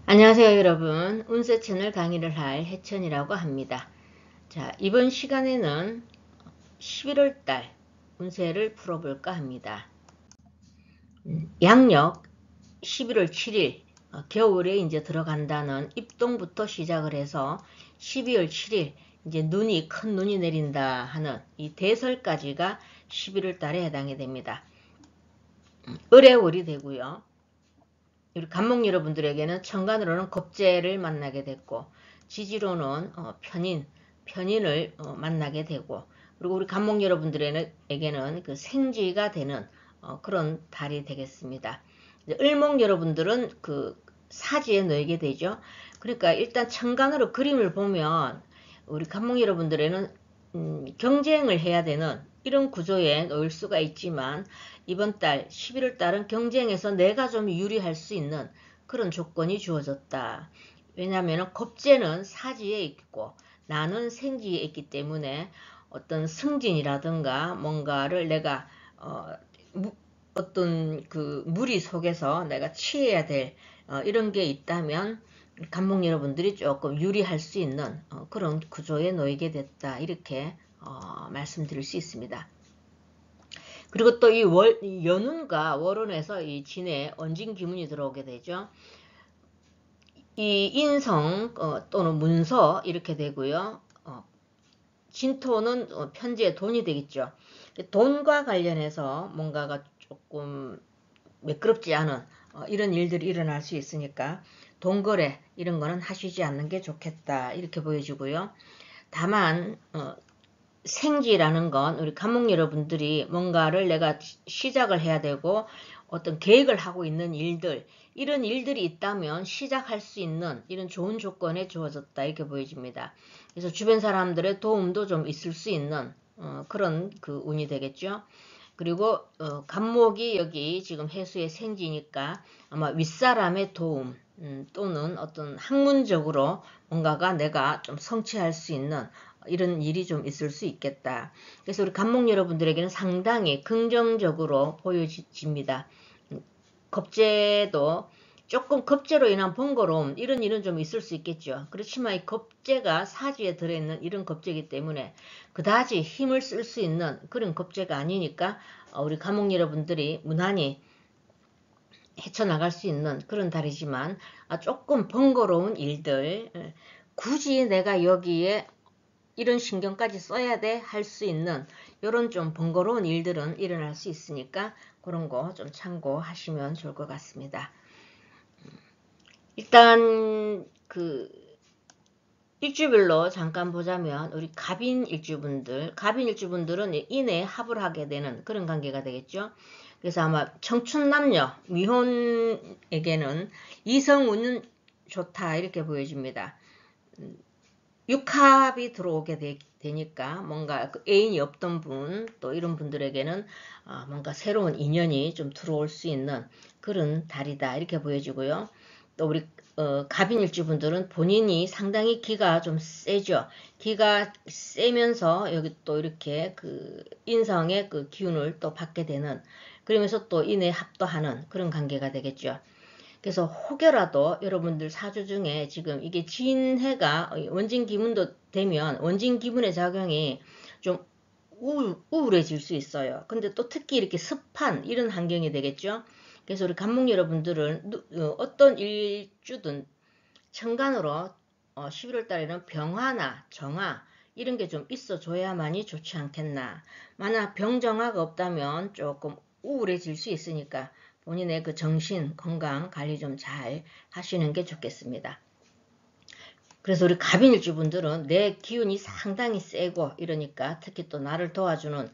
안녕하세요 여러분. 운세 채널 강의를 할 혜천이라고 합니다. 자, 이번 시간에는 11월 달 운세를 풀어볼까 합니다. 양력 11월 7일 겨울에 이제 들어간다는 입동부터 시작을 해서 12월 7일 이제 큰 눈이 내린다 하는 이 대설까지가 11월 달에 해당이 됩니다. 을해월이 되고요. 우리 간목 여러분들에게는 천간으로는 겁재를 만나게 됐고, 지지로는 편인을 만나게 되고, 그리고 우리 간목 여러분들에게는 그 생지가 되는 그런 달이 되겠습니다. 을목 여러분들은 그 사지에 놓이게 되죠. 그러니까 일단 천간으로 그림을 보면 우리 간목 여러분들에는 경쟁을 해야 되는 이런 구조에 놓일 수가 있지만, 이번 달 11월 달은 경쟁에서 내가 좀 유리할 수 있는 그런 조건이 주어졌다. 왜냐하면 겁재는 사지에 있고 나는 생지에 있기 때문에 어떤 승진이라든가 뭔가를 내가 어떤 그 무리 속에서 내가 취해야 될 이런 게 있다면 간목 여러분들이 조금 유리할 수 있는 그런 구조에 놓이게 됐다, 이렇게 말씀드릴 수 있습니다. 그리고 또 이 연운과 월운에서 이 진에 언진 기문이 들어오게 되죠. 이 인성 또는 문서 이렇게 되고요. 진토는 편지의 돈이 되겠죠. 돈과 관련해서 뭔가가 조금 매끄럽지 않은 이런 일들이 일어날 수 있으니까 돈거래 이런 거는 하시지 않는 게 좋겠다, 이렇게 보여지고요. 다만 생지라는 건 우리 간목 여러분들이 뭔가를 내가 시작을 해야 되고 어떤 계획을 하고 있는 일들, 이런 일들이 있다면 시작할 수 있는 이런 좋은 조건에 주어졌다, 이렇게 보여집니다. 그래서 주변 사람들의 도움도 좀 있을 수 있는 그런 그 운이 되겠죠. 그리고 간목이 여기 지금 해수의 생지니까 아마 윗사람의 도움 또는 어떤 학문적으로 뭔가가 내가 좀 성취할 수 있는 이런 일이 좀 있을 수 있겠다. 그래서 우리 간목 여러분들에게는 상당히 긍정적으로 보여집니다. 겁재도 조금 겁재로 인한 번거로움 이런 일은 좀 있을 수 있겠죠. 그렇지만 이 겁재가 사지에 들어있는 이런 겁재이기 때문에 그다지 힘을 쓸 수 있는 그런 겁재가 아니니까 우리 간목 여러분들이 무난히 헤쳐나갈 수 있는 그런 달이지만 조금 번거로운 일들, 굳이 내가 여기에 이런 신경까지 써야 돼 할 수 있는 이런 좀 번거로운 일들은 일어날 수 있으니까 그런 거 좀 참고하시면 좋을 것 같습니다. 일단 그 일주별로 잠깐 보자면 우리 갑인 일주분들은 인에 합을 하게 되는 그런 관계가 되겠죠. 그래서 아마 청춘 남녀 미혼에게는 이성운은 좋다, 이렇게 보여집니다. 육합이 들어오게 되니까 뭔가 그 애인이 없던 분, 또 이런 분들에게는 뭔가 새로운 인연이 좀 들어올 수 있는 그런 달이다, 이렇게 보여지고요. 또 우리 갑인일주분들은 본인이 상당히 기가 좀 세죠. 기가 세면서 여기 또 이렇게 그 인성의 그 기운을 또 받게 되는, 그러면서 또 인에 합도하는 그런 관계가 되겠죠. 그래서 혹여라도 여러분들 사주 중에 지금 이게 진해가 원진 기문도 되면 원진 기문의 작용이 좀 우울해질 수 있어요. 근데 또 특히 이렇게 습한 이런 환경이 되겠죠. 그래서 우리 간목 여러분들은 어떤 일주든 천간으로 11월 달에는 병화나 정화 이런 게 좀 있어 줘야만이 좋지 않겠나. 만약 병정화가 없다면 조금 우울해질 수 있으니까 본인의 그 정신 건강 관리 좀 잘 하시는 게 좋겠습니다. 그래서 우리 갑인일주분들은 내 기운이 상당히 세고 이러니까 특히 또 나를 도와주는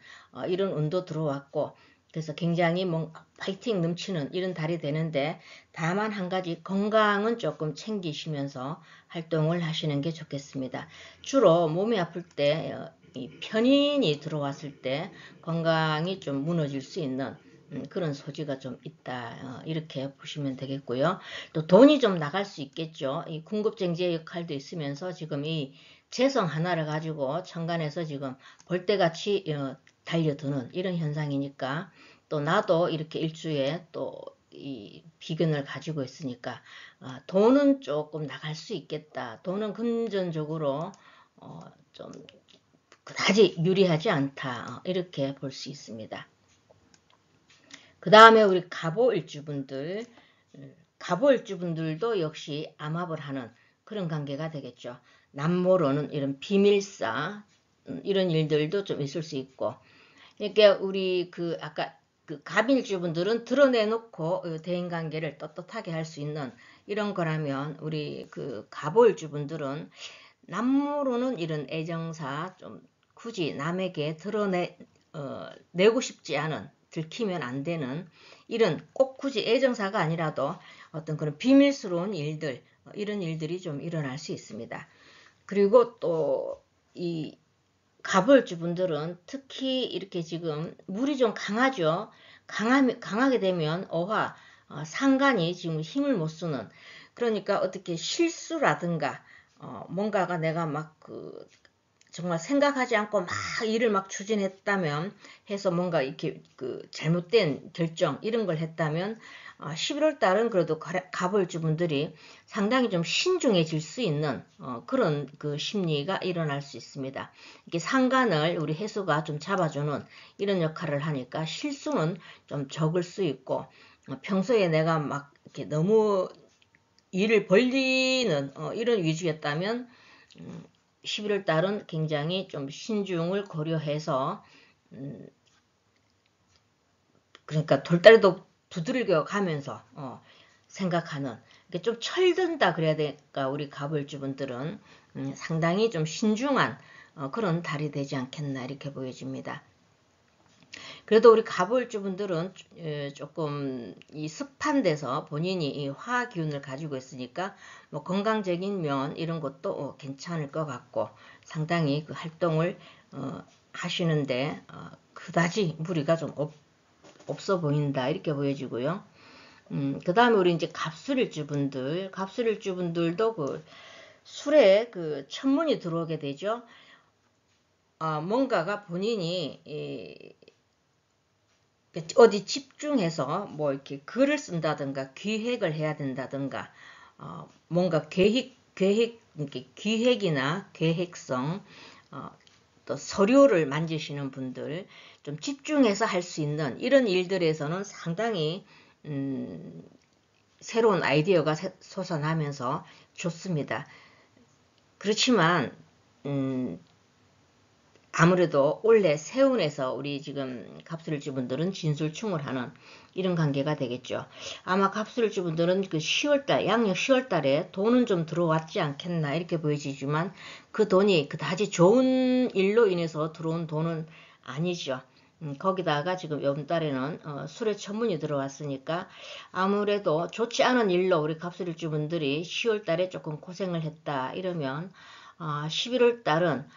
이런 운도 들어왔고, 그래서 굉장히 파이팅 넘치는 이런 달이 되는데, 다만 한 가지 건강은 조금 챙기시면서 활동을 하시는 게 좋겠습니다. 주로 몸이 아플 때 이 편인이 들어왔을 때 건강이 좀 무너질 수 있는 그런 소지가 좀 있다, 이렇게 보시면 되겠고요. 또 돈이 좀 나갈 수 있겠죠. 이 궁급쟁지의 역할도 있으면서 지금 이 재성 하나를 가지고 천간에서 지금 벌떼같이 달려드는 이런 현상이니까 또 나도 이렇게 일주에 또 이 비견을 가지고 있으니까 돈은 조금 나갈 수 있겠다. 돈은 금전적으로 좀 그다지 유리하지 않다. 이렇게 볼 수 있습니다. 그 다음에 우리 갑오일주분들, 갑오일주분들도 역시 암합을 하는 그런 관계가 되겠죠. 남모르는 이런 비밀사 이런 일들도 좀 있을 수 있고, 그러니까 우리 아까 갑일주분들은 드러내놓고 대인관계를 떳떳하게 할 수 있는 이런 거라면, 우리 갑오일주분들은 남모르는 이런 애정사 좀 굳이 남에게 내고 싶지 않은, 들키면 안 되는 이런 꼭 굳이 애정사가 아니라도 어떤 그런 비밀스러운 일들, 이런 일들이 좀 일어날 수 있습니다. 그리고 또 이 갑을주분들은 특히 이렇게 지금 물이 좀 강하죠. 강하게 되면 상간이 지금 힘을 못 쓰는, 그러니까 어떻게 실수라든가 뭔가가 내가 막 정말 생각하지 않고 막 일을 막 추진했다면 해서 뭔가 이렇게 잘못된 결정 이런 걸 했다면 11월 달은 그래도 갑을주분들이 상당히 좀 신중해질 수 있는 그런 심리가 일어날 수 있습니다. 이게 상간을 우리 해수가 좀 잡아주는 이런 역할을 하니까 실수는 좀 적을 수 있고, 평소에 내가 막 이렇게 너무 일을 벌리는 이런 위주였다면 11월 달은 굉장히 좀 신중을 고려해서 그러니까 돌다리도 두들겨 가면서 생각하는, 이게 좀 철든다 그래야 될까, 우리 갑을주분들은 상당히 좀 신중한 그런 달이 되지 않겠나 이렇게 보여집니다. 그래도 우리 갑을주분들은 조금 이 습한 데서 본인이 이 화기운을 가지고 있으니까 뭐 건강적인 면 이런 것도 괜찮을 것 같고, 상당히 그 활동을 하시는데 그다지 무리가 좀 없어 보인다 이렇게 보여지고요. 그 다음에 우리 이제 갑술일주분들도 술에 천문이 들어오게 되죠. 뭔가가 본인이 어디 집중해서 뭐 이렇게 글을 쓴다든가 기획을 해야 된다든가 뭔가 기획이나 계획성 또 서류를 만지시는 분들, 좀 집중해서 할 수 있는 이런 일들에서는 상당히 새로운 아이디어가 솟아나면서 좋습니다. 그렇지만 아무래도 원래 세운에서 우리 지금 갑술일주분들은 진술충을 하는 이런 관계가 되겠죠. 아마 갑술일주분들은 양력 10월달에 돈은 좀 들어왔지 않겠나 이렇게 보여지지만, 그 돈이 그다지 좋은 일로 인해서 들어온 돈은 아니죠. 거기다가 지금 이번 달에는 술에 천문이 들어왔으니까 아무래도 좋지 않은 일로 우리 갑술일주분들이 10월달에 조금 고생을 했다 이러면 11월 달은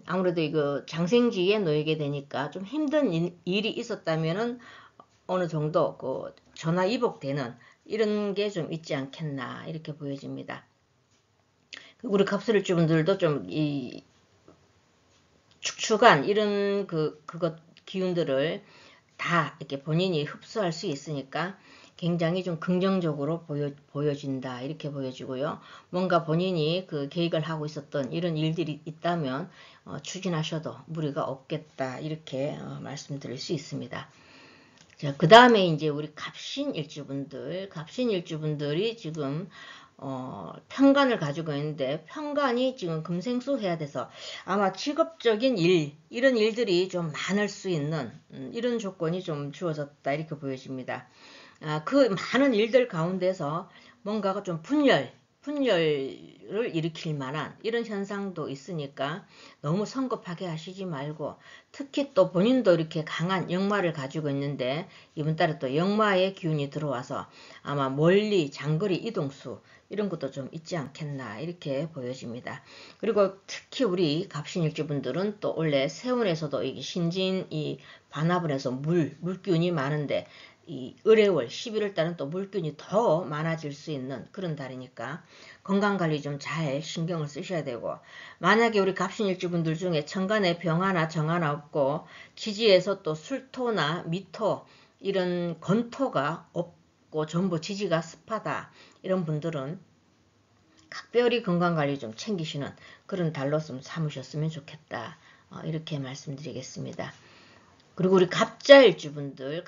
아무래도 이거 장생지에 놓이게 되니까 좀 힘든 일이 있었다면은 어느 정도 전화위복되는 이런 게 좀 있지 않겠나 이렇게 보여집니다. 우리 갑술일주분들도 좀 이 축축한 이런 그것 기운들을 다 이렇게 본인이 흡수할 수 있으니까 굉장히 좀 긍정적으로 보여진다 이렇게 보여지고요. 뭔가 본인이 계획을 하고 있었던 이런 일들이 있다면 추진하셔도 무리가 없겠다 이렇게 말씀드릴 수 있습니다. 자, 그 다음에 이제 우리 갑신일주분들이 지금 편간을 가지고 있는데, 편간이 지금 금생수 해야 돼서 아마 직업적인 이런 일들이 좀 많을 수 있는 이런 조건이 좀 주어졌다 이렇게 보여집니다. 그 많은 일들 가운데서 뭔가가 좀 분열을 일으킬 만한 이런 현상도 있으니까 너무 성급하게 하시지 말고, 특히 또 본인도 이렇게 강한 역마를 가지고 있는데 이번 달에 또 역마의 기운이 들어와서 아마 멀리 장거리 이동수 이런 것도 좀 있지 않겠나 이렇게 보여집니다. 그리고 특히 우리 갑신일주분들은 또 원래 세운에서도 이 신진 이 반합을 해서 물기운이 많은데, 이 을해월 11월 달은 또 물균이 더 많아질 수 있는 그런 달이니까 건강관리 좀 잘 신경을 쓰셔야 되고, 만약에 우리 갑신일주분들 중에 천간에 병화나 정화나 없고 지지에서 또 술토나 미토 이런 건토가 없고 전부 지지가 습하다. 이런 분들은 각별히 건강관리 좀 챙기시는 그런 달로 좀 삼으셨으면 좋겠다. 이렇게 말씀드리겠습니다. 그리고 우리 갑자일주분들도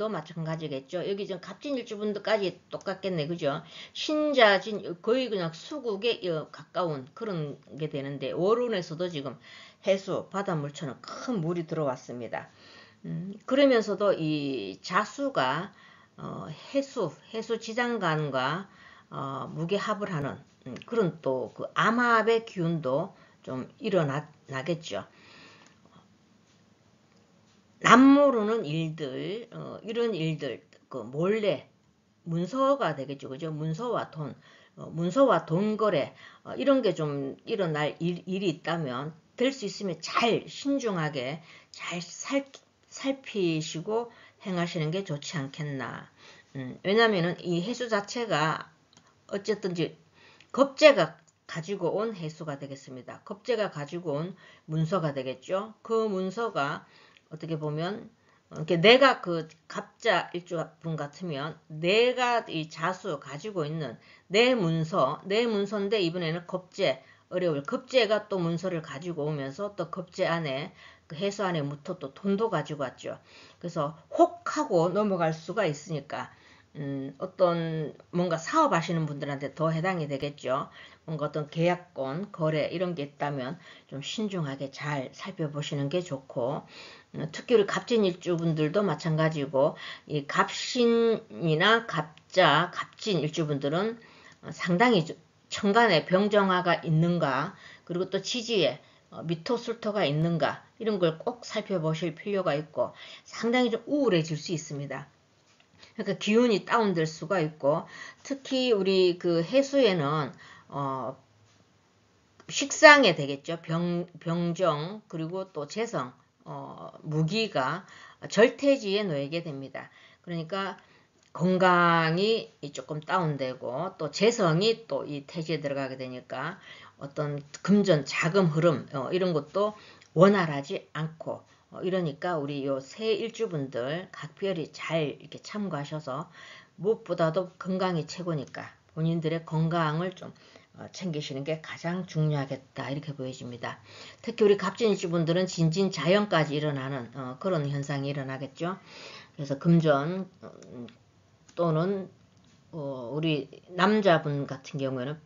마찬가지겠죠. 여기 지금 갑진일주분들까지 똑같겠네, 그죠? 신자진 거의 그냥 수국에 가까운 그런 게 되는데 월운에서도 지금 해수 바닷물처럼 큰 물이 들어왔습니다. 그러면서도 이 자수가 해수 지장간과 무게합을 하는 그런 또 그 암합의 기운도 좀 일어나겠죠. 남모르는 일들, 이런 일들, 그 몰래 문서가 되겠죠, 그죠? 문서와 돈 거래, 이런 게 좀 일어날 일이 있다면 될 수 있으면 잘 신중하게 잘 살피시고 행하시는 게 좋지 않겠나. 왜냐면은 이 해수 자체가 어쨌든지 겁재가 가지고 온 해수가 되겠습니다. 겁재가 가지고 온 문서가 되겠죠. 그 문서가 어떻게 보면 내가 그 갑자 일주분 같으면 내가 이 자수 가지고 있는 내 문서인데 이번에는 겁재 어려울 겁재가 또 문서를 가지고 오면서 또 겁재 안에 그 해수 안에 묻어 또 돈도 가지고 왔죠. 그래서 혹 하고 넘어갈 수가 있으니까 어떤 뭔가 사업하시는 분들한테 더 해당이 되겠죠. 뭔가 어떤 계약권, 거래 이런 게 있다면 좀 신중하게 잘 살펴보시는 게 좋고 특히 우리 갑진일주분들도 마찬가지고 이 갑신이나 갑자, 갑진일주분들은 상당히 천간에 병정화가 있는가 그리고 또 지지에 미토술토가 있는가 이런 걸 꼭 살펴보실 필요가 있고 상당히 좀 우울해질 수 있습니다. 그러니까 기운이 다운될 수가 있고 특히 우리 그 해수에는 식상에 되겠죠. 병정 그리고 또 재성 무기가 절퇴지에 놓이게 됩니다. 그러니까 건강이 조금 다운되고 또 재성이 또 이 태지에 들어가게 되니까 어떤 금전 자금 흐름 이런 것도 원활하지 않고 이러니까 우리 요 새 일주분들 각별히 잘 이렇게 참고하셔서 무엇보다도 건강이 최고니까 본인들의 건강을 좀 챙기시는 게 가장 중요하겠다 이렇게 보여집니다. 특히 우리 갑진일주분들은 진진자연까지 일어나는 그런 현상이 일어나겠죠. 그래서 금전 또는 우리 남자분 같은 경우에는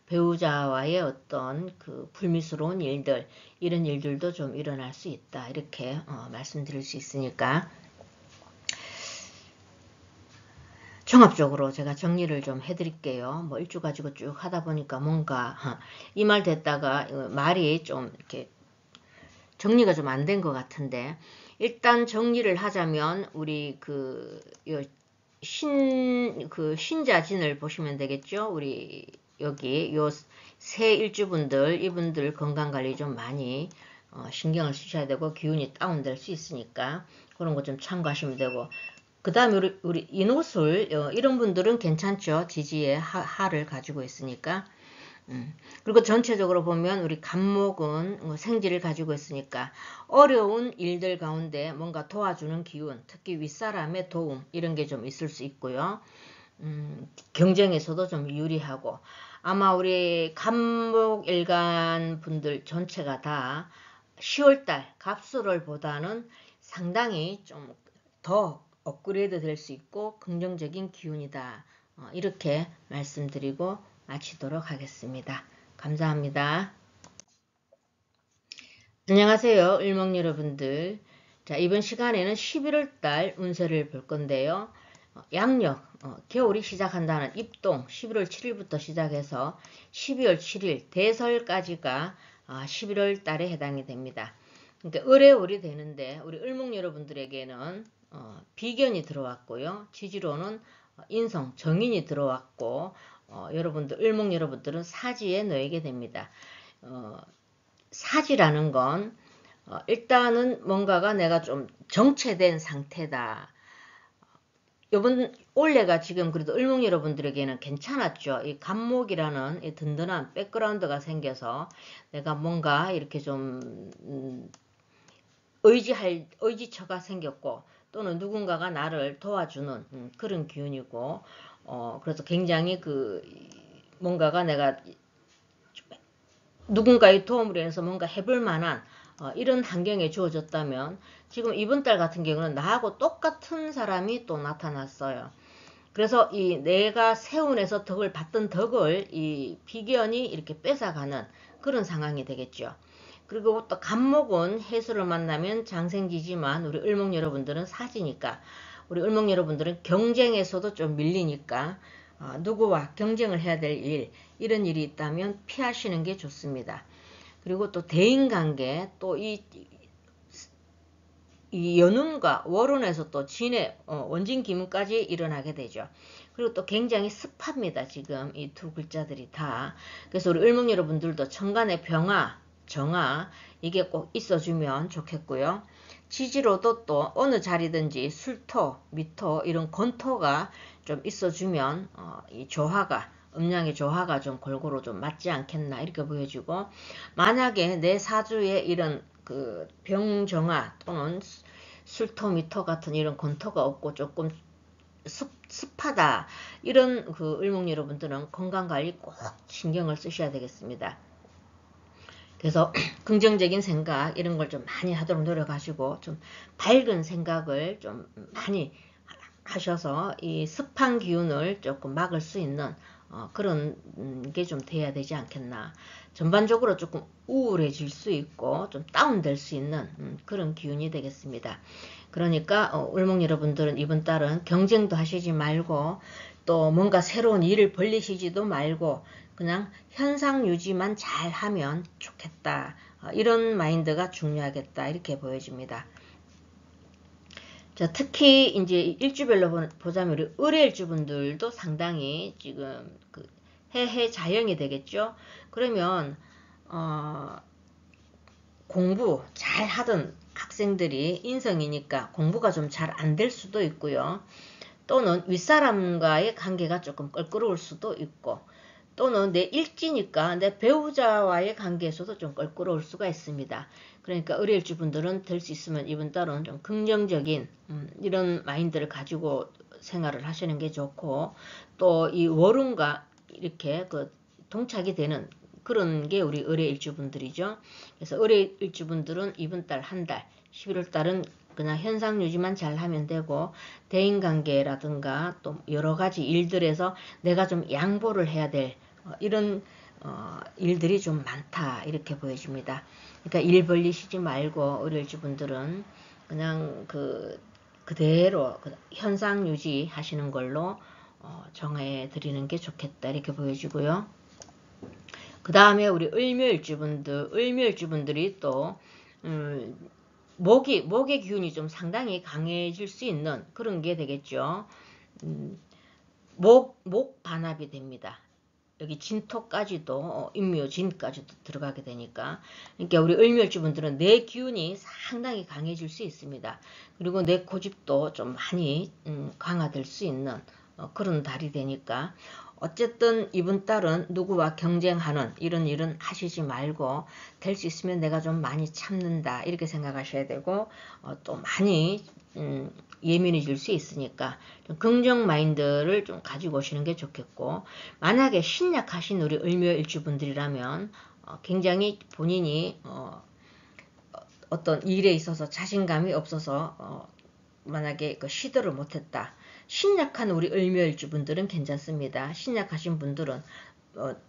배우자와의 어떤 그 불미스러운 일들 이런 일들도 좀 일어날 수 있다 이렇게 말씀드릴 수 있으니까 종합적으로 제가 정리를 좀 해드릴게요. 뭐 일주 가지고 쭉 하다 보니까 뭔가 이 말 됐다가 말이 좀 이렇게 정리가 좀 안 된 것 같은데 일단 정리를 하자면 우리 그 신자진을 보시면 되겠죠. 우리 여기 요 새 일주분들 이분들 건강관리 좀 많이 신경을 쓰셔야 되고 기운이 다운될 수 있으니까 그런 거 좀 참고하시면 되고 그 다음에 우리 인호술 이런 분들은 괜찮죠. 지지의 하를 가지고 있으니까 그리고 전체적으로 보면 우리 간목은 생지를 가지고 있으니까 어려운 일들 가운데 뭔가 도와주는 기운 특히 윗사람의 도움 이런 게 좀 있을 수 있고요. 경쟁에서도 좀 유리하고 아마 우리 간목일간 분들 전체가 다 10월달 갑술월 보다는 상당히 좀 더 업그레이드 될 수 있고 긍정적인 기운이다. 이렇게 말씀드리고 마치도록 하겠습니다. 감사합니다. 안녕하세요. 을목 여러분들. 자, 이번 시간에는 11월달 운세를 볼 건데요. 양력, 겨울이 시작한다는 입동 11월 7일부터 시작해서 12월 7일 대설까지가 11월 달에 해당이 됩니다. 그러니까 을해월이 되는데 우리 을목 여러분들에게는 비견이 들어왔고요. 지지로는 인성, 정인이 들어왔고 여러분들 을목 여러분들은 사지에 놓이게 됩니다. 사지라는 건 일단은 뭔가가 내가 좀 정체된 상태다. 요번 올해가 지금 그래도 을목 여러분들에게는 괜찮았죠. 이 간목이라는 이 든든한 백그라운드가 생겨서 내가 뭔가 이렇게 좀 의지처가 생겼고 또는 누군가가 나를 도와주는 그런 기운이고, 그래서 굉장히 뭔가가 내가 누군가의 도움으로 인해서 뭔가 해볼 만한 이런 환경에 주어졌다면, 지금 이번 달 같은 경우는 나하고 똑같은 사람이 또 나타났어요. 그래서 이 내가 세운에서 덕을 받던 덕을 이 비견이 이렇게 뺏어가는 그런 상황이 되겠죠. 그리고 또 간목은 해수를 만나면 장생지지만, 우리 을목 여러분들은 사지니까, 우리 을목 여러분들은 경쟁에서도 좀 밀리니까 누구와 경쟁을 해야 될 이런 일이 있다면 피하시는 게 좋습니다. 그리고 또 대인관계, 또 이 연운과 월운에서 또 진의 원진 기문까지 일어나게 되죠. 그리고 또 굉장히 습합니다. 지금 이 두 글자들이 다. 그래서 우리 을목 여러분들도 천간의 병화, 정화 이게 꼭 있어주면 좋겠고요. 지지로도 또 어느 자리든지 술토, 미토 이런 건토가 좀 있어주면 이 조화가 음양의 조화가 좀 골고루 좀 맞지 않겠나 이렇게 보여지고, 만약에 내 사주에 이런 병정화 또는 술토미토 같은 이런 건토가 없고 조금 습하다, 이런 을목 여러분들은 건강관리 꼭 신경을 쓰셔야 되겠습니다. 그래서 긍정적인 생각 이런 걸 좀 많이 하도록 노력하시고, 좀 밝은 생각을 좀 많이 하셔서 이 습한 기운을 조금 막을 수 있는 그런 게 좀 돼야 되지 않겠나. 전반적으로 조금 우울해질 수 있고 좀 다운될 수 있는 그런 기운이 되겠습니다. 그러니까 을목 여러분들은 이번 달은 경쟁도 하시지 말고, 또 뭔가 새로운 일을 벌리시지도 말고 그냥 현상 유지만 잘 하면 좋겠다. 이런 마인드가 중요하겠다 이렇게 보여집니다. 자, 특히 이제 일주별로 보자면 우리 을일주분들도 상당히 지금 해해 자형이 되겠죠. 그러면 공부 잘 하던 학생들이 인성이니까 공부가 좀 잘 안 될 수도 있고요. 또는 윗사람과의 관계가 조금 껄끄러울 수도 있고, 또는 내 일지니까 내 배우자와의 관계에서도 좀 껄끄러울 수가 있습니다. 그러니까 을일주 분들은 될 수 있으면 이번 달은 좀 긍정적인 이런 마인드를 가지고 생활을 하시는 게 좋고, 또 이 월운과 이렇게 동착이 되는 그런 게 우리 을의 일주분들이죠. 그래서 을의 일주분들은 이번 달 한 달 11월 달은 그냥 현상 유지만 잘 하면 되고, 대인관계라든가 또 여러 가지 일들에서 내가 좀 양보를 해야 될 이런 일들이 좀 많다 이렇게 보여집니다. 그러니까 일 벌리시지 말고 을일주분들은 그냥 그대로 현상 유지 하시는 걸로 정해 드리는 게 좋겠다 이렇게 보여지고요. 그 다음에 우리 을묘일주분들이 또 목의 기운이 좀 상당히 강해질 수 있는 그런 게 되겠죠. 목 반합이 됩니다. 여기 진토까지도 인묘진까지도 들어가게 되니까, 그러니까 우리 을묘일주분들은 내 기운이 상당히 강해질 수 있습니다. 그리고 내 고집도 좀 많이 강화될 수 있는 그런 달이 되니까, 어쨌든 이번 달은 누구와 경쟁하는 이런 일은 하시지 말고, 될 수 있으면 내가 좀 많이 참는다 이렇게 생각하셔야 되고, 또 많이 예민해질 수 있으니까 좀 긍정 마인드를 좀 가지고 오시는 게 좋겠고, 만약에 신약하신 우리 을묘일주분들이라면 굉장히 본인이 어떤 일에 있어서 자신감이 없어서 만약에 시도를 못했다. 신약한 우리 을묘일주분들은 괜찮습니다. 신약하신 분들은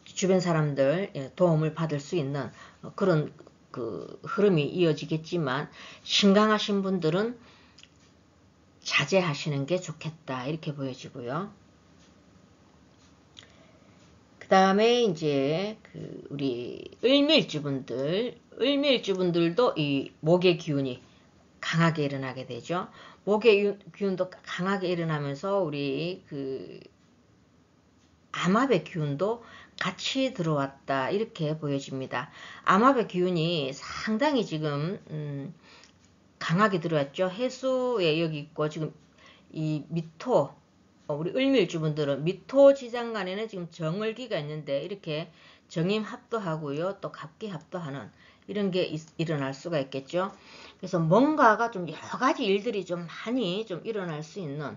주변 사람들 도움을 받을 수 있는 그런 흐름이 이어지겠지만, 신강하신 분들은 자제하시는 게 좋겠다 이렇게 보여지고요. 그 다음에 이제 우리 을묘일주분들도 이 목의 기운이 강하게 일어나게 되죠. 목의 기운도 강하게 일어나면서 우리 암합의 기운도 같이 들어왔다 이렇게 보여집니다. 암합의 기운이 상당히 지금 강하게 들어왔죠. 해수에 여기 있고, 지금 이 미토 우리 을묘일주분들은 미토 지장간에는 지금 정월기가 있는데, 이렇게 정임합도하고요 또 갑기합도하는 이런 게 일어날 수가 있겠죠. 그래서 뭔가가 좀 여러 가지 일들이 좀 많이 좀 일어날 수 있는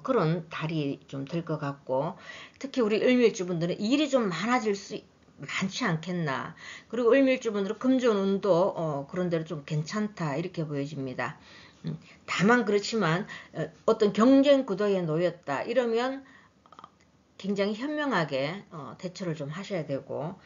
그런 달이 좀 될 것 같고, 특히 우리 을밀주분들은 일이 좀 많지 않겠나. 그리고 을밀주분들은 금전운도 그런 대로 좀 괜찮다 이렇게 보여집니다. 다만 그렇지만 어떤 경쟁 구도에 놓였다 이러면 굉장히 현명하게 대처를 좀 하셔야 되고,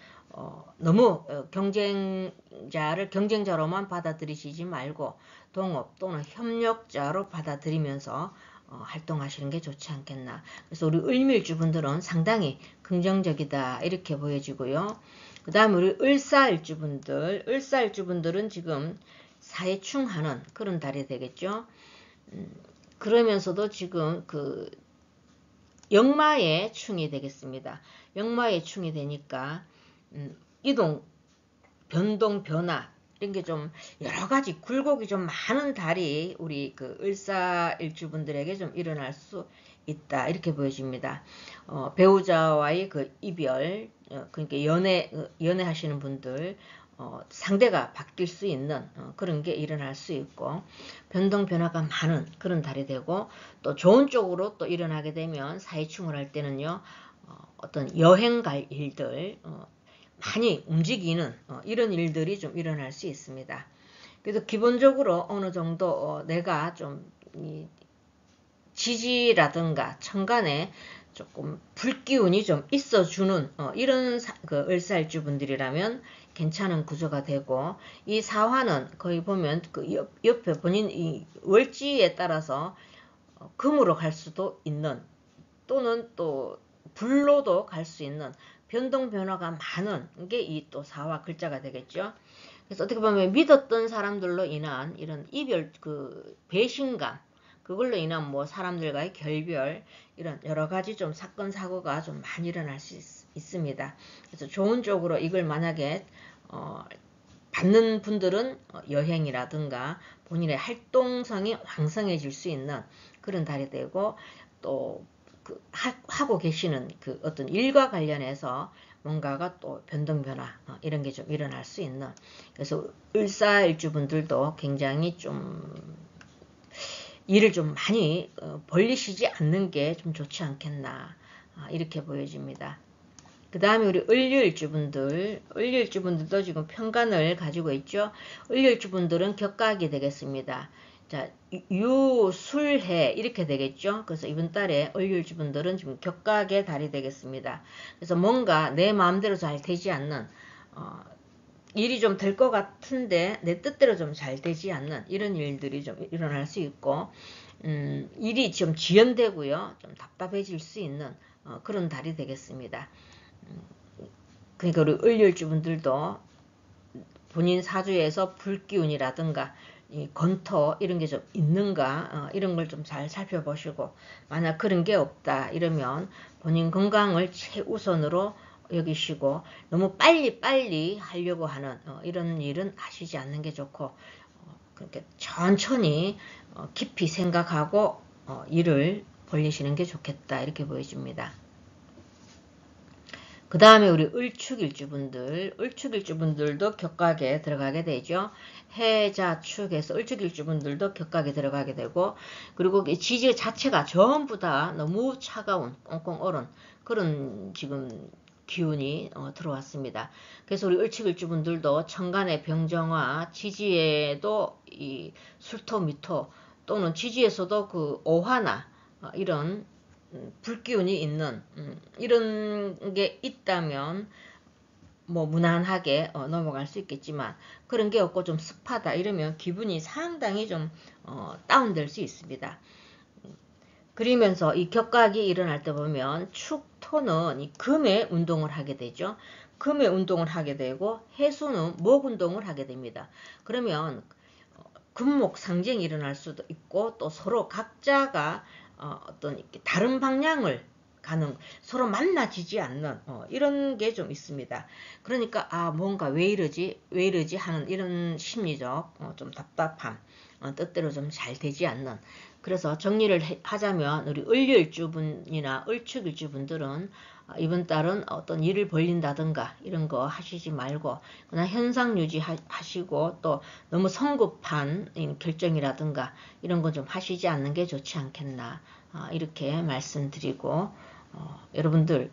너무 경쟁자를 경쟁자로만 받아들이시지 말고 동업 또는 협력자로 받아들이면서 활동하시는 게 좋지 않겠나. 그래서 우리 을밀주분들은 상당히 긍정적이다 이렇게 보여지고요. 그 다음에 우리 을사일주분들은 지금 사회충하는 그런 달이 되겠죠. 그러면서도 지금 그 역마의 충이 되겠습니다. 역마의 충이 되니까 이동, 변동, 변화 이런 게 좀 여러 가지 굴곡이 좀 많은 달이 우리 그 을사일주분들에게 좀 일어날 수 있다 이렇게 보여집니다. 배우자와의 그 이별, 그러니까 연애하시는 분들 상대가 바뀔 수 있는 그런 게 일어날 수 있고, 변동 변화가 많은 그런 달이 되고, 또 좋은 쪽으로 또 일어나게 되면 사회충을 할 때는요, 어떤 여행 갈 일들, 많이 움직이는 이런 일들이 좀 일어날 수 있습니다. 그래서 기본적으로 어느 정도 내가 좀 지지라든가 천간에 조금 불기운이 좀 있어주는 이런 그 을사일주분들이라면 괜찮은 구조가 되고, 이 사화는 거의 보면 그 옆에 본인 이 월지에 따라서 금으로 갈 수도 있는, 또는 또 불로도 갈 수 있는 변동 변화가 많은 게 이 또 사화 글자가 되겠죠. 그래서 어떻게 보면 믿었던 사람들로 인한 이런 이별, 그 배신감, 그걸로 인한 뭐 사람들과의 결별, 이런 여러 가지 좀 사건 사고가 좀 많이 일어날 수 있습니다. 그래서 좋은 쪽으로 이걸 만약에 받는 분들은 여행이라든가 본인의 활동성이 왕성해질 수 있는 그런 달이 되고, 또 그 하고 계시는 그 어떤 일과 관련해서 뭔가가 또 변동 변화 이런 게 좀 일어날 수 있는, 그래서 을사일주분들도 굉장히 좀 일을 좀 많이 벌리시지 않는 게 좀 좋지 않겠나 이렇게 보여집니다. 그 다음에 우리 을류일주분들도 지금 편간을 가지고 있죠. 을류일주분들은 격각이 되겠습니다. 자, 유술해 이렇게 되겠죠. 그래서 이번 달에 을류일주분들은 지금 격각의 달이 되겠습니다. 그래서 뭔가 내 마음대로 잘 되지 않는 일이 좀 될 것 같은데 내 뜻대로 좀 잘 되지 않는 이런 일들이 좀 일어날 수 있고, 일이 좀 지연되고요, 좀 답답해질 수 있는 그런 달이 되겠습니다. 그러니까 우리 을류일주분들도 본인 사주에서 불기운이라든가 이 건토 이런 게 좀 있는가 이런 걸 좀 잘 살펴보시고, 만약 그런 게 없다 이러면 본인 건강을 최우선으로 여기시고, 너무 빨리 하려고 하는 이런 일은 하시지 않는 게 좋고, 그렇게 천천히 깊이 생각하고 일을 벌리시는 게 좋겠다 이렇게 보여집니다. 그 다음에 우리 을축일주분들도 격각에 들어가게 되죠. 해자축에서 을축일주분들도 격각에 들어가게 되고, 그리고 지지 자체가 전부 다 너무 차가운 꽁꽁 얼은 그런 지금 기운이 들어왔습니다. 그래서 우리 을축일주분들도 천간의 병정화, 지지에도 이 술토, 미토 또는 지지에서도 그 오화나 이런 불기운이 있는 이런 게 있다면 뭐 무난하게 넘어갈 수 있겠지만, 그런 게 없고 좀 습하다 이러면 기분이 상당히 좀 다운될 수 있습니다. 그러면서 이 격각이 일어날 때 보면 축토는 이 금의 운동을 하게 되죠. 금의 운동을 하게 되고 해수는 목 운동을 하게 됩니다. 그러면 금목 상쟁이 일어날 수도 있고, 또 서로 각자가 어떤 다른 방향을 가는, 서로 만나지지 않는 이런 게 좀 있습니다. 그러니까 뭔가 왜 이러지 하는 이런 심리적 좀 답답함, 뜻대로 좀 잘 되지 않는. 그래서 정리를 하자면 우리 을일주분이나 을축일주분들은 이번 달은 어떤 일을 벌린다든가 이런 거 하시지 말고 그냥 현상 유지하시고, 또 너무 성급한 결정이라든가 이런 거 좀 하시지 않는 게 좋지 않겠나, 이렇게 말씀드리고, 여러분들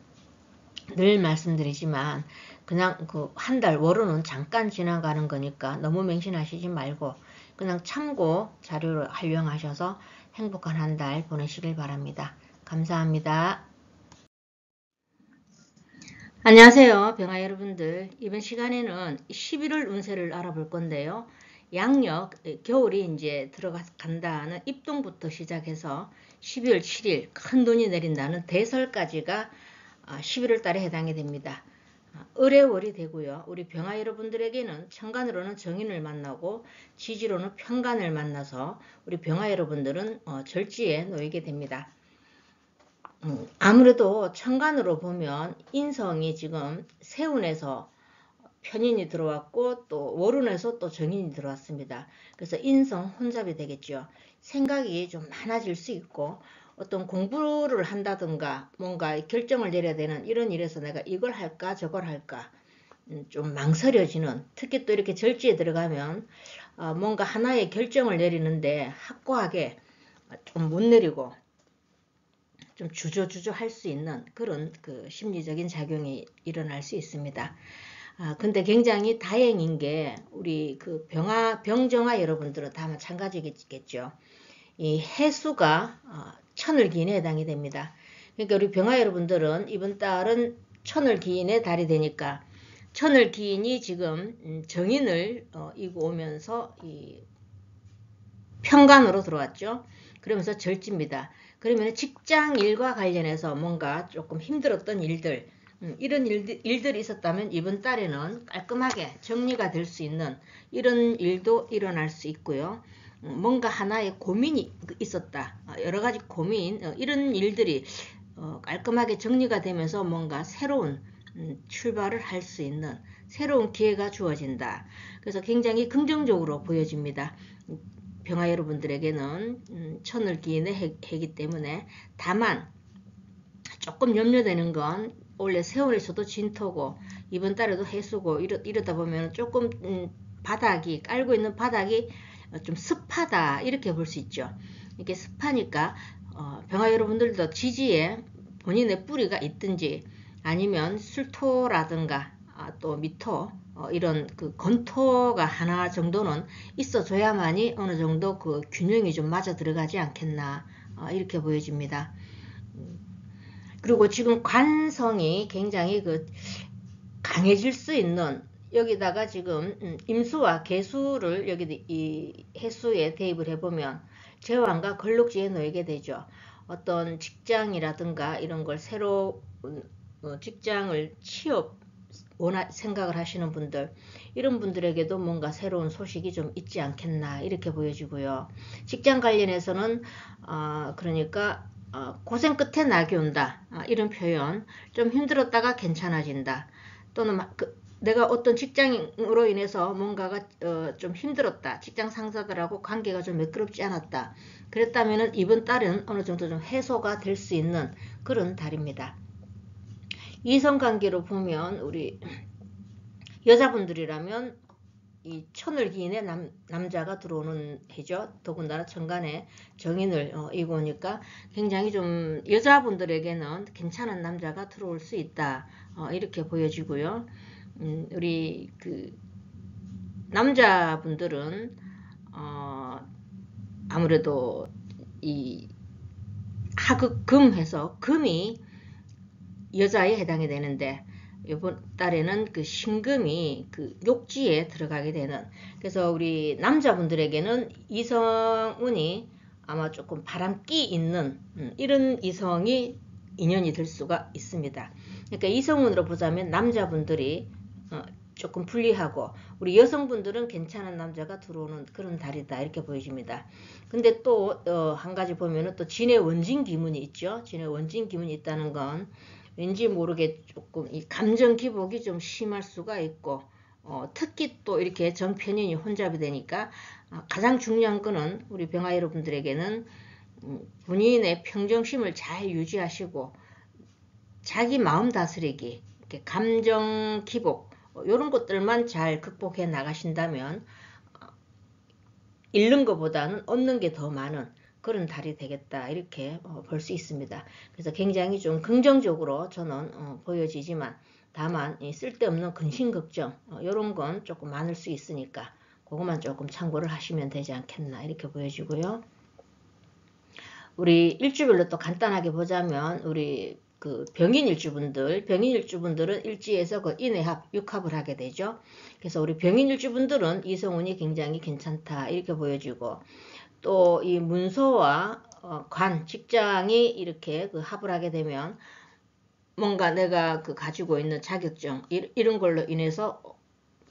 늘 말씀드리지만 그냥 그 한 달 월호는 잠깐 지나가는 거니까 너무 맹신하시지 말고 그냥 참고 자료를 활용하셔서 행복한 한 달 보내시길 바랍니다. 감사합니다. 안녕하세요, 병아 여러분들. 이번 시간에는 11월 운세를 알아볼 건데요. 양력 겨울이 이제 들어간다는 입동부터 시작해서 12월 7일 큰 눈이 내린다는 대설까지가 11월 달에 해당이 됩니다. 을의월이 되고요. 우리 병아 여러분들에게는 천간으로는 정인을 만나고 지지로는 편간을 만나서 우리 병아 여러분들은 절지에 놓이게 됩니다. 아무래도 천간으로 보면 인성이 지금 세운에서 편인이 들어왔고 또 월운에서 또 정인이 들어왔습니다. 그래서 인성 혼잡이 되겠죠. 생각이 좀 많아질 수 있고, 어떤 공부를 한다든가 뭔가 결정을 내려야 되는 이런 일에서 내가 이걸 할까 저걸 할까 좀 망설여지는, 특히 또 이렇게 절지에 들어가면 뭔가 하나의 결정을 내리는데 확고하게 좀 못 내리고 좀 주저주저 할 수 있는 그런 그 심리적인 작용이 일어날 수 있습니다. 근데 굉장히 다행인 게 우리 그 병정아 여러분들은 다 마찬가지겠죠. 이 해수가 천을기인에 해당이 됩니다. 그러니까 우리 병아 여러분들은 이번 달은 천을기인의 달이 되니까 천을기인이 지금 정인을 이고 오면서 이 편간으로 들어왔죠. 그러면서 절지입니다. 그러면 직장 일과 관련해서 뭔가 조금 힘들었던 일들, 이런 일들이 있었다면 이번 달에는 깔끔하게 정리가 될 수 있는 이런 일도 일어날 수 있고요. 뭔가 하나의 고민이 있었다, 여러 가지 고민, 이런 일들이 깔끔하게 정리가 되면서 뭔가 새로운 출발을 할 수 있는 새로운 기회가 주어진다. 그래서 굉장히 긍정적으로 보여집니다. 병아 여러분들에게는 천을기인의 해이기 때문에, 다만 조금 염려되는 건 원래 세월에서도 진토고 이번 달에도 해수고 이러다 보면 조금 바닥이, 깔고 있는 바닥이 좀 습하다 이렇게 볼 수 있죠. 이렇게 습하니까 병아 여러분들도 지지에 본인의 뿌리가 있든지 아니면 술토라든가 또 미토, 이런 그 건토가 하나 정도는 있어줘야만이 어느 정도 그 균형이 좀 맞아 들어가지 않겠나, 이렇게 보여집니다. 그리고 지금 관성이 굉장히 그 강해질 수 있는, 여기다가 지금 임수와 개수를 여기 이 해수에 대입을 해보면 제왕과 걸록지에 놓이게 되죠. 어떤 직장이라든가 이런 걸 새로 직장을 취업 생각을 하시는 분들, 이런 분들에게도 뭔가 새로운 소식이 좀 있지 않겠나 이렇게 보여지고요. 직장 관련해서는 그러니까 고생 끝에 낙이 온다, 이런 표현, 좀 힘들었다가 괜찮아진다, 또는 내가 어떤 직장으로 인해서 뭔가가 좀 힘들었다, 직장 상사들하고 관계가 좀 매끄럽지 않았다, 그랬다면 이번 달은 어느 정도 좀 해소가 될 수 있는 그런 달입니다. 이성관계로 보면 우리 여자분들이라면 이 천을기인의 남자가 들어오는 해죠. 더군다나 천간에 정인을 이고 오니까 굉장히 좀 여자분들에게는 괜찮은 남자가 들어올 수 있다, 이렇게 보여지고요. 우리 그 남자분들은 아무래도 이 하극금해서 금이 여자에 해당이 되는데 이번 달에는 그 신금이 그 욕지에 들어가게 되는, 그래서 우리 남자분들에게는 이성운이 아마 조금 바람기 있는 이런 이성이 인연이 될 수가 있습니다. 그러니까 이성운으로 보자면 남자분들이 조금 불리하고 우리 여성분들은 괜찮은 남자가 들어오는 그런 달이다 이렇게 보여집니다. 근데 또 한 가지 보면은 또 진의 원진 기문이 있죠. 진의 원진 기문이 있다는 건 왠지 모르게 조금 이 감정 기복이 좀 심할 수가 있고 특히 또 이렇게 정편인이 혼잡이 되니까 가장 중요한 거는 우리 병아 여러분들에게는 본인의 평정심을 잘 유지하시고 자기 마음 다스리기, 이렇게 감정 기복 이런 것들만 잘 극복해 나가신다면 잃는 것보다는 얻는 게 더 많은 그런 달이 되겠다 이렇게 볼 수 있습니다. 그래서 굉장히 좀 긍정적으로 저는 보여지지만 다만 쓸데없는 근심 걱정 이런 건 조금 많을 수 있으니까 그것만 조금 참고를 하시면 되지 않겠나 이렇게 보여지고요. 우리 일주별로 또 간단하게 보자면 우리 그 병인일주분들은 일지에서 그 인해합, 육합을 하게 되죠. 그래서 우리 병인일주분들은 이성운이 굉장히 괜찮다 이렇게 보여지고 또 이 문서와 관, 직장이 이렇게 그 합을 하게 되면 뭔가 내가 그 가지고 있는 자격증 이런 걸로 인해서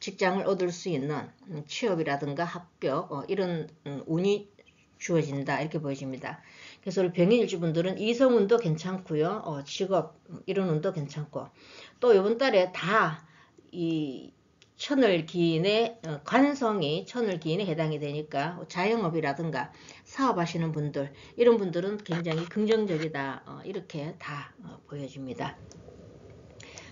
직장을 얻을 수 있는 취업이라든가 합격 이런 운이 주어진다 이렇게 보여집니다. 그래서 우리 병인일주분들은 이성운도 괜찮고요. 직업 이런 운도 괜찮고 또 이번 달에 다 이 천을기인의 관성이 천을기인에 해당이 되니까 자영업이라든가 사업하시는 분들 이런 분들은 굉장히 긍정적이다 이렇게 다 보여집니다.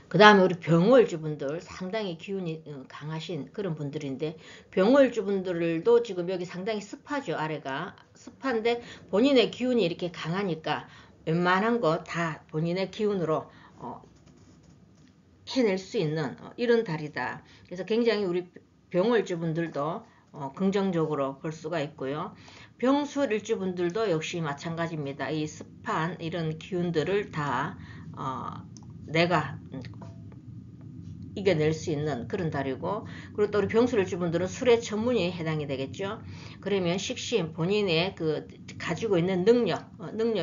그 다음에 우리 병월주분들 상당히 기운이 강하신 그런 분들인데 병월주분들도 지금 여기 상당히 습하죠. 아래가 습한데 본인의 기운이 이렇게 강하니까 웬만한 거 다 본인의 기운으로 해낼 수 있는 이런 달이다. 그래서 굉장히 우리 병월주분들도 긍정적으로 볼 수가 있고요. 병술일주분들도 역시 마찬가지입니다. 이 습한 이런 기운들을 다 내가 이겨낼 수 있는 그런 달이고 그리고 또 우리 병술일주분들은 술의 천문이 해당이 되겠죠. 그러면 식신 본인의 그 가지고 있는 능력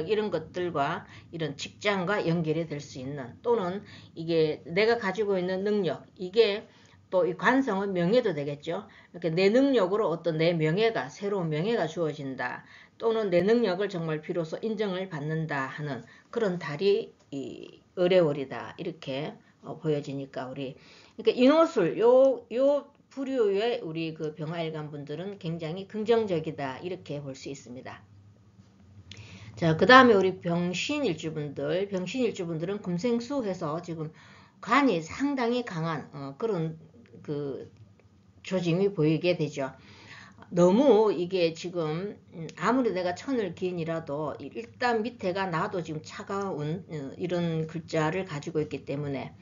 이런 것들과 이런 직장과 연결이 될 수 있는 또는 이게 내가 가지고 있는 능력 이게 또 이 관성은 명예도 되겠죠. 이렇게 내 능력으로 어떤 내 명예가 새로운 명예가 주어진다. 또는 내 능력을 정말 비로소 인정을 받는다 하는 그런 달이 이 을해월이다 이렇게 보여지니까 우리 그러니까 인호술 요 부류의 우리 그 병화일간 분들은 굉장히 긍정적이다 이렇게 볼 수 있습니다. 자, 그 다음에 우리 병신일주분들은 금생수해서 지금 관이 상당히 강한 그런 그 조짐이 보이게 되죠. 너무 이게 지금 아무리 내가 천을기인이라도 일단 밑에가 나도 지금 차가운 이런 글자를 가지고 있기 때문에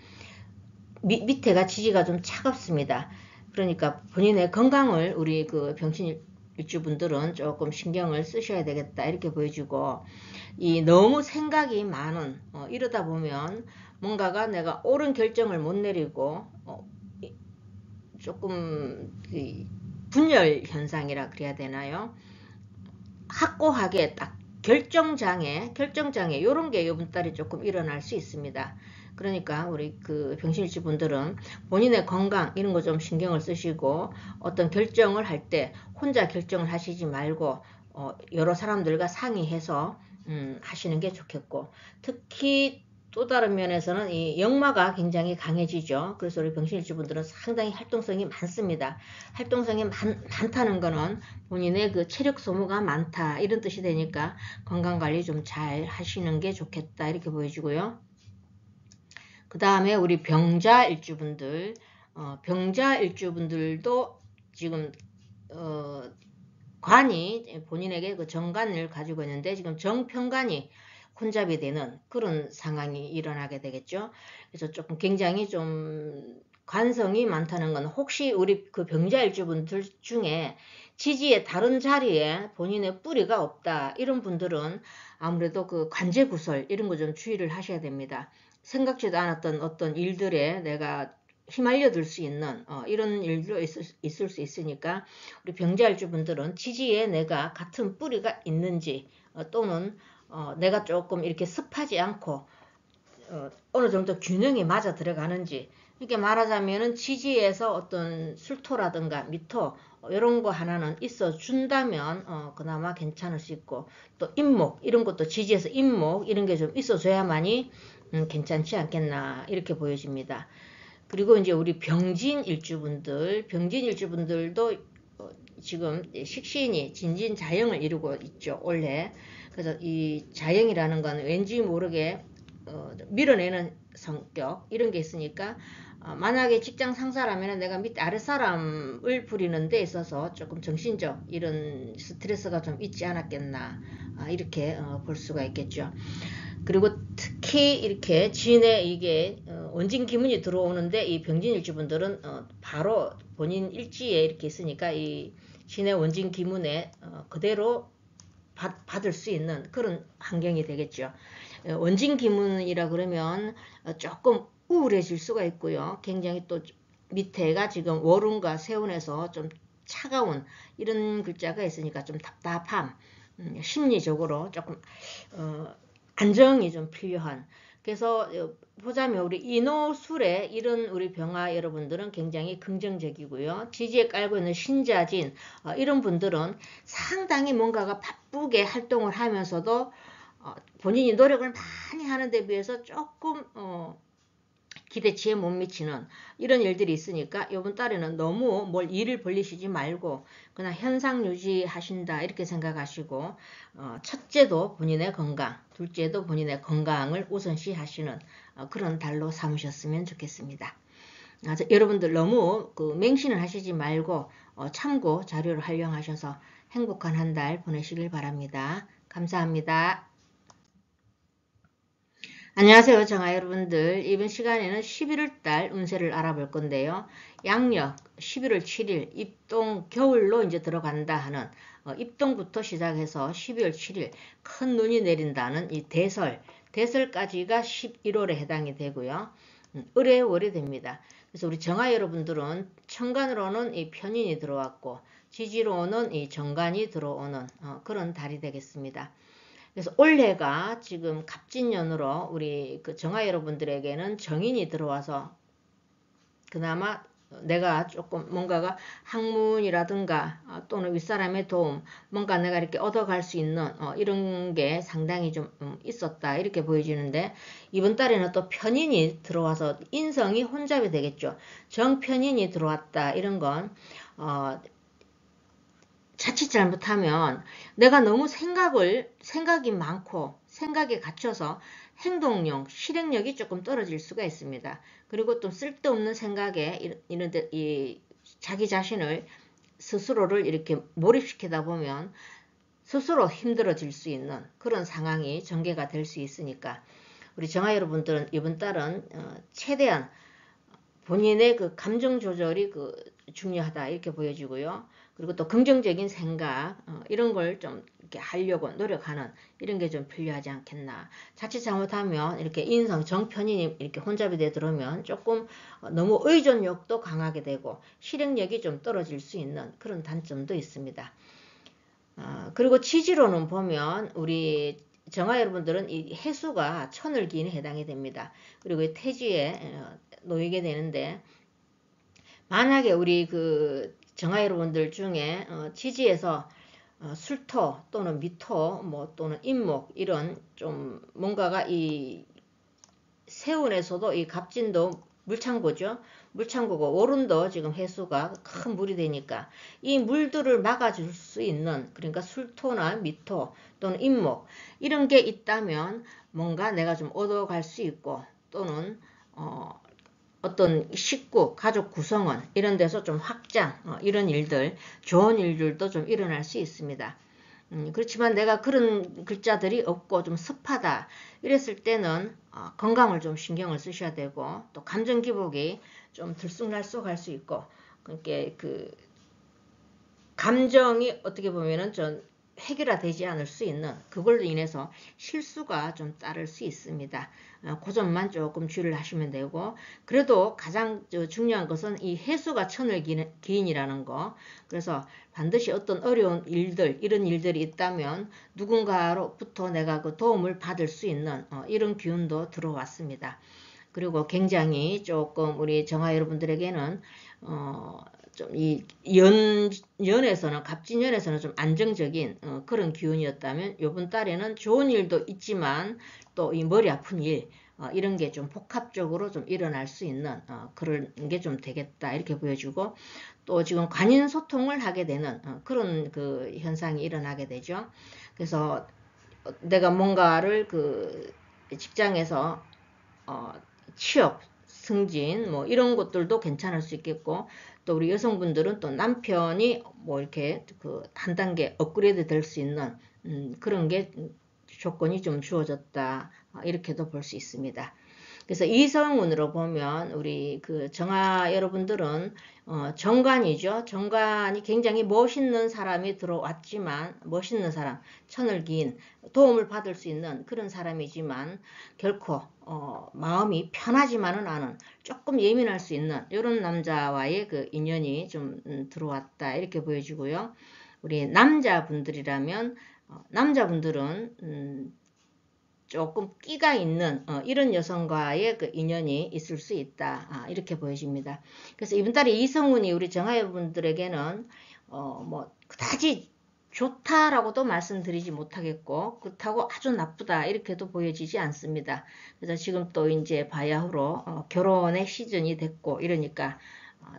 밑에가 지지가 좀 차갑습니다. 그러니까 본인의 건강을 우리 그 병신일주분들은 조금 신경을 쓰셔야 되겠다 이렇게 보여주고 이 너무 생각이 많은 이러다 보면 뭔가가 내가 옳은 결정을 못 내리고 조금 분열 현상이라 그래야 되나요? 확고하게 딱 결정장애 이런 게 이번 달에 조금 일어날 수 있습니다. 그러니까 우리 그 병신일주 분들은 본인의 건강 이런 거 좀 신경을 쓰시고 어떤 결정을 할 때 혼자 결정을 하시지 말고 여러 사람들과 상의해서 하시는 게 좋겠고 특히 또 다른 면에서는 이 역마가 굉장히 강해지죠. 그래서 우리 병신일주 분들은 상당히 활동성이 많습니다. 활동성이 많다는 거는 본인의 그 체력 소모가 많다 이런 뜻이 되니까 건강관리 좀 잘 하시는 게 좋겠다 이렇게 보여지고요. 그 다음에 우리 병자일주분들 병자일주분들도 지금 관이 본인에게 그 정관을 가지고 있는데 지금 정편관이 혼잡이 되는 그런 상황이 일어나게 되겠죠. 그래서 조금 굉장히 좀 관성이 많다는 건 혹시 우리 그 병자일주분들 중에 지지의 다른 자리에 본인의 뿌리가 없다 이런 분들은 아무래도 그 관제구설 이런 거 좀 주의를 하셔야 됩니다. 생각지도 않았던 어떤 일들에 내가 휘말려들 수 있는 이런 일도 있을 수 있으니까 우리 병자일주분들은 지지에 내가 같은 뿌리가 있는지 또는 내가 조금 이렇게 습하지 않고 어느 정도 균형이 맞아 들어가는지, 이렇게 말하자면은 지지에서 어떤 술토라든가 미토 이런 거 하나는 있어 준다면 그나마 괜찮을 수 있고, 또 임목 이런 것도 지지에서 임목 이런 게 좀 있어 줘야만이 괜찮지 않겠나 이렇게 보여집니다. 그리고 이제 우리 병진 일주분들도 지금 식신이 진진자영을 이루고 있죠, 올해. 그래서 이 자영이라는 건 왠지 모르게 밀어내는 성격 이런 게 있으니까, 만약에 직장 상사라면 내가 밑 아래 사람을 부리는 데 있어서 조금 정신적 이런 스트레스가 좀 있지 않았겠나, 이렇게 볼 수가 있겠죠. 그리고 특히 이렇게 진에 이게 원진 기문이 들어오는데, 이 병진 일주분들은 바로 본인 일지에 이렇게 있으니까 이 진의 원진 기문에 그대로 받을 수 있는 그런 환경이 되겠죠. 원진 기문이라 그러면 조금 우울해질 수가 있고요. 굉장히 또 밑에가 지금 월운과 세운에서 좀 차가운 이런 글자가 있으니까 좀 답답함, 심리적으로 조금 안정이 좀 필요한. 그래서 보자면 우리 인호술에 이런 우리 병화 여러분들은 굉장히 긍정적이고요. 지지에 깔고 있는 신자진 이런 분들은 상당히 뭔가가 바쁘게 활동을 하면서도 본인이 노력을 많이 하는 데 비해서 조금 기대치에 못 미치는 이런 일들이 있으니까, 이번 달에는 너무 뭘 일을 벌리시지 말고 그냥 현상 유지하신다 이렇게 생각하시고, 첫째도 본인의 건강, 둘째도 본인의 건강을 우선시 하시는 그런 달로 삼으셨으면 좋겠습니다. 여러분들 너무 맹신을 하시지 말고 참고 자료를 활용하셔서 행복한 한 달 보내시길 바랍니다. 감사합니다. 안녕하세요, 정아 여러분들. 이번 시간에는 11월달 운세를 알아볼 건데요. 양력 11월 7일 입동, 겨울로 이제 들어간다 하는 입동부터 시작해서 12월 7일 큰 눈이 내린다는 이 대설까지가 11월에 해당이 되고요. 을해월이 됩니다. 그래서 우리 정아 여러분들은 천간으로는 이 편인이 들어왔고, 지지로는 이 정간이 들어오는 그런 달이 되겠습니다. 그래서 올해가 지금 갑진년으로 우리 그 정화 여러분들에게는 정인이 들어와서 그나마 내가 조금 뭔가가 학문이라든가 또는 윗사람의 도움, 뭔가 내가 이렇게 얻어갈 수 있는 이런 게 상당히 좀 있었다 이렇게 보여지는데, 이번 달에는 또 편인이 들어와서 인성이 혼잡이 되겠죠. 정편인이 들어왔다 이런 건 자칫 잘못하면 내가 너무 생각이 많고 생각에 갇혀서 행동력, 실행력이 조금 떨어질 수가 있습니다. 그리고 또 쓸데없는 생각에 자기 자신을 스스로를 이렇게 몰입시키다 보면 스스로 힘들어질 수 있는 그런 상황이 전개가 될 수 있으니까, 우리 정아 여러분들은 이번 달은 최대한 본인의 그 감정 조절이 중요하다 이렇게 보여지고요. 그리고 또 긍정적인 생각 이런 걸 좀 이렇게 하려고 노력하는 이런 게 좀 필요하지 않겠나. 자칫 잘못하면 이렇게 인성 정편이 이렇게 혼잡이 돼 들어오면 조금 너무 의존력도 강하게 되고 실행력이 좀 떨어질 수 있는 그런 단점도 있습니다. 그리고 지지로는 보면 우리 정화 여러분들은 이 해수가 천을기인에 해당이 됩니다. 그리고 태지에 놓이게 되는데, 만약에 우리 정화 여러분들 중에 지지에서 술토 또는 미토 또는 인목 이런 좀 뭔가가 이 세운에서도 이 갑진도 물창고죠. 물창고고 오른도 지금 해수가 큰 물이 되니까 이 물들을 막아줄 수 있는, 그러니까 술토나 미토 또는 인목 이런 게 있다면 뭔가 내가 좀 얻어갈 수 있고, 또는 어떤 식구, 가족 구성원 이런 데서 좀 확장 이런 일들, 좋은 일들도 좀 일어날 수 있습니다. 그렇지만 내가 그런 글자들이 없고 좀 습하다 이랬을 때는 건강을 좀 신경을 쓰셔야 되고, 또 감정 기복이 좀 들쑥날쑥할 수 있고, 그러니까 감정이 어떻게 보면은 해결되지 않을 수 있는 그걸로 인해서 실수가 좀 따를 수 있습니다. 그 점만 조금 주의를 하시면 되고 그래도 가장 중요한 것은 이 해수가 천을 기인이라는 거. 그래서 반드시 어떤 어려운 일들 이런 일들이 있다면 누군가로부터 내가 그 도움을 받을 수 있는 이런 기운도 들어왔습니다. 그리고 굉장히 조금 우리 정화 여러분들에게는 좀 이 연에서는 갑진연에서는 좀 안정적인 그런 기운이었다면 요번 달에는 좋은 일도 있지만 또 이 머리 아픈 일 이런 게 좀 복합적으로 좀 일어날 수 있는 그런 게 좀 되겠다 이렇게 보여주고 또 지금 관인 소통을 하게 되는 그런 그 현상이 일어나게 되죠. 그래서 내가 뭔가를 그 직장에서 취업, 승진 뭐 이런 것들도 괜찮을 수 있겠고 또 우리 여성분들은 또 남편이 뭐 이렇게 그 한 단계 업그레이드 될 수 있는 그런 게 조건이 좀 주어졌다 이렇게도 볼 수 있습니다. 그래서 이성운으로 보면 우리 그 정화 여러분들은 정관이죠. 정관이 굉장히 멋있는 사람이 들어왔지만 멋있는 사람, 천을 기인 도움을 받을 수 있는 그런 사람이지만 결코 마음이 편하지만은 않은 조금 예민할 수 있는 이런 남자와의 그 인연이 좀 들어왔다 이렇게 보여지고요. 우리 남자분들이라면 남자분들은 조금 끼가 있는 이런 여성과의 그 인연이 있을 수 있다 이렇게 보여집니다. 그래서 이번 달에 이성운이 우리 정화여러분들에게는 뭐 그다지 좋다라고도 말씀드리지 못하겠고 그렇다고 아주 나쁘다 이렇게도 보여지지 않습니다. 그래서 지금 또 이제 바야흐로 결혼의 시즌이 됐고 이러니까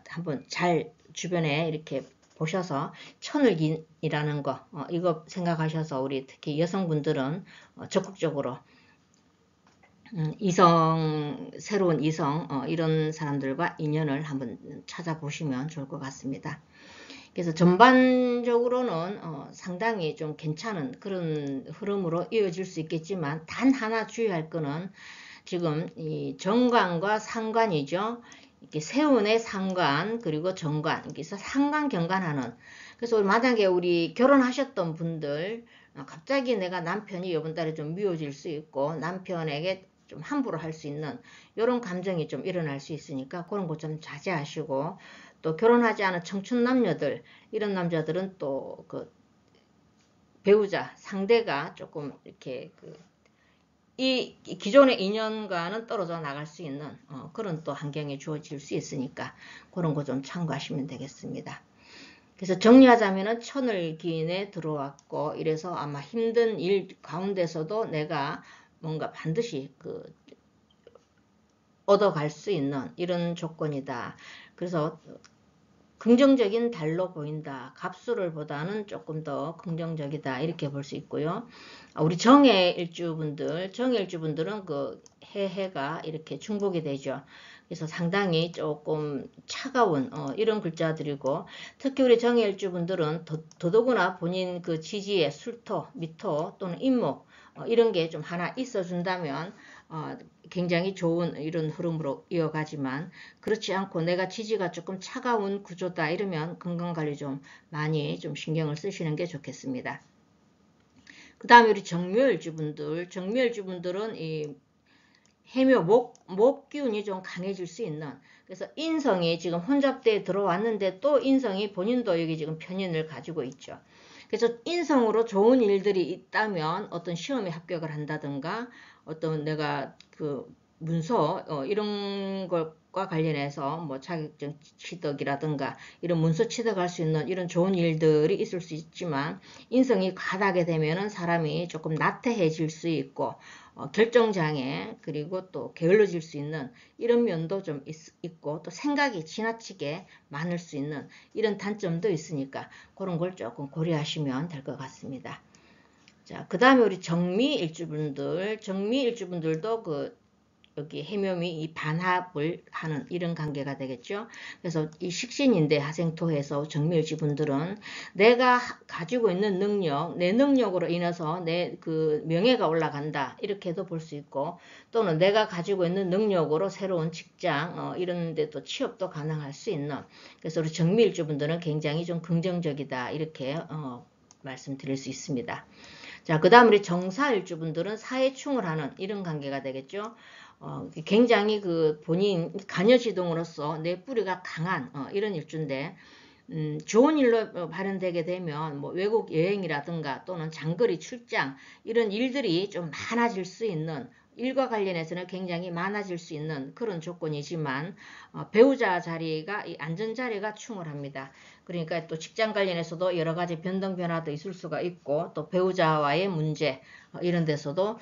한번 잘 주변에 이렇게 보셔서 천을긴이라는 거 이거 생각하셔서 우리 특히 여성분들은 적극적으로 새로운 이성 이런 사람들과 인연을 한번 찾아보시면 좋을 것 같습니다. 그래서 전반적으로는 상당히 좀 괜찮은 그런 흐름으로 이어질 수 있겠지만 단 하나 주의할 거는 지금 이 정관과 상관이죠. 이렇게 세운의 상관 그리고 정관 그래서 상관 경관하는 그래서 만약에 우리 결혼하셨던 분들 갑자기 내가 남편이 이번 달에 좀 미워질 수 있고 남편에게 좀 함부로 할 수 있는 이런 감정이 좀 일어날 수 있으니까 그런 거 좀 자제하시고 또 결혼하지 않은 청춘 남녀들 이런 남자들은 또 그 배우자 상대가 조금 이렇게 이 기존의 인연과는 떨어져 나갈 수 있는 그런 또 환경이 주어질 수 있으니까 그런 거 좀 참고하시면 되겠습니다. 그래서 정리하자면은 천을 기인에 들어왔고 이래서 아마 힘든 일 가운데서도 내가 뭔가 반드시 얻어갈 수 있는 이런 조건이다. 그래서 긍정적인 달로 보인다. 갑수를보다는 조금 더 긍정적이다. 이렇게 볼 수 있고요. 우리 정해일주분들은 그 해가 이렇게 충복이 되죠. 그래서 상당히 조금 차가운 이런 글자들이고 특히 우리 정해일주분들은 더더구나 본인 그 지지의 술토, 미토 또는 인목 이런 게 좀 하나 있어준다면 굉장히 좋은 이런 흐름으로 이어가지만 그렇지 않고 내가 지지가 조금 차가운 구조다 이러면 건강관리 좀 많이 좀 신경을 쓰시는 게 좋겠습니다. 그 다음에 우리 정묘일주분들은 이 해묘 목 기운이 좀 강해질 수 있는 그래서 인성이 지금 혼잡대에 들어왔는데 또 인성이 본인도 여기 지금 편인을 가지고 있죠. 그래서 인성으로 좋은 일들이 있다면 어떤 시험에 합격을 한다든가 어떤 내가 그 문서 이런 것과 관련해서 뭐 자격증 취득이라든가 이런 문서 취득할 수 있는 이런 좋은 일들이 있을 수 있지만 인성이 과다하게 되면은 사람이 조금 나태해질 수 있고 결정장애 그리고 또 게을러질 수 있는 이런 면도 좀 있고 또 생각이 지나치게 많을 수 있는 이런 단점도 있으니까 그런 걸 조금 고려하시면 될 것 같습니다. 자, 그 다음에 우리 정미일주분들도 여기 해묘미 이 반합을 하는 이런 관계가 되겠죠. 그래서 이 식신인데 하생토해서 정묘일주분들은 내가 가지고 있는 능력, 내 능력으로 인해서 내 그 명예가 올라간다 이렇게도 볼 수 있고 또는 내가 가지고 있는 능력으로 새로운 직장 이런 데도 취업도 가능할 수 있는 그래서 우리 정미일주분들은 굉장히 좀 긍정적이다 이렇게 말씀드릴 수 있습니다. 자, 그 다음 우리 정사일주분들은 사회충을 하는 이런 관계가 되겠죠. 굉장히 그 본인 간여지동으로서 내 뿌리가 강한 이런 일주인데, 좋은 일로 발현되게 되면 뭐 외국 여행이라든가 또는 장거리 출장 이런 일들이 좀 많아질 수 있는, 일과 관련해서는 굉장히 많아질 수 있는 그런 조건이지만, 배우자 자리가 이 안전 자리가 충을 합니다. 그러니까 또 직장 관련해서도 여러 가지 변동 변화도 있을 수가 있고, 또 배우자와의 문제 이런 데서도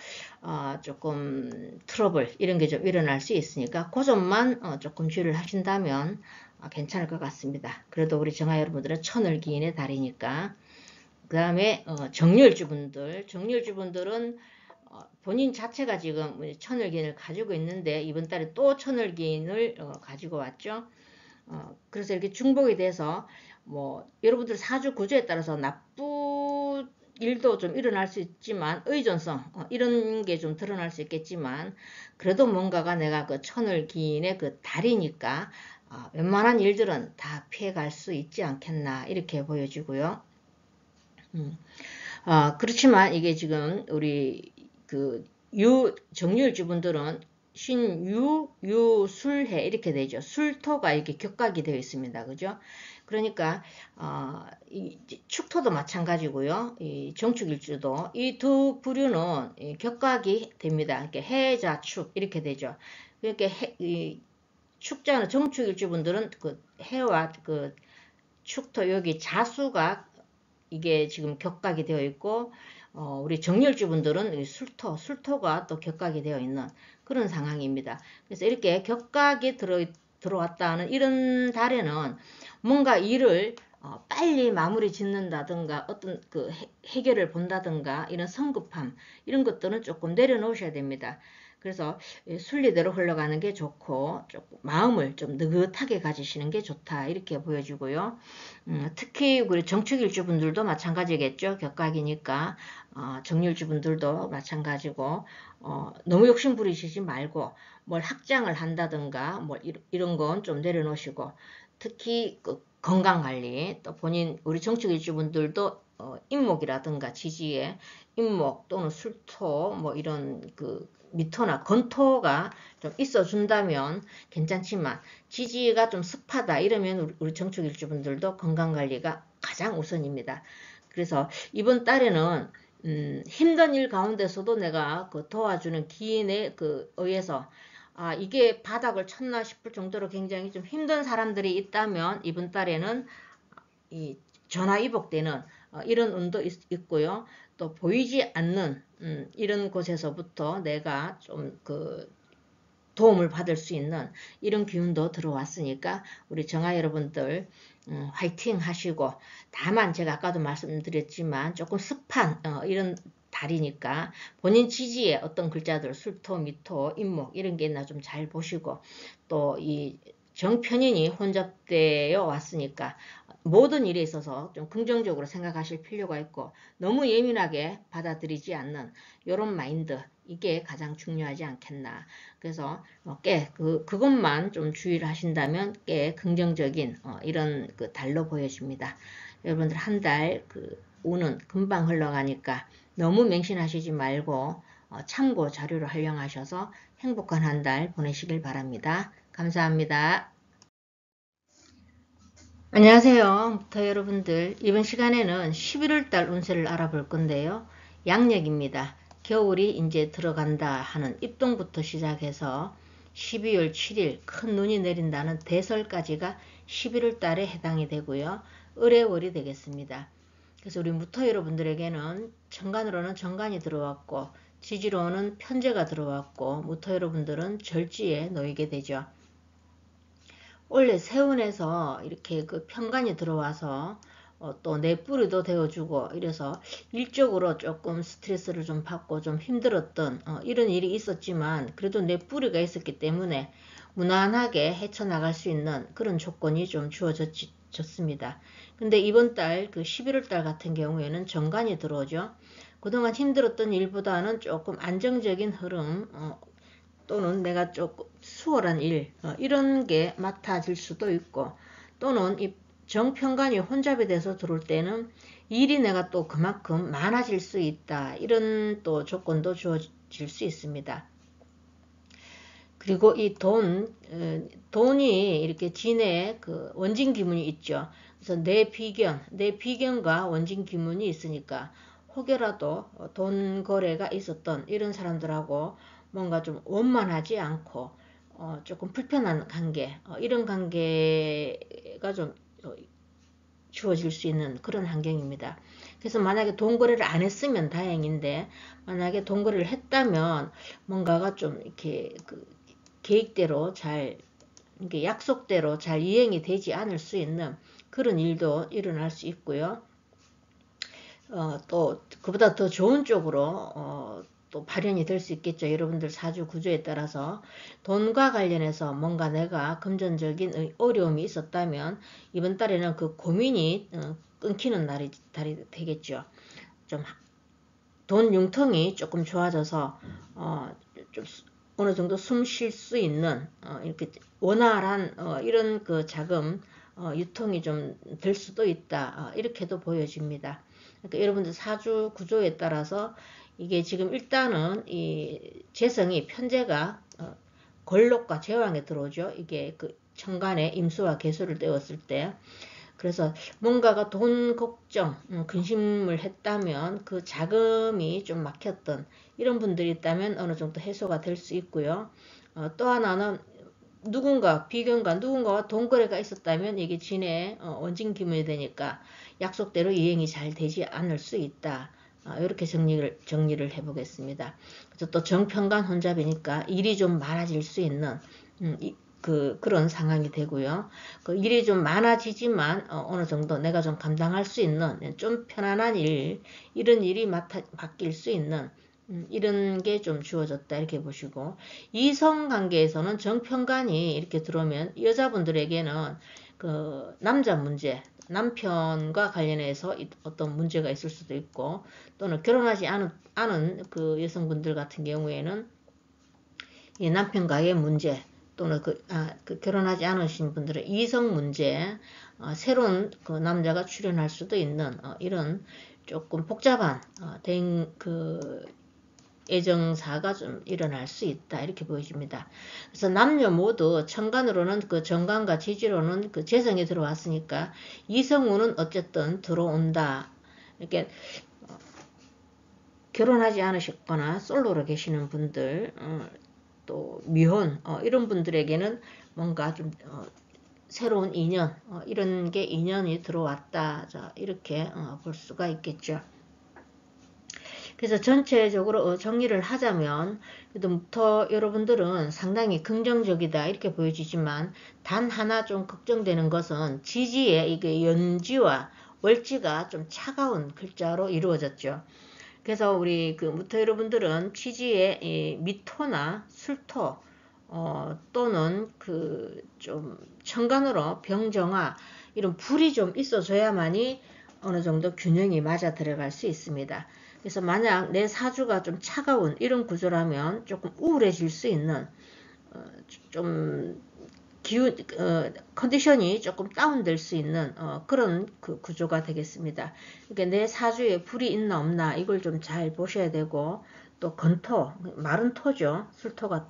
조금 트러블 이런 게 좀 일어날 수 있으니까 그 점만 조금 주의를 하신다면 괜찮을 것 같습니다. 그래도 우리 정화 여러분들은 천을기인의 달이니까. 그 다음에 정렬주분들은 본인 자체가 지금 천을기인을 가지고 있는데 이번 달에 또 천을기인을 가지고 왔죠. 그래서 이렇게 중복이 돼서 뭐 여러분들 사주 구조에 따라서 나쁜 일도 좀 일어날 수 있지만 의존성 이런 게 좀 드러날 수 있겠지만, 그래도 뭔가가 내가 그 천을기인의 그 달이니까 웬만한 일들은 다 피해갈 수 있지 않겠나 이렇게 보여지고요. 그렇지만 이게 지금 우리 그 정유일주분들은 유술해 이렇게 되죠. 술토가 이렇게 격각이 되어 있습니다. 그죠? 그러니까 이 축토도 마찬가지고요. 이 정축일주도 이 두 부류는 격각이 됩니다. 이렇게 해자축 이렇게 되죠. 그러니까 이 축자는 정축일주분들은 그 해와 그 축토 여기 자수가 이게 지금 격각이 되어 있고, 우리 정렬주분들은 술토가 또 격각이 되어 있는 그런 상황입니다. 그래서 이렇게 격각이 들어왔다는 이런 달에는 뭔가 일을 빨리 마무리 짓는다든가 어떤 그 해결을 본다든가 이런 성급함 이런 것들은 조금 내려놓으셔야 됩니다. 그래서 순리대로 흘러가는 게 좋고 조금 마음을 좀 느긋하게 가지시는 게 좋다 이렇게 보여지고요. 특히 우리 정축일주분들도 마찬가지겠죠. 격각이니까 정일주분들도 마찬가지고 너무 욕심 부리시지 말고 뭘 확장을 한다든가 뭐 이런 건 좀 내려놓으시고, 특히 그 건강관리, 또 본인 우리 정축일주분들도 인목이라든가 지지에 인목 또는 술토 뭐 이런 그 미토나 건토가 좀 있어준다면 괜찮지만, 지지가 좀 습하다 이러면 우리 정축일주분들도 건강관리가 가장 우선입니다. 그래서 이번 달에는 힘든 일 가운데서도 내가 그 도와주는 기인에 그 의해서 이게 바닥을 쳤나 싶을 정도로 굉장히 좀 힘든 사람들이 있다면 이번 달에는 이 전화위복되는 이런 운도 있고요. 또 보이지 않는 이런 곳에서부터 내가 좀 그 도움을 받을 수 있는 이런 기운도 들어왔으니까 우리 정화 여러분들 화이팅 하시고, 다만 제가 아까도 말씀드렸지만 조금 습한 이런 달이니까 본인 지지에 어떤 글자들 술토, 미토, 인목 이런 게 있나 좀 잘 보시고, 또 이 정편인이 혼잡되어 왔으니까 모든 일에 있어서 좀 긍정적으로 생각하실 필요가 있고, 너무 예민하게 받아들이지 않는 이런 마인드, 이게 가장 중요하지 않겠나. 그래서 그것만 좀 주의를 하신다면 꽤 긍정적인 이런 그 달로 보여집니다. 여러분들 한 달 그 운은 금방 흘러가니까 너무 맹신하시지 말고 참고 자료를 활용하셔서 행복한 한 달 보내시길 바랍니다. 감사합니다. 안녕하세요. 부터 여러분들, 이번 시간에는 11월달 운세를 알아볼 건데요. 양력입니다. 겨울이 이제 들어간다 하는 입동부터 시작해서 12월 7일 큰 눈이 내린다는 대설까지가 11월달에 해당이 되고요. 을해월이 되겠습니다. 그래서 우리 무토 여러분들에게는 정간으로는 정간이 들어왔고, 지지로는 편제가 들어왔고, 무토 여러분들은 절지에 놓이게 되죠. 원래 세운에서 이렇게 그 편관이 들어와서 또 내 뿌리도 되어주고 이래서 일적으로 조금 스트레스를 좀 받고 좀 힘들었던 이런 일이 있었지만, 그래도 내 뿌리가 있었기 때문에 무난하게 헤쳐나갈 수 있는 그런 조건이 좀 주어졌습니다. 근데 이번 달 그 11월 달 같은 경우에는 정관이 들어오죠. 그동안 힘들었던 일보다는 조금 안정적인 흐름 또는 내가 조금 수월한 일 이런 게 맡아질 수도 있고, 또는 이 정편관이 혼잡이 돼서 들어올 때는 일이 내가 또 그만큼 많아질 수 있다. 이런 또 조건도 주어질 수 있습니다. 그리고 이 돈이 이렇게 진의 그 원진 기문이 있죠. 그래서 내 비견과 원진 기문이 있으니까 혹여라도 돈 거래가 있었던 이런 사람들하고 뭔가 좀 원만하지 않고 조금 불편한 관계, 이런 관계가 좀 주어질 수 있는 그런 환경입니다. 그래서 만약에 돈 거래를 안 했으면 다행인데, 만약에 돈 거래를 했다면 뭔가가 좀 이렇게 그 계획대로 잘, 이렇게 약속대로 잘 이행이 되지 않을 수 있는 그런 일도 일어날 수 있고요. 또 그보다 더 좋은 쪽으로 또 발현이 될 수 있겠죠. 여러분들 사주 구조에 따라서 돈과 관련해서 뭔가 내가 금전적인 어려움이 있었다면 이번 달에는 그 고민이 끊기는 달이 되겠죠. 좀 돈 융통이 조금 좋아져서 좀 어느 정도 숨 쉴 수 있는 이렇게 원활한 이런 그 자금 유통이 좀 될 수도 있다. 이렇게도 보여집니다. 그러니까 여러분들 사주 구조에 따라서 이게 지금 일단은 이 재성이 편제가 걸록과 제왕에 들어오죠. 이게 그 천간에 임수와 개수를 떼었을 때. 그래서 뭔가가 돈 걱정, 근심을 했다면 그 자금이 좀 막혔던 이런 분들이 있다면 어느 정도 해소가 될 수 있고요. 또 하나는 누군가와 돈 거래가 있었다면 이게 진의 원진 기문이 되니까 약속대로 이행이 잘 되지 않을 수 있다. 이렇게 정리를 해보겠습니다. 그래서 또 정편관 혼잡이니까 일이 좀 많아질 수 있는 그런 상황이 되고요. 그 일이 좀 많아지지만 어느 정도 내가 좀 감당할 수 있는 좀 편안한 이런 일이 맡길 수 있는 이런 게 좀 주어졌다 이렇게 보시고, 이성 관계에서는 정편관이 이렇게 들어오면 여자분들에게는 그 남자 문제, 남편과 관련해서 어떤 문제가 있을 수도 있고, 또는 결혼하지 않은 그 여성분들 같은 경우에는 이 남편과의 문제, 또는 그 결혼하지 않으신 분들의 이성 문제, 새로운 그 남자가 출연할 수도 있는 이런 조금 복잡한 그 애정사가 좀 일어날 수 있다 이렇게 보여집니다. 그래서 남녀 모두 천간으로는 그 정간과 지지로는 그 재성이 들어왔으니까 이성운은 어쨌든 들어온다. 이렇게 결혼하지 않으셨거나 솔로로 계시는 분들, 또 미혼 이런 분들에게는 뭔가 좀 새로운 인연, 이런 게 인연이 들어왔다. 자, 이렇게 볼 수가 있겠죠. 그래서 전체적으로 정리를 하자면, 그래도부터 여러분들은 상당히 긍정적이다 이렇게 보여지지만, 단 하나 좀 걱정되는 것은 지지의 이게 연지와 월지가 좀 차가운 글자로 이루어졌죠. 그래서 우리 그 무토 여러분들은 취지에 이 미토나 술토 또는 그 좀 천간으로 병정화 이런 불이 좀 있어줘야만이 어느 정도 균형이 맞아 들어갈 수 있습니다. 그래서 만약 내 사주가 좀 차가운 이런 구조라면 조금 우울해질 수 있는 좀 기운, 컨디션이 조금 다운될 수 있는 그런 그 구조가 되겠습니다. 그러니까 내 사주에 불이 있나 없나 이걸 좀 잘 보셔야 되고, 또 건토, 마른 토죠. 술토나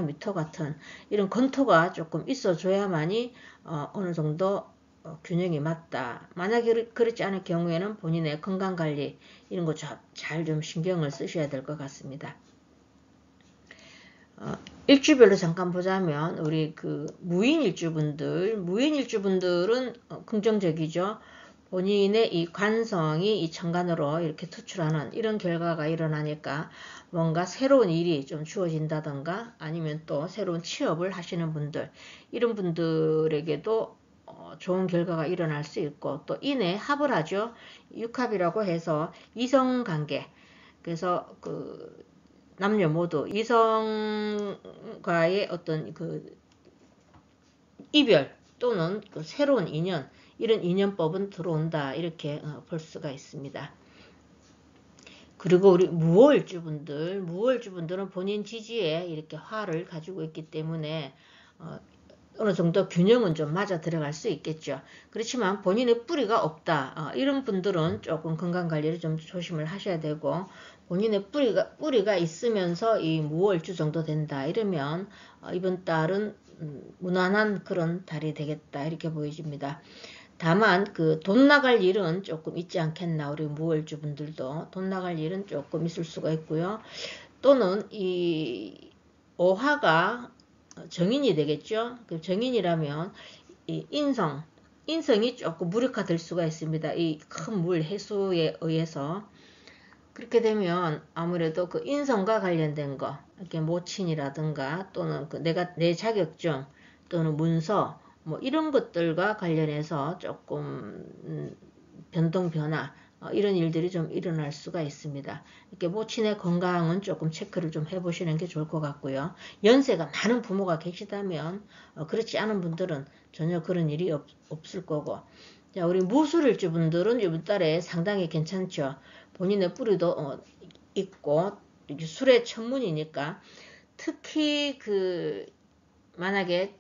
미토 같은 이런 건토가 조금 있어줘야만이 어느 정도 균형이 맞다. 만약에 그렇지 않을 경우에는 본인의 건강관리 이런 거 잘 좀 신경을 쓰셔야 될 것 같습니다. 일주별로 잠깐 보자면 우리 그 무인일주분들은 긍정적이죠. 본인의 이 관성이 이 천간으로 이렇게 투출하는 이런 결과가 일어나니까 뭔가 새로운 일이 좀 주어진다던가 아니면 또 새로운 취업을 하시는 분들, 이런 분들에게도 좋은 결과가 일어날 수 있고, 또 인에 합을 하죠. 육합이라고 해서 이성관계, 그래서 그 남녀 모두 이성과의 어떤 그 이별 또는 그 새로운 인연, 이런 인연법은 들어온다 이렇게 볼 수가 있습니다. 그리고 우리 무월주분들은 본인 지지에 이렇게 화를 가지고 있기 때문에 어느 정도 균형은 좀 맞아 들어갈 수 있겠죠. 그렇지만 본인의 뿌리가 없다. 이런 분들은 조금 건강관리를 좀 조심을 하셔야 되고, 본인의 뿌리가 있으면서 이 무월주 정도 된다. 이러면 이번 달은 무난한 그런 달이 되겠다. 이렇게 보여집니다. 다만 그 돈 나갈 일은 조금 있지 않겠나. 우리 무월주 분들도 돈 나갈 일은 조금 있을 수가 있고요. 또는 이 오화가 정인이 되겠죠. 그 정인이라면 이 인성이 조금 무력화될 수가 있습니다. 이 큰 물 해수에 의해서. 그렇게 되면 아무래도 그 인성과 관련된 거, 이렇게 모친이라든가 또는 그 내 자격증 또는 문서 뭐 이런 것들과 관련해서 조금 변동 변화 이런 일들이 좀 일어날 수가 있습니다. 이렇게 모친의 건강은 조금 체크를 좀 해보시는 게 좋을 것 같고요. 연세가 많은 부모가 계시다면 그렇지 않은 분들은 전혀 그런 일이 없을 거고. 자, 우리 무술일주 분들은 이번 달에 상당히 괜찮죠. 본인의 뿌리도 있고 술의 천문이니까 특히 그 만약에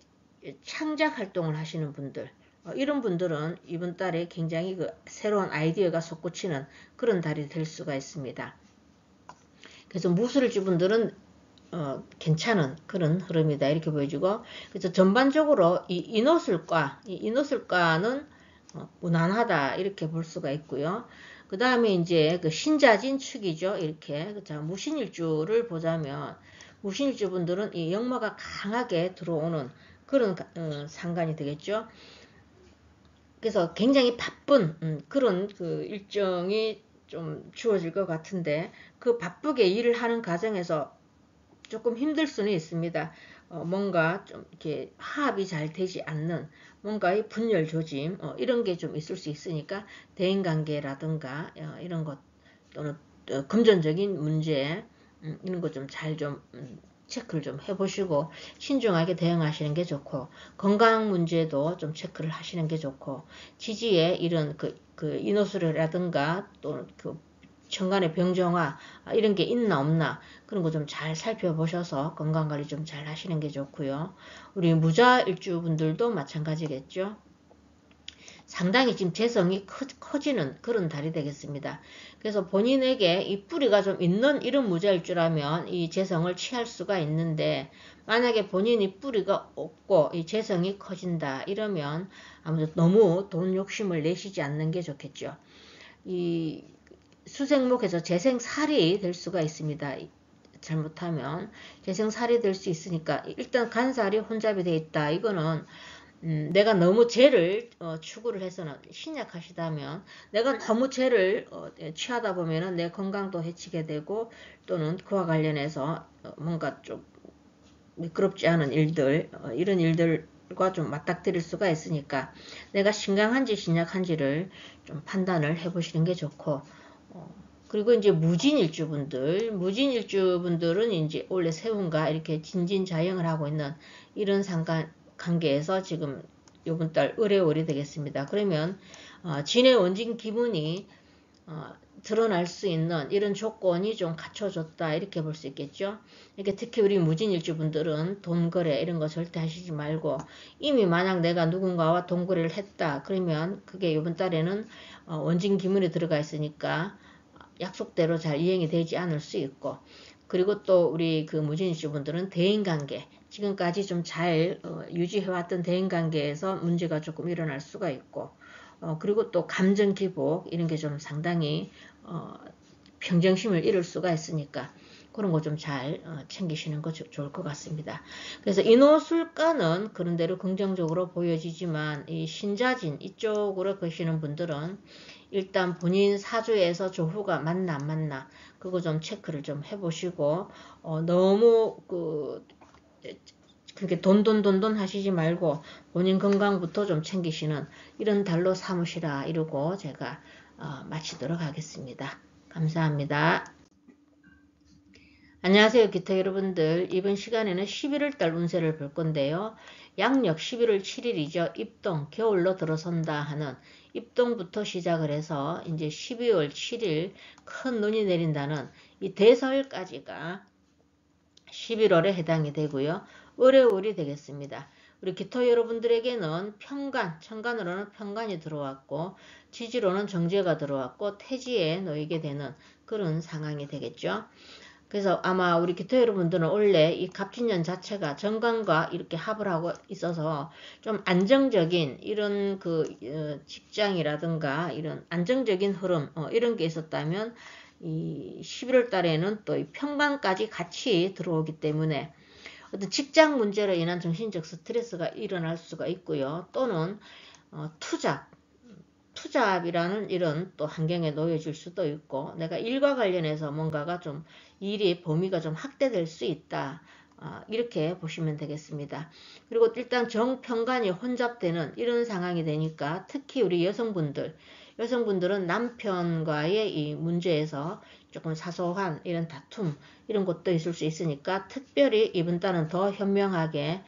창작 활동을 하시는 분들 이런 분들은 이번 달에 굉장히 그 새로운 아이디어가 솟구치는 그런 달이 될 수가 있습니다. 그래서 무술일주 분들은 괜찮은 그런 흐름이다 이렇게 보여주고, 그래서 전반적으로 이 인호술과는 무난하다 이렇게 볼 수가 있고요. 그 다음에 이제 그 신자진 축이죠. 이렇게 자 무신일주를 보자면 무신일주 분들은 이 역마가 강하게 들어오는 그런 상관이 되겠죠. 그래서 굉장히 바쁜 그런 그 일정이 좀 주어질 것 같은데, 그 바쁘게 일을 하는 과정에서 조금 힘들 수는 있습니다. 뭔가 좀 이렇게 화합이 잘 되지 않는 뭔가의 분열 조짐 이런 게 좀 있을 수 있으니까 대인관계라든가 이런 것 또는 금전적인 문제 이런 거 좀 잘 좀 체크를 좀 해보시고 신중하게 대응하시는 게 좋고, 건강 문제도 좀 체크를 하시는 게 좋고, 지지에 이런 그 인호수라든가 또 그 천간의 병정화 이런 게 있나 없나 그런 거 좀 잘 살펴보셔서 건강관리 좀 잘 하시는 게 좋고요. 우리 무자일주 분들도 마찬가지겠죠. 상당히 지금 재성이 커지는 그런 달이 되겠습니다. 그래서 본인에게 이 뿌리가 좀 있는 이런 무자일주라면 이 재성을 취할 수가 있는데, 만약에 본인이 뿌리가 없고 이 재성이 커진다 이러면 아무래도 너무 돈 욕심을 내시지 않는 게 좋겠죠. 이 수생목에서 재생살이 될 수가 있습니다. 잘못하면 재생살이 될 수 있으니까 일단 간살이 혼잡이 돼 있다. 이거는 내가 너무 죄를 추구를 해서는 신약하시다면 내가 너무 죄를 취하다 보면은 내 건강도 해치게 되고 또는 그와 관련해서 뭔가 좀 미끄럽지 않은 일들 이런 일들과 좀 맞닥뜨릴 수가 있으니까 내가 신강한지 신약한지를 좀 판단을 해보시는 게 좋고, 그리고 이제 무진일주분들은 이제 원래 세운과 이렇게 진진자영을 하고 있는 이런 관계에서 지금 요번 달 을해월이 되겠습니다. 그러면 진의 원진 기분이 드러날 수 있는 이런 조건이 좀 갖춰졌다 이렇게 볼 수 있겠죠. 이렇게 특히 우리 무진일주분들은 돈거래 이런 거 절대 하시지 말고, 이미 만약 내가 누군가와 돈거래를 했다 그러면 그게 이번 달에는 원진 기문에 들어가 있으니까 약속대로 잘 이행이 되지 않을 수 있고, 그리고 또 우리 그 무진일주분들은 대인관계 지금까지 좀 잘 유지해왔던 대인관계에서 문제가 조금 일어날 수가 있고, 그리고 또 감정기복 이런 게 좀 상당히 평정심을 잃을 수가 있으니까 그런 거 좀 잘 챙기시는 거 좋을 것 같습니다. 그래서 인호술가는 그런대로 긍정적으로 보여지지만 이 신자진 이쪽으로 거시는 분들은 일단 본인 사주에서 조후가 맞나 안 맞나 그거 좀 체크를 좀 해보시고, 너무 그렇게 돈돈 하시지 말고 본인 건강부터 좀 챙기시는 이런 달로 삼으시라 이러고 제가 마치도록 하겠습니다. 감사합니다. 안녕하세요 기타 여러분들, 이번 시간에는 11월달 운세를 볼 건데요. 양력 11월 7일이죠. 입동 겨울로 들어선다 하는 입동부터 시작을 해서 이제 12월 7일 큰 눈이 내린다는 이 대설까지가 11월에 해당이 되고요. 월요일이 되겠습니다. 우리 기토 여러분들에게는 편간, 천간으로는 편간이 들어왔고 지지로는 정제가 들어왔고 태지에 놓이게 되는 그런 상황이 되겠죠. 그래서 아마 우리 기토 여러분들은 원래 이 갑진년 자체가 정관과 이렇게 합을 하고 있어서 좀 안정적인 이런 직장이라든가 이런 안정적인 흐름 이런 게 있었다면 이 11월 달에는 또 이 편관까지 같이 들어오기 때문에 어떤 직장 문제로 인한 정신적 스트레스가 일어날 수가 있고요. 또는 투잡이라는 이런 또 환경에 놓여질 수도 있고 내가 일과 관련해서 뭔가가 좀 일의 범위가 좀 확대될 수 있다. 이렇게 보시면 되겠습니다. 그리고 일단 정편관이 혼잡되는 이런 상황이 되니까 특히 우리 여성분들은 남편과의 이 문제에서 조금 사소한 이런 다툼 이런 것도 있을 수 있으니까 특별히 이번 달은 더 현명하게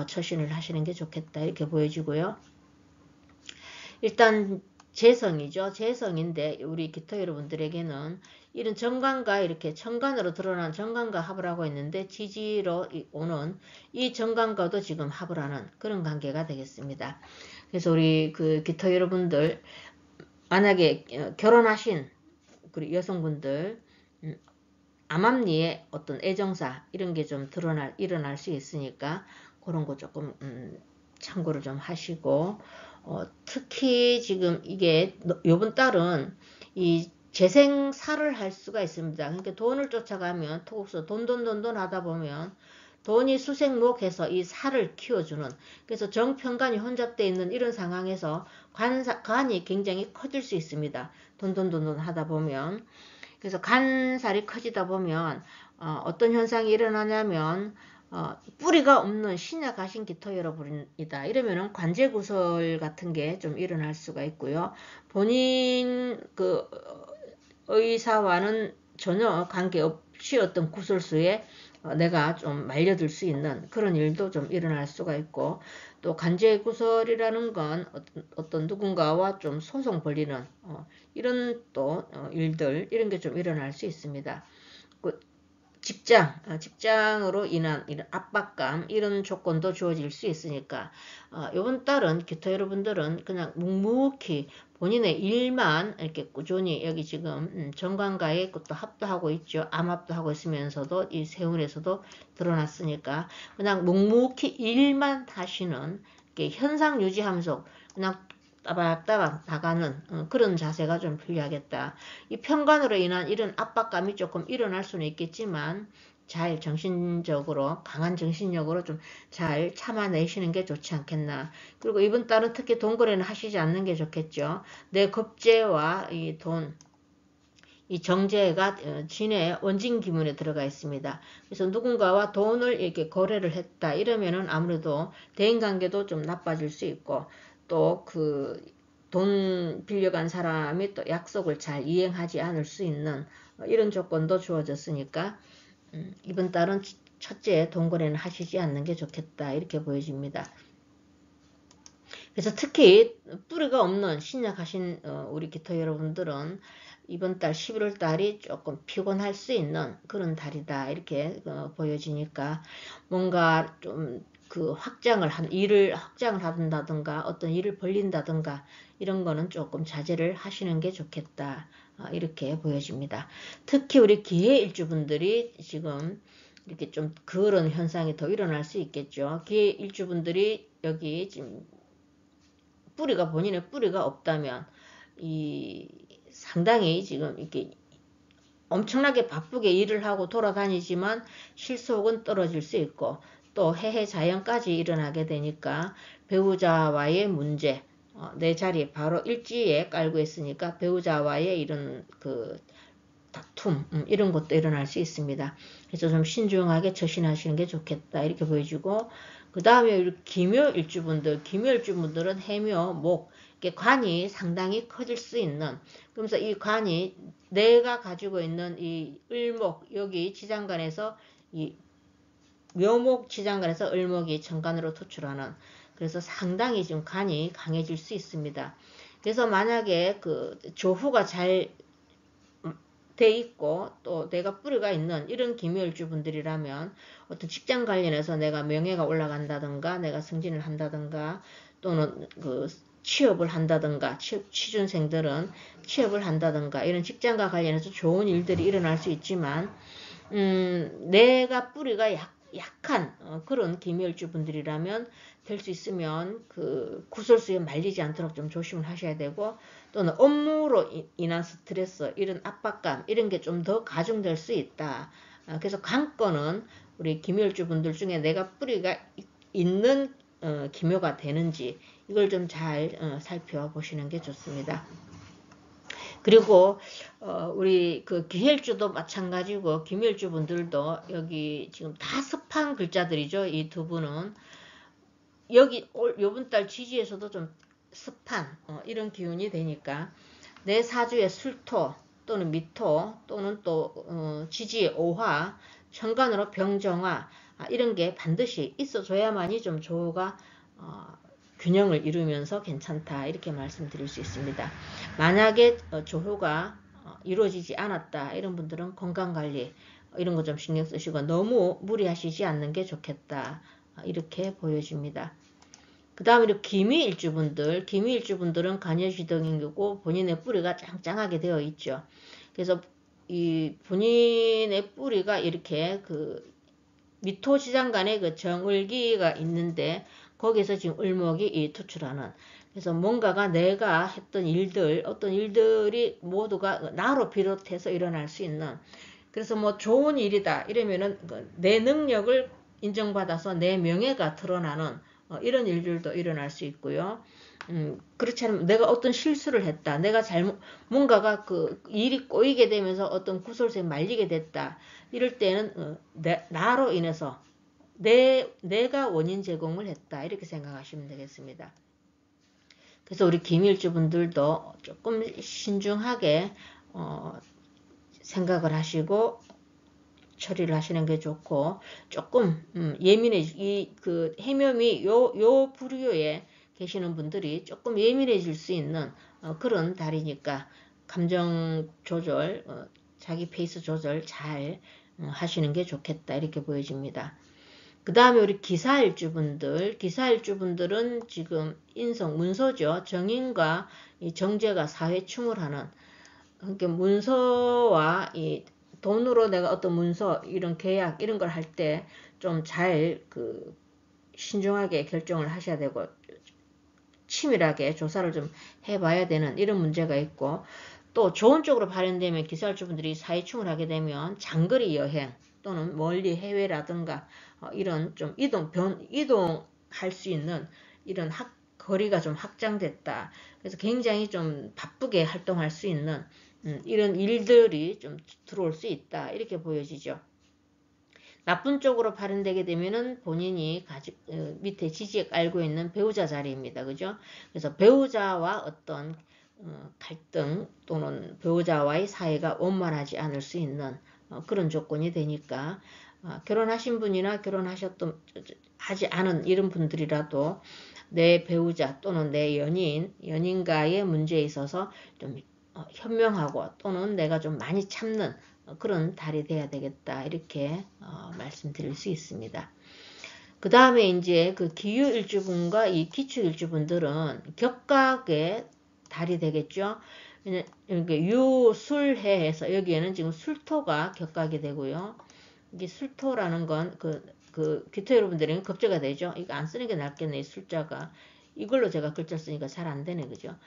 처신을 하시는 게 좋겠다 이렇게 보여지고요. 일단 재성이죠. 재성인데 우리 기토 여러분들에게는 이런 정관과 이렇게 천간으로 드러난 정관과 합을 하고 있는데 지지로 오는 이 정관과도 지금 합을 하는 그런 관계가 되겠습니다. 그래서 우리 그 기토 여러분들 만약에 결혼하신 우리 여성분들 암암리에 어떤 애정사 이런 게 좀 일어날 수 있으니까 그런 거 조금 참고를 좀 하시고 특히 지금 이게 요번 달은 이 재생사를 할 수가 있습니다. 그러니까 돈을 쫓아가면 토국서 돈 하다 보면 돈이 수생목해서 이 살을 키워주는 그래서 정편관이 혼잡되어 있는 이런 상황에서 간이 굉장히 커질 수 있습니다. 돈 하다 보면 그래서 간살이 커지다 보면 어떤 현상이 일어나냐면 뿌리가 없는 신약 가신 기토 여러분이다. 이러면은 관제구설 같은 게 좀 일어날 수가 있고요. 본인 그 의사와는 전혀 관계없이 어떤 구설수에 내가 좀 말려들 수 있는 그런 일도 좀 일어날 수가 있고 또 간제구설이라는 건 어떤 누군가와 좀 소송 벌리는 이런 또 일들 이런 게 좀 일어날 수 있습니다. 직장으로 인한 이런 압박감 이런 조건도 주어질 수 있으니까 이번 달은 기토 여러분들은 그냥 묵묵히 본인의 일만 이렇게 꾸준히 여기 지금 정관과의 것도 합도 하고 있죠. 암합도 하고 있으면서도 이 세운에서도 드러났으니까 그냥 묵묵히 일만 하시는 현상 유지하면서 그냥 따박따박 나가는 그런 자세가 좀 필요하겠다. 이 편관으로 인한 이런 압박감이 조금 일어날 수는 있겠지만 잘 정신적으로 강한 정신력으로 좀 잘 참아내시는 게 좋지 않겠나. 그리고 이번 달은 특히 돈 거래는 하시지 않는 게 좋겠죠. 내 겁재와 이 돈, 이 정제가 진의 원진 기문에 들어가 있습니다. 그래서 누군가와 돈을 이렇게 거래를 했다 이러면은 아무래도 대인관계도 좀 나빠질 수 있고 또 돈 빌려간 사람이 또 약속을 잘 이행하지 않을 수 있는 이런 조건도 주어졌으니까 이번 달은 첫째 돈 거래는 하시지 않는 게 좋겠다 이렇게 보여집니다. 그래서 특히 뿌리가 없는 신약하신 우리 기토 여러분들은 이번 달 11월 달이 조금 피곤할 수 있는 그런 달이다 이렇게 보여지니까 뭔가 좀 일을 확장을 한다든가 어떤 일을 벌린다든가 이런 거는 조금 자제를 하시는 게 좋겠다 이렇게 보여집니다. 특히 우리 기해일주분들이 지금 이렇게 좀 그런 현상이 더 일어날 수 있겠죠. 기해일주분들이 여기 지금 본인의 뿌리가 없다면 상당히 지금 이렇게 엄청나게 바쁘게 일을 하고 돌아다니지만 실속은 떨어질 수 있고 또 해해 자연까지 일어나게 되니까 배우자와의 문제 내 자리 바로 일지에 깔고 있으니까 배우자와의 이런 다툼 이런 것도 일어날 수 있습니다. 그래서 좀 신중하게 처신하시는 게 좋겠다 이렇게 보여주고 그 다음에 기묘일주분들은 해묘, 목 관이 상당히 커질 수 있는 그러면서 이 관이 내가 가지고 있는 이 을목 여기 지장간에서 이 묘목 지장간에서 을목이 천간으로 투출하는 그래서 상당히 지금 간이 강해질 수 있습니다. 그래서 만약에 조후가 잘 돼 있고 또 내가 뿌리가 있는 이런 기묘일주 분들이라면 어떤 직장 관련해서 내가 명예가 올라간다든가 내가 승진을 한다든가 또는 그 취업을 한다든가 취준생들은 취업을 한다든가 이런 직장과 관련해서 좋은 일들이 일어날 수 있지만 내가 뿌리가 약한 그런 기묘일주 분들이라면 될 수 있으면 그 구설수에 말리지 않도록 좀 조심을 하셔야 되고 또는 업무로 인한 스트레스 이런 압박감 이런 게 좀 더 가중될 수 있다. 그래서 관건은 우리 기묘일주 분들 중에 내가 뿌리가 있는 기묘가 되는지 이걸 좀 잘 살펴보시는 게 좋습니다. 그리고 우리 그 기헬주도 마찬가지고 기묘일주 분들도 여기 지금 다 습한 글자들이죠. 이 두 분은 여기 요번 달 지지에서도 좀 습한 이런 기운이 되니까 내 사주의 술토 또는 미토 또는 또 지지의 오화 천간으로 병정화 이런 게 반드시 있어줘야만이 좀 조화가 균형을 이루면서 괜찮다 이렇게 말씀드릴 수 있습니다. 만약에 조효가 이루어지지 않았다 이런 분들은 건강관리 이런 거 좀 신경 쓰시고 너무 무리하시지 않는 게 좋겠다 이렇게 보여집니다. 그 다음에 기미일주분들은 간여지동이고 본인의 뿌리가 짱짱하게 되어 있죠. 그래서 이 본인의 뿌리가 이렇게 그 미토지장간에 그 정을기가 있는데 거기서 지금 을목이 투출하는 그래서 뭔가가 내가 했던 일들 어떤 일들이 모두가 나로 비롯해서 일어날 수 있는 그래서 뭐 좋은 일이다 이러면은 내 능력을 인정받아서 내 명예가 드러나는 이런 일들도 일어날 수 있고요. 그렇지 않으면 내가 어떤 실수를 했다. 내가 뭔가가 그 일이 꼬이게 되면서 어떤 구설수에 말리게 됐다. 이럴 때는 나로 인해서 내가 원인 제공을 했다. 이렇게 생각하시면 되겠습니다. 그래서 우리 기밀주분들도 조금 신중하게 생각을 하시고 처리를 하시는 게 좋고 조금 그 해묘미 요 부류에 계시는 분들이 조금 예민해질 수 있는 그런 달이니까 감정 조절 자기 페이스 조절 잘 하시는 게 좋겠다 이렇게 보여집니다. 그 다음에 우리 기사일주분들은 지금 인성 문서죠. 정인과 이 정제가 사회충을 하는 그러니까 문서와 이 돈으로 내가 어떤 문서 이런 계약 이런 걸 할 때 좀 잘 그 신중하게 결정을 하셔야 되고 치밀하게 조사를 좀 해봐야 되는 이런 문제가 있고 또 좋은 쪽으로 발현되면 기사일주분들이 사회충을 하게 되면 장거리 여행 또는 멀리 해외라든가 이런 좀 이동할 수 있는 이런 거리가 좀 확장됐다. 그래서 굉장히 좀 바쁘게 활동할 수 있는 이런 일들이 좀 들어올 수 있다. 이렇게 보여지죠. 나쁜 쪽으로 발현되게 되면은 본인이 밑에 지지에 깔고 있는 배우자 자리입니다. 그죠? 그래서 배우자와 어떤 갈등 또는 배우자와의 사이가 원만하지 않을 수 있는 그런 조건이 되니까 결혼하신 분이나 하지 않은 이런 분들이라도 내 배우자 또는 내 연인과의 문제에 있어서 좀 현명하고 또는 내가 좀 많이 참는 그런 달이 돼야 되겠다 이렇게 말씀드릴 수 있습니다. 그 다음에 이제 그 기유일주분과 이 기축일주분들은 격각의 달이 되겠죠. 유술해에서 여기에는 지금 술토가 격각이 되고요. 이게 술토라는 건 그 기토 여러분들에게는 겁재가 되죠. 이거 안 쓰는 게 낫겠네. 숫자가 이걸로 제가 글자 쓰니까 잘 안 되네, 그죠?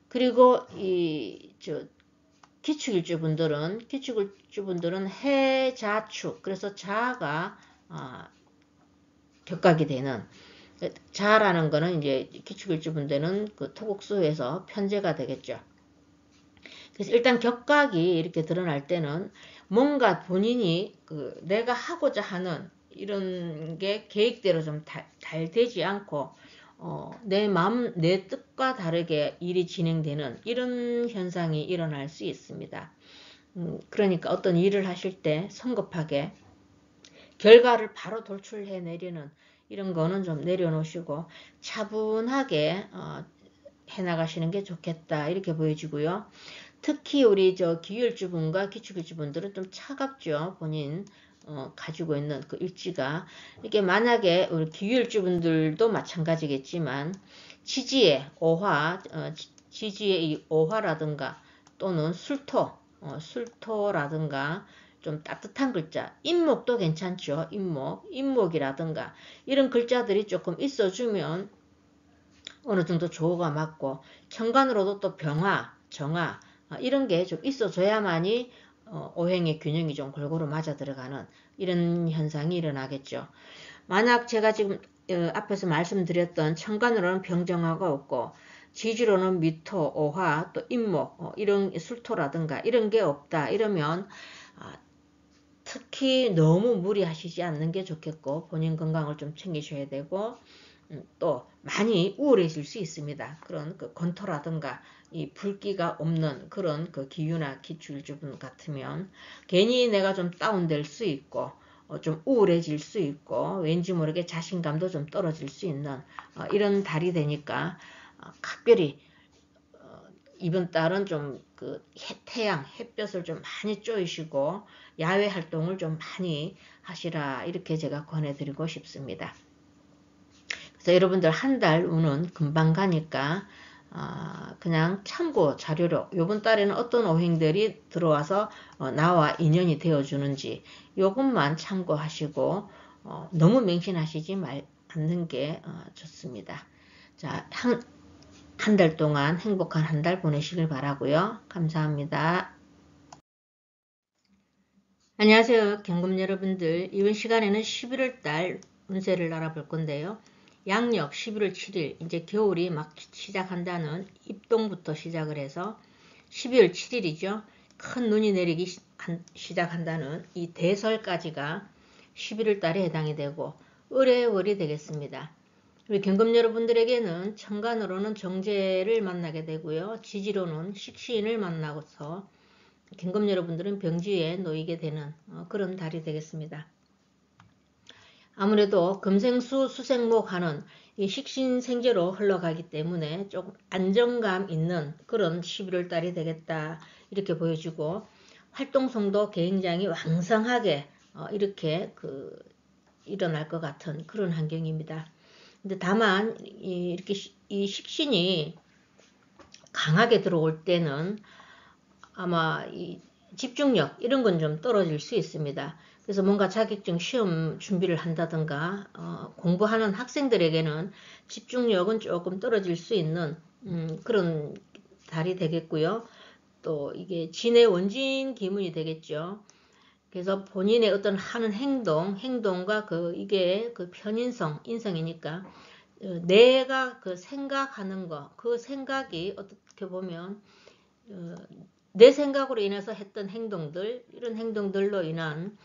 그리고 기축일주분들은 해자축 그래서 자가 격각이 되는 자라는 거는 이제 기축일주분들은 그 토국수에서 편제가 되겠죠. 그래서 일단 격각이 이렇게 드러날 때는 뭔가 본인이 내가 하고자 하는 이런 게 계획대로 좀 잘 되지 않고 내 마음, 내 뜻과 다르게 일이 진행되는 이런 현상이 일어날 수 있습니다. 그러니까 어떤 일을 하실 때 성급하게 결과를 바로 돌출해 내리는 이런 거는 좀 내려놓으시고 차분하게 해나가시는 게 좋겠다 이렇게 보여지고요. 특히 우리 기혈주분과 기축일주분들은 좀 차갑죠. 본인 가지고 있는 그 일지가. 이게 만약에 우리 기혈주분들도 마찬가지겠지만 지지의 오화, 지지의 이 오화라든가 또는 술토라든가 좀 따뜻한 글자, 인목도 괜찮죠. 인목이라든가 이런 글자들이 조금 있어주면 어느 정도 조호가 맞고, 천간으로도 또 병화, 정화 이런 게 좀 있어줘야만이 오행의 균형이 좀 골고루 맞아 들어가는 이런 현상이 일어나겠죠. 만약 제가 지금 앞에서 말씀드렸던 천간으로는 병정화가 없고 지지로는 미토, 오화, 또 인목 이런 술토라든가 이런 게 없다 이러면 특히 너무 무리하시지 않는 게 좋겠고, 본인 건강을 좀 챙기셔야 되고, 또 많이 우울해질 수 있습니다. 그런 그 건토라든가 이 불기가 없는 그런 그 기유나 기출주분 같으면 괜히 내가 좀 다운될 수 있고 좀 우울해질 수 있고 왠지 모르게 자신감도 좀 떨어질 수 있는 이런 달이 되니까 각별히 이번 달은 좀 그 태양, 햇볕을 좀 많이 쬐시고 야외 활동을 좀 많이 하시라 이렇게 제가 권해드리고 싶습니다. 그래서 여러분들 한 달 운은 금방 가니까 그냥 참고 자료로 이번 달에는 어떤 오행들이 들어와서 나와 인연이 되어주는지 요것만 참고하시고 너무 맹신하시지 않는 게 좋습니다. 자, 한 달 동안 행복한 한 달 보내시길 바라고요. 감사합니다. 안녕하세요. 경금 여러분들. 이번 시간에는 11월 달 운세를 알아볼 건데요. 양력 11월 7일 이제 겨울이 막 시작한다는 입동부터 시작을 해서 12월 7일이죠. 큰 눈이 내리기 시작한다는 이 대설까지가 11월 달에 해당이 되고 을해월이 되겠습니다. 우리 경금 여러분들에게는 천간으로는 정제를 만나게 되고요. 지지로는 식신을 만나서 경금 여러분들은 병지에 놓이게 되는 그런 달이 되겠습니다. 아무래도 금생수 수생목 하는 이 식신생제로 흘러가기 때문에 조금 안정감 있는 그런 11월 달이 되겠다 이렇게 보여지고, 활동성도 굉장히 왕성하게 이렇게 일어날 것 같은 그런 환경입니다. 근데 다만 이렇게 이 식신이 강하게 들어올 때는 아마 이 집중력 이런 건 좀 떨어질 수 있습니다. 그래서 뭔가 자격증 시험 준비를 한다든가 공부하는 학생들에게는 집중력은 조금 떨어질 수 있는 그런 달이 되겠고요. 또 이게 진의 원진 기문이 되겠죠. 그래서 본인의 어떤 하는 행동과 이게 그 편인성, 인성이니까 내가 그 생각하는 거, 그 생각이 어떻게 보면 내 생각으로 인해서 했던 행동들, 이런 행동들로 인한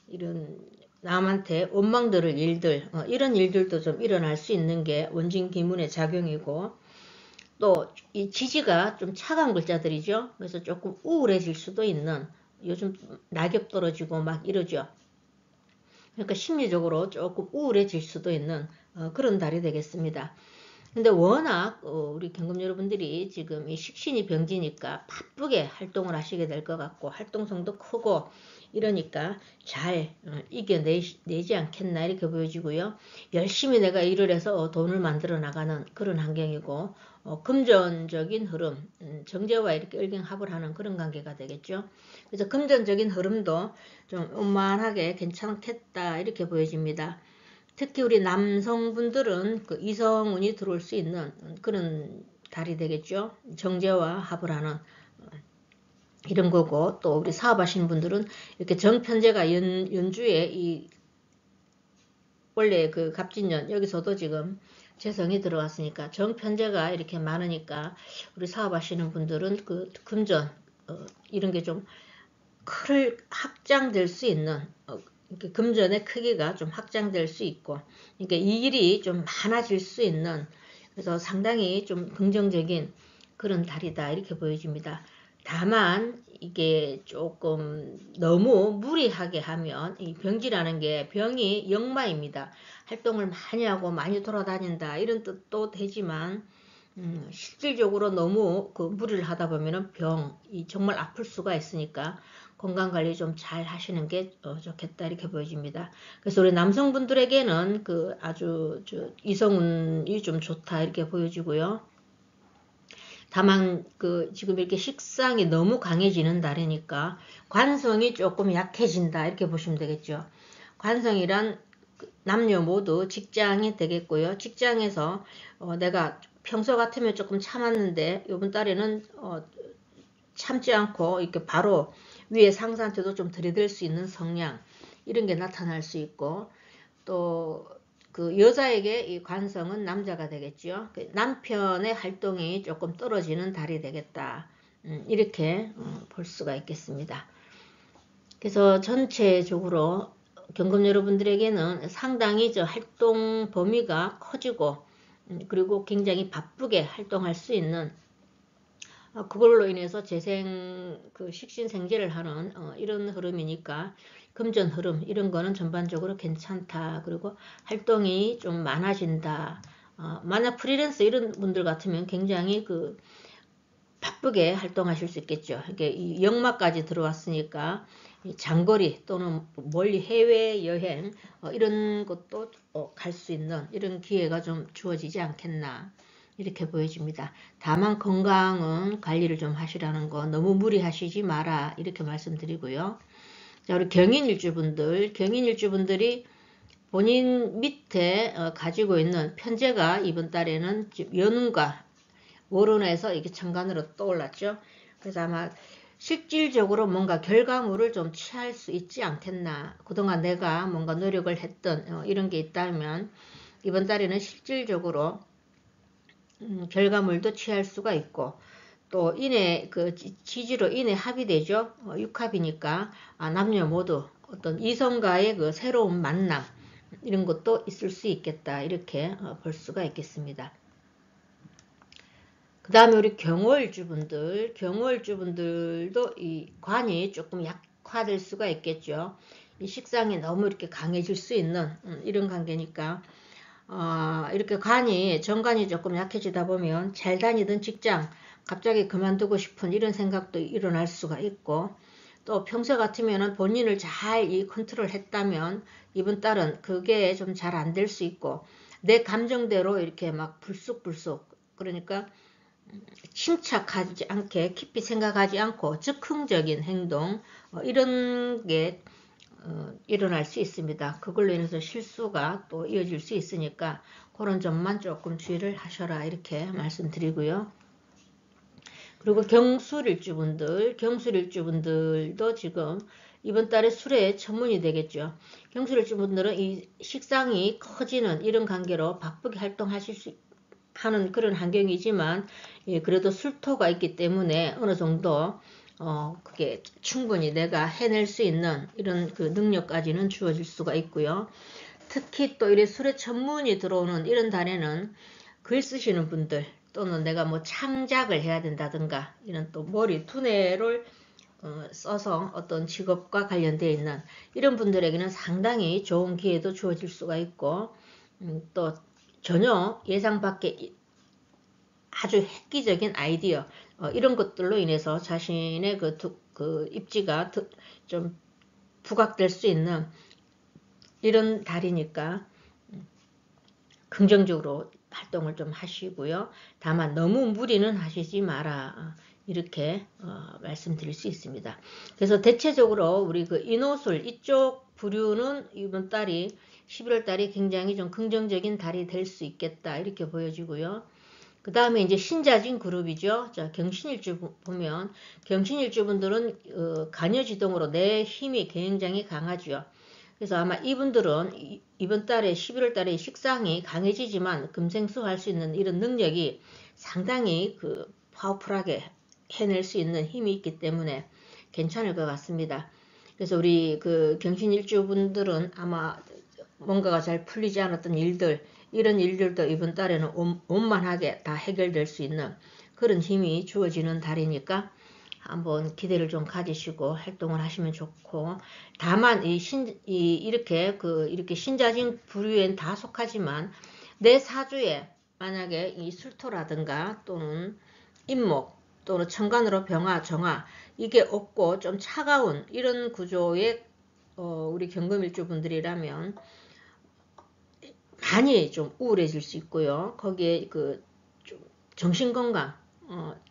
이런 남한테 원망 들을 일들, 이런 일들도 좀 일어날 수 있는 게 원진기문의 작용이고, 또 이 지지가 좀 차가운 글자들이죠. 그래서 조금 우울해질 수도 있는, 요즘 낙엽 떨어지고 막 이러죠. 그러니까 심리적으로 조금 우울해질 수도 있는 그런 달이 되겠습니다. 근데 워낙 우리 경금 여러분들이 지금 이 식신이 병지니까 바쁘게 활동을 하시게 될 것 같고 활동성도 크고 이러니까 잘 이겨내지 않겠나 이렇게 보여지고요. 열심히 내가 일을 해서 돈을 만들어 나가는 그런 환경이고 금전적인 흐름, 정제와 이렇게 일경합을 하는 그런 관계가 되겠죠. 그래서 금전적인 흐름도 좀 원만하게 괜찮겠다 이렇게 보여집니다. 특히 우리 남성분들은 그 이성운이 들어올 수 있는 그런 달이 되겠죠. 정제와 합을 하는 이런 거고, 또 우리 사업하시는 분들은 이렇게 정편제가 연주에 이 원래 그 갑진년 여기서도 지금 재성이 들어왔으니까 정편제가 이렇게 많으니까 우리 사업하시는 분들은 그 금전 이런 게 좀 확장될 수 있는 금전의 크기가 좀 확장될 수 있고, 그러니까 이 일이 좀 많아질 수 있는, 그래서 상당히 좀 긍정적인 그런 달이다 이렇게 보여집니다. 다만 이게 조금 너무 무리하게 하면 이 병지라는 게 병이 역마입니다. 활동을 많이 하고 많이 돌아다닌다 이런 뜻도 되지만 실질적으로 너무 그 무리를 하다 보면은 정말 아플 수가 있으니까 건강관리 좀 잘 하시는 게 좋겠다 이렇게 보여집니다. 그래서 우리 남성분들에게는 그 아주 이성운이 좀 좋다 이렇게 보여지고요. 다만 그 지금 이렇게 식상이 너무 강해지는 달이니까 관성이 조금 약해진다 이렇게 보시면 되겠죠. 관성이란 남녀 모두 직장이 되겠고요. 직장에서 내가 평소 같으면 조금 참았는데 이번 달에는 참지 않고 이렇게 바로 위에 상사한테도 좀 들이댈 수 있는 성향 이런 게 나타날 수 있고, 또 그 여자에게 이 관성은 남자가 되겠죠. 남편의 활동이 조금 떨어지는 달이 되겠다. 이렇게 볼 수가 있겠습니다. 그래서 전체적으로 경금 여러분들에게는 상당히 활동 범위가 커지고 그리고 굉장히 바쁘게 활동할 수 있는, 그걸로 인해서 식신생재를 하는 이런 흐름이니까 금전 흐름 이런 거는 전반적으로 괜찮다. 그리고 활동이 좀 많아진다. 만약 프리랜서 이런 분들 같으면 굉장히 바쁘게 활동하실 수 있겠죠. 이게 이 역마까지 들어왔으니까 장거리 또는 멀리 해외 여행 이런 것도 갈 수 있는 이런 기회가 좀 주어지지 않겠나 이렇게 보여집니다. 다만 건강은 관리를 좀 하시라는 거, 너무 무리하시지 마라 이렇게 말씀드리고요. 자, 우리 경인일주분들이 본인 밑에 가지고 있는 편제가 이번 달에는 연운과 월운에서 이게 천간으로 떠올랐죠. 그래서 아마 실질적으로 뭔가 결과물을 좀 취할 수 있지 않겠나. 그동안 내가 뭔가 노력을 했던 이런 게 있다면 이번 달에는 실질적으로 결과물도 취할 수가 있고, 또 지지로 인해 합이 되죠. 육합이니까 남녀 모두 어떤 이성과의 그 새로운 만남 이런 것도 있을 수 있겠다 이렇게 볼 수가 있겠습니다. 그 다음에 우리 경월주분들도 이 관이 조금 약화될 수가 있겠죠. 이 식상이 너무 이렇게 강해질 수 있는 이런 관계니까 이렇게 정관이 조금 약해지다 보면 잘 다니던 직장 갑자기 그만두고 싶은 이런 생각도 일어날 수가 있고, 또 평소 같으면 본인을 잘 컨트롤 했다면 이번 달은 그게 좀 잘 안 될 수 있고, 내 감정대로 이렇게 막 불쑥불쑥, 그러니까 침착하지 않게 깊이 생각하지 않고 즉흥적인 행동 이런 게 일어날 수 있습니다. 그걸로 인해서 실수가 또 이어질 수 있으니까 그런 점만 조금 주의를 하셔라 이렇게 말씀드리고요. 그리고 경술일주분들도 지금 이번 달에 술에 천문이 되겠죠. 경술일주분들은 이 식상이 커지는 이런 관계로 바쁘게 활동하실 수 하는 그런 환경이지만, 그래도 술토가 있기 때문에 어느 정도 그게 충분히 내가 해낼 수 있는 이런 그 능력까지는 주어질 수가 있고요. 특히 또 이래 술에 천문이 들어오는 이런 달에는 글 쓰시는 분들 또는 내가 뭐 창작을 해야 된다든가 이런 또 머리 두뇌를 써서 어떤 직업과 관련되어 있는 이런 분들에게는 상당히 좋은 기회도 주어질 수가 있고, 또 전혀 예상 밖의 아주 획기적인 아이디어 이런 것들로 인해서 자신의 그 입지가 좀 부각될 수 있는 이런 달이니까 긍정적으로 활동을 좀 하시고요. 다만 너무 무리는 하시지 마라 이렇게 말씀드릴 수 있습니다. 그래서 대체적으로 우리 그 인호술 이쪽 부류는 이번 달이 11월 달이 굉장히 좀 긍정적인 달이 될 수 있겠다 이렇게 보여지고요. 그 다음에 이제 신자진 그룹이죠. 자, 경신일주 보면 경신일주분들은 간여지동으로 내 힘이 굉장히 강하죠. 그래서 아마 이분들은 이번 달에 11월 달에 식상이 강해지지만 금생수 할 수 있는 이런 능력이 상당히 파워풀하게 해낼 수 있는 힘이 있기 때문에 괜찮을 것 같습니다. 그래서 우리 경신일주분들은 아마 뭔가가 잘 풀리지 않았던 일들 이런 일들도 이번 달에는 원만하게 다 해결될 수 있는 그런 힘이 주어지는 달이니까 한번 기대를 좀 가지시고 활동을 하시면 좋고, 다만 이렇게 신자진 부류엔 다 속하지만 내 사주에 만약에 이 술토라든가 또는 임목 또는 천간으로 병화, 정화 이게 없고 좀 차가운 이런 구조의 우리 경금일주 분들이라면 많이 좀 우울해질 수 있고요. 거기에 그 좀 정신건강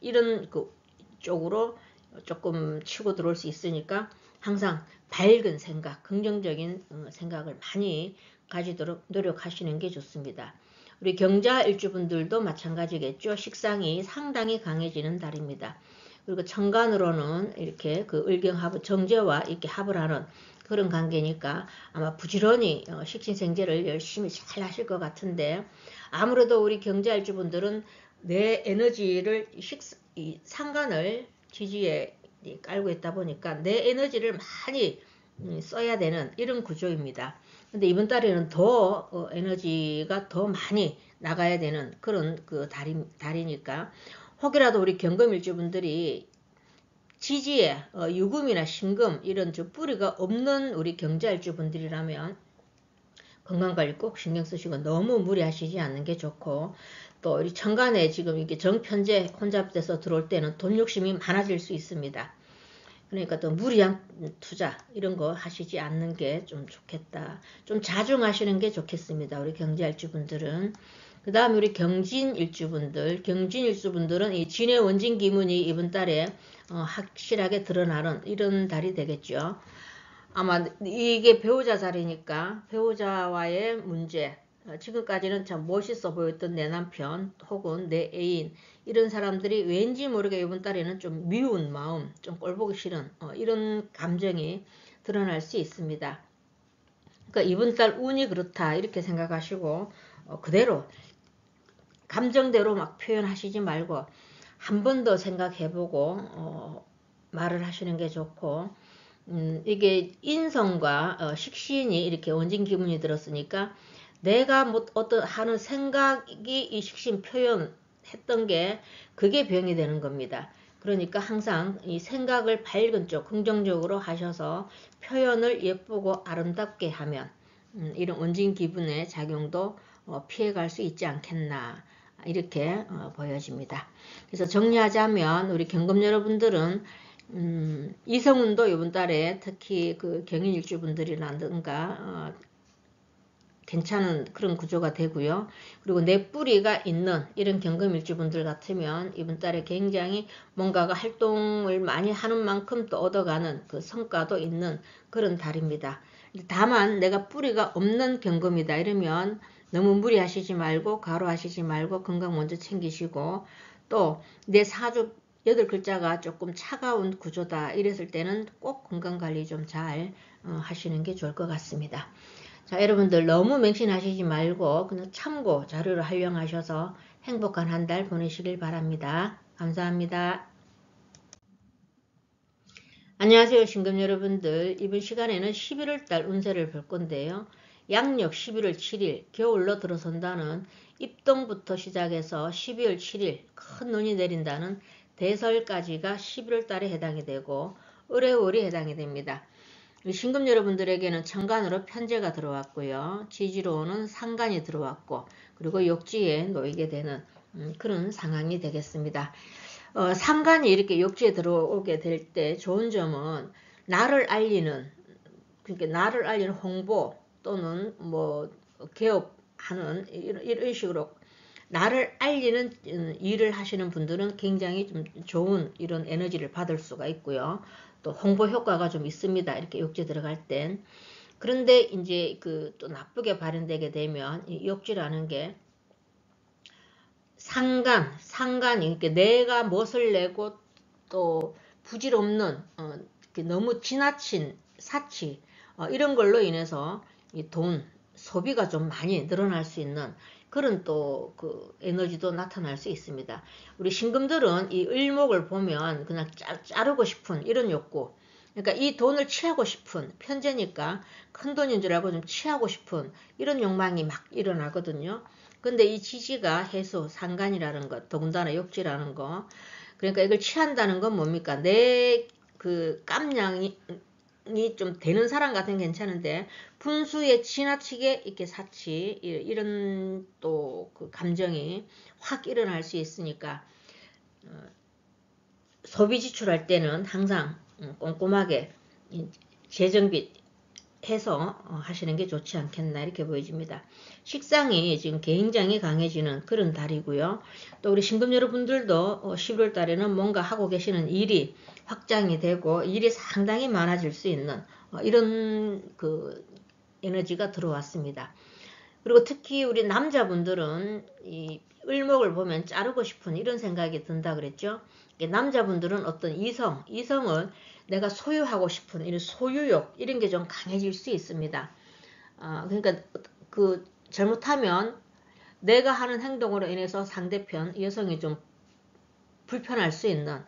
이런 그 쪽으로 조금 치고 들어올 수 있으니까 항상 밝은 생각, 긍정적인 생각을 많이 가지도록 노력하시는 게 좋습니다. 우리 경자 일주분들도 마찬가지겠죠. 식상이 상당히 강해지는 달입니다. 그리고 천간으로는 이렇게 그 을경합을 정제와 이렇게 합을 하는 그런 관계니까 아마 부지런히 식신생제를 열심히 잘 하실 것 같은데, 아무래도 우리 경자일주분들은 내 에너지를 이 상간을 지지에 깔고 있다 보니까 내 에너지를 많이 써야 되는 이런 구조입니다. 근데 이번 달에는 더 에너지가 더 많이 나가야 되는 그런 그 달이니까 혹이라도 우리 경금일주분들이 지지에 유금이나 신금 이런 저 뿌리가 없는 우리 경자일주분들이라면 건강관리 꼭 신경 쓰시고 너무 무리하시지 않는 게 좋고, 또 우리 천간에 지금 이게 정편제 혼잡돼서 들어올 때는 돈 욕심이 많아질 수 있습니다. 그러니까 또 무리한 투자 이런 거 하시지 않는 게 좀 좋겠다. 좀 자중하시는 게 좋겠습니다. 우리 경자일주분들은. 그 다음에 우리 경진일주분들은 이 진의 원진 기문이 이번 달에 확실하게 드러나는 이런 달이 되겠죠. 아마 이게 배우자 자리니까 배우자와의 문제, 지금까지는 참 멋있어 보였던 내 남편 혹은 내 애인 이런 사람들이 왠지 모르게 이번 달에는 좀 미운 마음, 좀 꼴보기 싫은 이런 감정이 드러날 수 있습니다. 그러니까 이번 달 운이 그렇다 이렇게 생각하시고 그대로 감정대로 막 표현하시지 말고 한 번 더 생각해보고 말을 하시는 게 좋고, 이게 인성과 식신이 이렇게 원진 기분이 들었으니까 내가 뭐 어떤 하는 생각이 이 식신 표현했던 게 그게 병이 되는 겁니다. 그러니까 항상 이 생각을 밝은 쪽 긍정적으로 하셔서 표현을 예쁘고 아름답게 하면 이런 원진 기분의 작용도 피해갈 수 있지 않겠나 이렇게 보여집니다. 그래서 정리하자면 우리 경금 여러분들은 이성운도 이번 달에 특히 그 경인일주분들이라든가 괜찮은 그런 구조가 되고요. 그리고 내 뿌리가 있는 이런 경금일주분들 같으면 이번 달에 굉장히 뭔가가 활동을 많이 하는 만큼 또 얻어가는 그 성과도 있는 그런 달입니다. 다만 내가 뿌리가 없는 경금이다 이러면 너무 무리하시지 말고 과로하시지 말고 건강 먼저 챙기시고, 또 내 사주 8글자가 조금 차가운 구조다 이랬을 때는 꼭 건강관리 좀 잘 하시는 게 좋을 것 같습니다. 자, 여러분들 너무 맹신하시지 말고 그냥 참고 자료를 활용하셔서 행복한 한 달 보내시길 바랍니다. 감사합니다. 안녕하세요, 신금 여러분들. 이번 시간에는 11월달 운세를 볼 건데요. 양력 11월 7일 겨울로 들어선다는 입동부터 시작해서 12월 7일 큰 눈이 내린다는 대설까지가 11월달에 해당이 되고 을해월이 해당이 됩니다. 신금 여러분들에게는 천간으로 편제가 들어왔고요. 지지로는 상간이 들어왔고, 그리고 욕지에 놓이게 되는 그런 상황이 되겠습니다. 상간이 이렇게 욕지에 들어오게 될 때 좋은 점은 나를 알리는, 그러니까 나를 알리는 홍보 또는 뭐 개업하는 이런 식으로 나를 알리는 일을 하시는 분들은 굉장히 좀 좋은 이런 에너지를 받을 수가 있고요. 또 홍보 효과가 좀 있습니다. 이렇게 욕지 들어갈 땐. 그런데 이제 그 또 나쁘게 발현되게 되면 이 욕지라는 게 상간이 그러니까 내가 멋을 내고 또 부질없는 너무 지나친 사치 이런 걸로 인해서 이 돈 소비가 좀 많이 늘어날 수 있는 그런 또 그 에너지도 나타날 수 있습니다. 우리 신금들은 이 을목을 보면 그냥 자르고 싶은 이런 욕구, 그러니까 이 돈을 취하고 싶은, 편제니까 큰 돈인 줄 알고 좀 취하고 싶은 이런 욕망이 막 일어나거든요. 근데 이 지지가 해수, 상간이라는 것, 더군다나 욕지라는 거, 그러니까 이걸 취한다는 건 뭡니까? 내 그 깜냥이 좀 되는 사람 같으면 괜찮은데 분수에 지나치게 이렇게 사치 이런 또 그 감정이 확 일어날 수 있으니까 소비 지출할 때는 항상 꼼꼼하게 재정비 해서 하시는 게 좋지 않겠나 이렇게 보여집니다. 식상이 지금 굉장히 강해지는 그런 달이고요. 또 우리 신금 여러분들도 11월 달에는 뭔가 하고 계시는 일이 확장이 되고 일이 상당히 많아질 수 있는 이런 그 에너지가 들어왔습니다. 그리고 특히 우리 남자분들은 이 을목을 보면 자르고 싶은 이런 생각이 든다 그랬죠. 남자분들은 어떤 이성을 내가 소유하고 싶은 이런 소유욕 이런 게 좀 강해질 수 있습니다. 그러니까 그 잘못하면 내가 하는 행동으로 인해서 상대편 여성이 좀 불편할 수 있는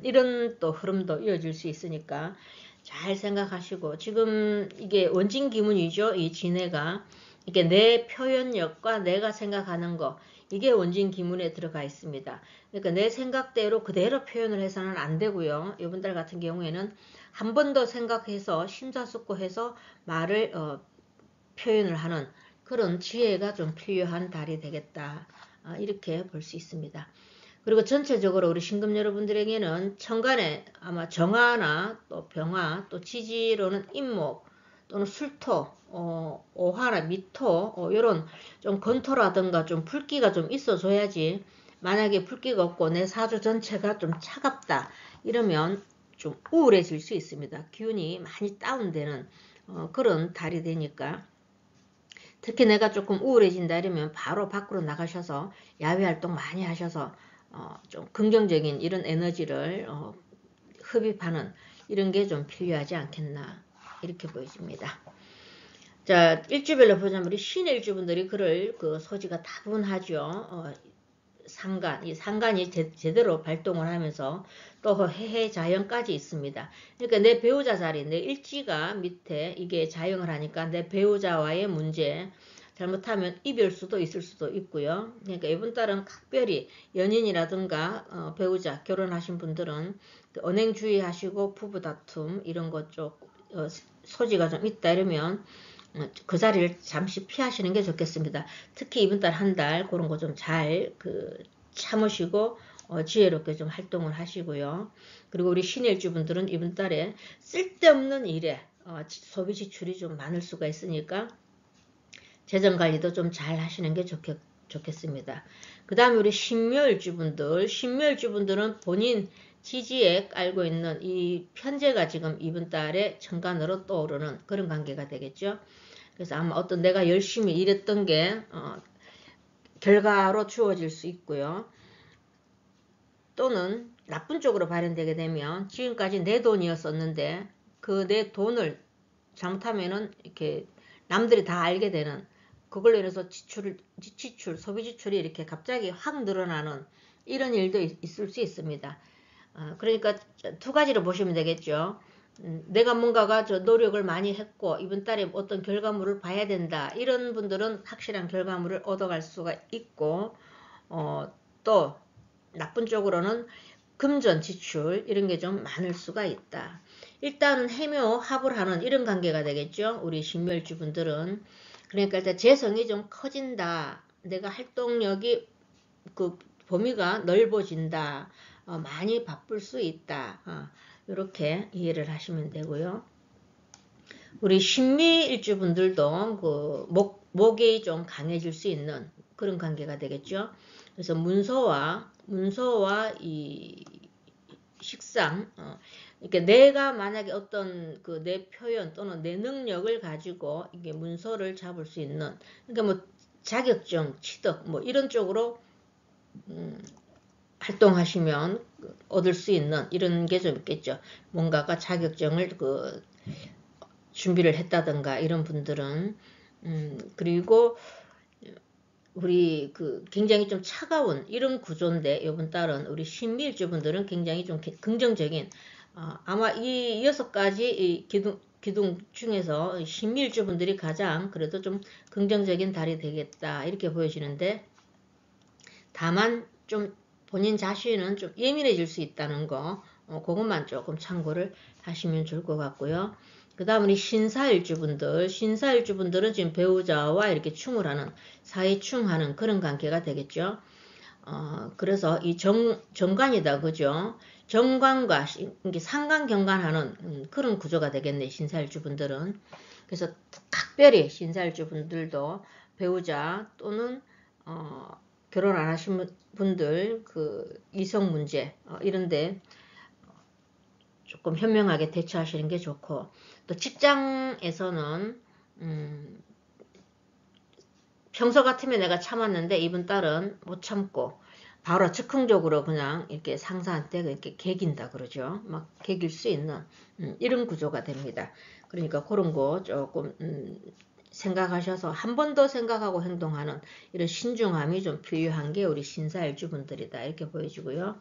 이런 또 흐름도 이어질 수 있으니까 잘 생각하시고 지금 이게 원진 기문이죠. 이 진해가 이게 내 표현력과 내가 생각하는 거 이게 원진 기문에 들어가 있습니다. 그러니까 내 생각대로 그대로 표현을 해서는 안 되고요. 이번 달 같은 경우에는 한 번 더 생각해서 심사숙고해서 말을 표현을 하는 그런 지혜가 좀 필요한 달이 되겠다. 이렇게 볼 수 있습니다. 그리고 전체적으로 우리 신금 여러분들에게는 천간에 아마 정화나 또 병화 또 지지로는 임목 또는 술토 오화나 미토 이런 좀 건토라든가 좀 풀기가 좀 있어줘야지 만약에 풀기가 없고 내 사주 전체가 좀 차갑다 이러면 좀 우울해질 수 있습니다. 기운이 많이 다운되는 그런 달이 되니까 특히 내가 조금 우울해진다 이러면 바로 밖으로 나가셔서 야외 활동 많이 하셔서 좀 긍정적인 이런 에너지를 흡입하는 이런 게 좀 필요하지 않겠나 이렇게 보여집니다. 자, 일주별로 보자면 우리 신의 일주분들이 그럴 그 소지가 다분하죠. 이 상간이 제대로 발동을 하면서 또 해해 자연까지 있습니다. 그러니까 내 배우자 자리, 내 일지가 밑에 이게 자연을 하니까 내 배우자와의 문제, 잘못하면 이별수도 있을 수도 있고요. 그러니까 이번 달은 각별히 연인이라든가 배우자, 결혼하신 분들은 그 언행 주의하시고 부부 다툼 이런 것 쪽 소지가 좀 있다 이러면 그 자리를 잠시 피하시는 게 좋겠습니다. 특히 이번 달 한 달 그런 거 좀 잘 참으시고 지혜롭게 좀 활동을 하시고요. 그리고 우리 신일주분들은 이번 달에 쓸데없는 일에 소비 지출이 좀 많을 수가 있으니까 재정관리도 좀 잘 하시는 게 좋겠습니다. 그 다음에 우리 신묘일주분들은 본인 지지에 깔고 있는 이 편제가 지금 이번 달에 천간으로 떠오르는 그런 관계가 되겠죠. 그래서 아마 어떤 내가 열심히 일했던 게 결과로 주어질 수 있고요. 또는 나쁜 쪽으로 발현되게 되면 지금까지 내 돈이었었는데 그 내 돈을 잘못하면은 이렇게 남들이 다 알게 되는 그걸로 인해서 소비 지출이 이렇게 갑자기 확 늘어나는 이런 일도 있을 수 있습니다. 그러니까 두 가지로 보시면 되겠죠. 내가 뭔가가 노력을 많이 했고 이번 달에 어떤 결과물을 봐야 된다. 이런 분들은 확실한 결과물을 얻어갈 수가 있고 또 나쁜 쪽으로는 금전 지출 이런 게 좀 많을 수가 있다. 일단은 해묘합을 하는 이런 관계가 되겠죠. 우리 신묘일주 분들은. 그러니까 일단 재성이 좀 커진다. 내가 활동력이 그 범위가 넓어진다. 많이 바쁠 수 있다. 이렇게 이해를 하시면 되고요. 우리 신미일주분들도 그 목이 좀 강해질 수 있는 그런 관계가 되겠죠. 그래서 문서와 이 식상, 이렇게 내가 만약에 어떤 그 내 표현 또는 내 능력을 가지고 이게 문서를 잡을 수 있는, 그러니까 뭐 자격증, 취득, 뭐 이런 쪽으로 활동하시면 얻을 수 있는 이런 게 좀 있겠죠. 뭔가가 자격증을 준비를 했다든가 이런 분들은 그리고 우리 굉장히 좀 차가운 이런 구조인데 이번 달은 우리 신미일주분들은 굉장히 좀 긍정적인 아마 이 6가지 기둥 중에서 신미일주분들이 가장 그래도 좀 긍정적인 달이 되겠다 이렇게 보여지는데 다만 좀 본인 자신은 좀 예민해질 수 있다는 거 그것만 조금 참고를 하시면 좋을 것 같고요. 그 다음 우리 신사일주분들, 신사일주분들은 지금 배우자와 이렇게 충을 하는, 사이충하는 그런 관계가 되겠죠. 그래서 이 정관이다, 그죠? 정관과 이게 상관경관하는 그런 구조가 되겠네, 신사일주분들은. 그래서 각별히 신사일주분들도 배우자 또는 결혼 안 하신 분들 그 이성 문제 이런데 조금 현명하게 대처하시는 게 좋고, 또 직장에서는 평소 같으면 내가 참았는데 이번 달은 못 참고 바로 즉흥적으로 그냥 이렇게 상사한테 이렇게 개긴다 그러죠. 막 개길 수 있는 이런 구조가 됩니다. 그러니까 그런 거 조금 생각하셔서 한 번 더 생각하고 행동하는 이런 신중함이 좀 필요한 게 우리 신사일주분들이다 이렇게 보여지고요.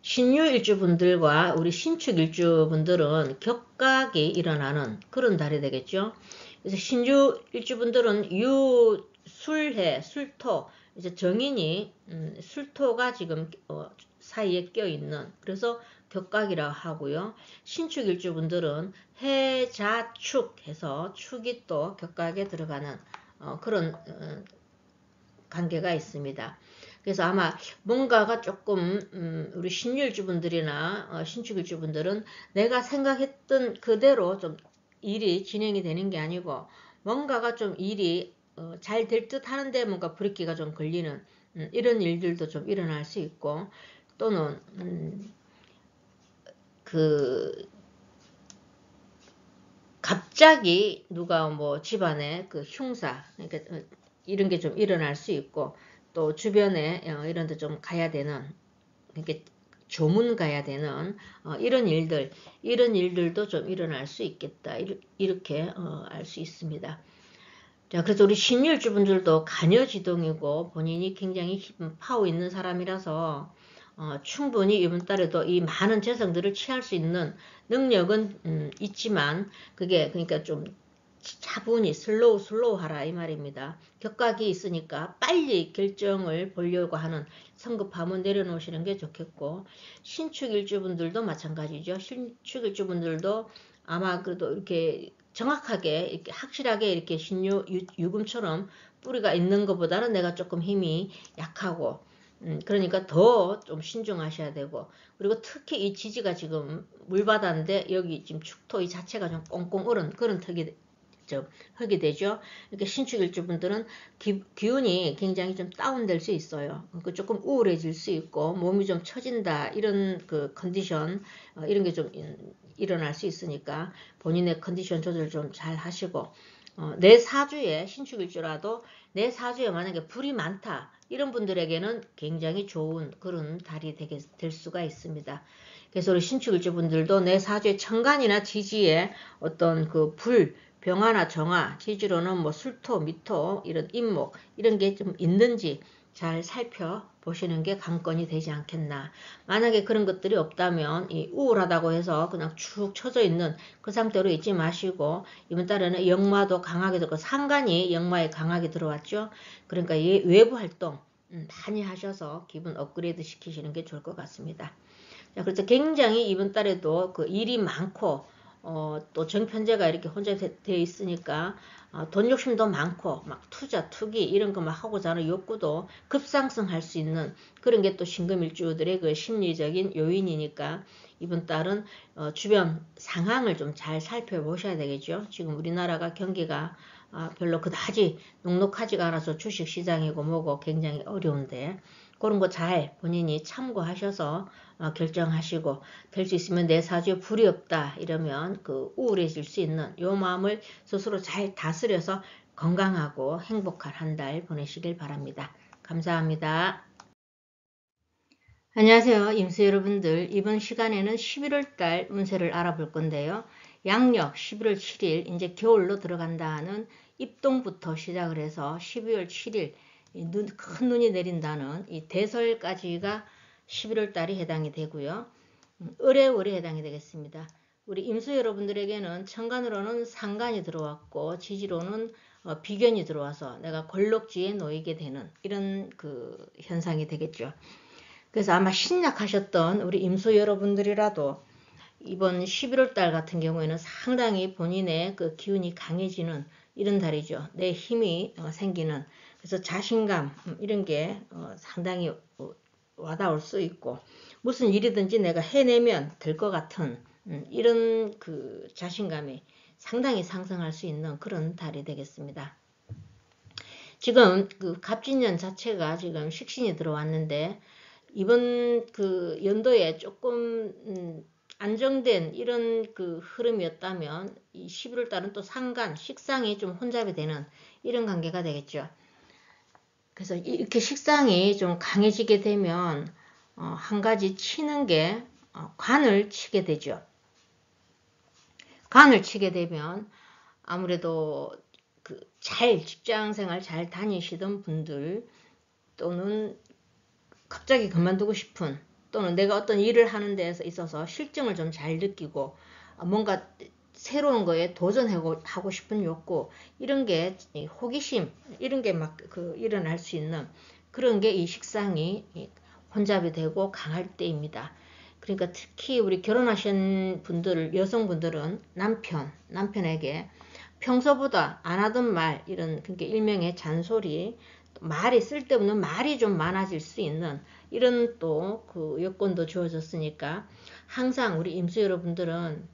신유일주분들과 우리 신축일주분들은 격각이 일어나는 그런 달이 되겠죠. 그래서 신유일주분들은 유, 술해, 술토, 이제 정인이 술토가 지금 사이에 껴있는, 그래서 격각이라 하고요. 신축일주분들은 해, 자, 축 해서 축이 또 격각에 들어가는 그런 관계가 있습니다. 그래서 아마 뭔가가 조금 우리 신유일주분들이나 신축일주분들은 내가 생각했던 그대로 좀 일이 진행이 되는 게 아니고 뭔가가 좀 일이 잘 될 듯 하는데 뭔가 브레이크가 좀 걸리는 이런 일들도 좀 일어날 수 있고, 또는 그 갑자기 누가 뭐 집안에 그 흉사, 그러니까 이런 게 좀 일어날 수 있고, 또 주변에 이런 데 좀 가야 되는, 이렇게 조문 가야 되는 이런 일들도 좀 일어날 수 있겠다, 이렇게 알 수 있습니다. 자, 그래서 우리 신유일주분들도 간여지동이고 본인이 굉장히 파워 있는 사람이라서 충분히 이번 달에도 이 많은 재성들을 취할 수 있는 능력은 있지만, 그게 그러니까 좀 차분히 슬로우 하라 이 말입니다. 격각이 있으니까 빨리 결정을 보려고 하는 성급함은 내려놓으시는 게 좋겠고, 신축일주분들도 마찬가지죠. 신축일주분들도 아마 그래도 이렇게 정확하게 이렇게 확실하게 이렇게 유금처럼 뿌리가 있는 것보다는 내가 조금 힘이 약하고, 그러니까 더 좀 신중하셔야 되고, 그리고 특히 이 지지가 지금 물바다인데 여기 지금 축토 이 자체가 좀 꽁꽁 얼은 그런 흙이 되죠. 이렇게 신축일주분들은 기운이 굉장히 좀 다운될 수 있어요. 조금 우울해질 수 있고 몸이 좀 처진다 이런 그 컨디션 이런 게 좀 일어날 수 있으니까 본인의 컨디션 조절 좀 잘 하시고, 내 사주에 신축일주라도 내 사주에 만약에 불이 많다 이런 분들에게는 굉장히 좋은 그런 달이 될 수가 있습니다. 그래서 우리 신축일주분들도 내 사주에 천간이나 지지에 어떤 그 병화나 정화, 지지로는 뭐 술토, 미토, 이런 인목, 이런 게 좀 있는지 잘 살펴보시는 게 관건이 되지 않겠나. 만약에 그런 것들이 없다면 이 우울하다고 해서 그냥 축 처져 있는 그 상태로 있지 마시고, 이번 달에는 역마도 강하게 들고 상간이 역마에 강하게 들어왔죠. 그러니까 외부 활동 많이 하셔서 기분 업그레이드 시키시는 게 좋을 것 같습니다. 자, 그래서 굉장히 이번 달에도 그 일이 많고 또 정편제가 이렇게 혼자 되어 있으니까 돈 욕심도 많고 막 투자, 투기 이런 거 막 하고자 하는 욕구도 급상승할 수 있는 그런 게 또 신금일주들의 그 심리적인 요인이니까 이번 달은 주변 상황을 좀 잘 살펴보셔야 되겠죠. 지금 우리나라가 경기가 별로 그다지 녹록하지가 않아서 주식시장이고 뭐고 굉장히 어려운데, 그런 거 잘 본인이 참고하셔서 결정하시고, 될 수 있으면 내 사주에 불이 없다 이러면 그 우울해질 수 있는 요 마음을 스스로 잘 다스려서 건강하고 행복한 한 달 보내시길 바랍니다. 감사합니다. 안녕하세요, 임수 여러분들. 이번 시간에는 11월 달 운세를 알아볼 건데요. 양력 11월 7일 이제 겨울로 들어간다는 입동부터 시작을 해서 12월 7일 큰 눈이 내린다는 이 대설까지가 11월 달이 해당이 되고요. 을해월에 해당이 되겠습니다. 우리 임수 여러분들에게는 천간으로는 상간이 들어왔고 지지로는 비견이 들어와서 내가 걸럭지에 놓이게 되는 이런 그 현상이 되겠죠. 그래서 아마 신약하셨던 우리 임수 여러분들이라도 이번 11월 달 같은 경우에는 상당히 본인의 그 기운이 강해지는 이런 달이죠. 내 힘이 생기는, 그래서 자신감 이런 게 상당히 와닿을 수 있고, 무슨 일이든지 내가 해내면 될 것 같은 이런 그 자신감이 상당히 상승할 수 있는 그런 달이 되겠습니다. 지금 그 갑진년 자체가 지금 식신이 들어왔는데, 이번 그 연도에 조금 안정된 이런 그 흐름이었다면 이 11월 달은 또 상간, 식상이 좀 혼잡이 되는 이런 관계가 되겠죠. 그래서 이렇게 식상이 좀 강해지게 되면 한 가지 치는 게 관을 치게 되죠. 관을 치게 되면 아무래도 그 잘 직장생활 잘 다니시던 분들, 또는 갑자기 그만두고 싶은, 또는 내가 어떤 일을 하는 데에서 있어서 실증을 좀 잘 느끼고 뭔가 새로운 거에 도전하고 싶은 욕구, 이런 게 호기심 이런 게 막 그 일어날 수 있는 그런 게 이 식상이 혼잡이 되고 강할 때입니다. 그러니까 특히 우리 결혼하신 분들, 여성분들은 남편에게 평소보다 안 하던 말, 이런 그러니까 일명의 잔소리, 말이 쓸데없는 말이 좀 많아질 수 있는 이런 또 그 여건도 주어졌으니까, 항상 우리 임수 여러분들은,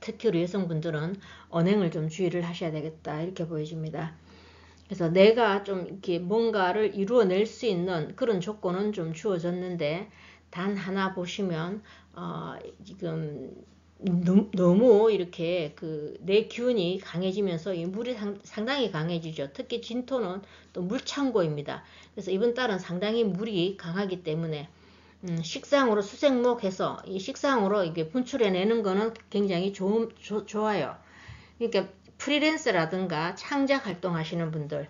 특히 우리 여성분들은 언행을 좀 주의를 하셔야 되겠다 이렇게 보여집니다. 그래서 내가 좀 이렇게 뭔가를 이루어낼 수 있는 그런 조건은 좀 주어졌는데, 단 하나 보시면 지금 너무 이렇게 그 내 기운이 강해지면서 이 물이 상당히 강해지죠. 특히 진토는 또 물창고입니다. 그래서 이번 달은 상당히 물이 강하기 때문에 식상으로 수생목해서 이 식상으로 이게 분출해내는 거는 굉장히 좋아요. 그러니까 프리랜서라든가 창작 활동하시는 분들,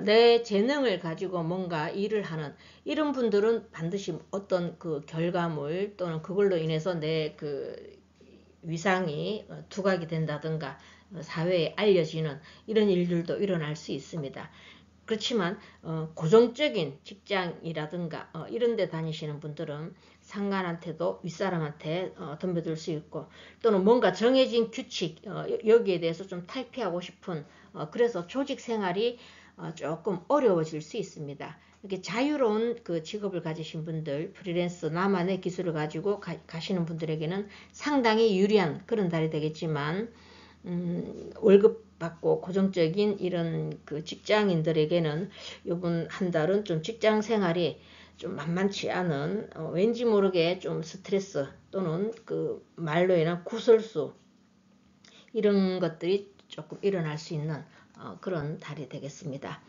내 재능을 가지고 뭔가 일을 하는 이런 분들은 반드시 어떤 그 결과물, 또는 그걸로 인해서 내 그 위상이 두각이 된다든가 사회에 알려지는 이런 일들도 일어날 수 있습니다. 그렇지만 고정적인 직장이라든가 이런 데 다니시는 분들은 상관한테도 윗사람한테 덤벼들 수 있고, 또는 뭔가 정해진 규칙 여기에 대해서 좀 탈피하고 싶은, 그래서 조직 생활이 조금 어려워질 수 있습니다. 이렇게 자유로운 그 직업을 가지신 분들, 프리랜서, 나만의 기술을 가지고 가시는 분들에게는 상당히 유리한 그런 달이 되겠지만, 월급 받고 고정적인 이런 그 직장인들에게는 이번 한 달은 좀 직장 생활이 좀 만만치 않은, 왠지 모르게 좀 스트레스, 또는 그 말로 인한 구설수, 이런 것들이 조금 일어날 수 있는 그런 달이 되겠습니다.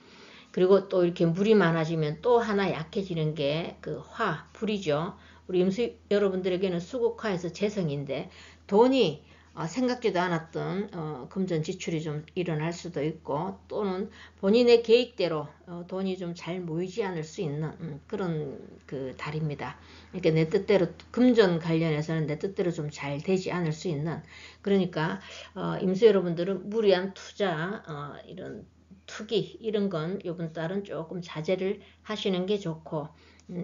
그리고 또 이렇게 물이 많아지면 또 하나 약해지는 게 그 불이죠. 우리 임수 여러분들에게는 수국화에서 재성인데, 돈이 생각지도 않았던 금전 지출이 좀 일어날 수도 있고, 또는 본인의 계획대로 돈이 좀 잘 모이지 않을 수 있는 그런 그 달입니다. 그러니까 내 뜻대로, 금전 관련해서는 내 뜻대로 좀 잘 되지 않을 수 있는, 그러니까 임수 여러분들은 무리한 투자, 이런 투기 이런 건 이번 달은 조금 자제를 하시는 게 좋고,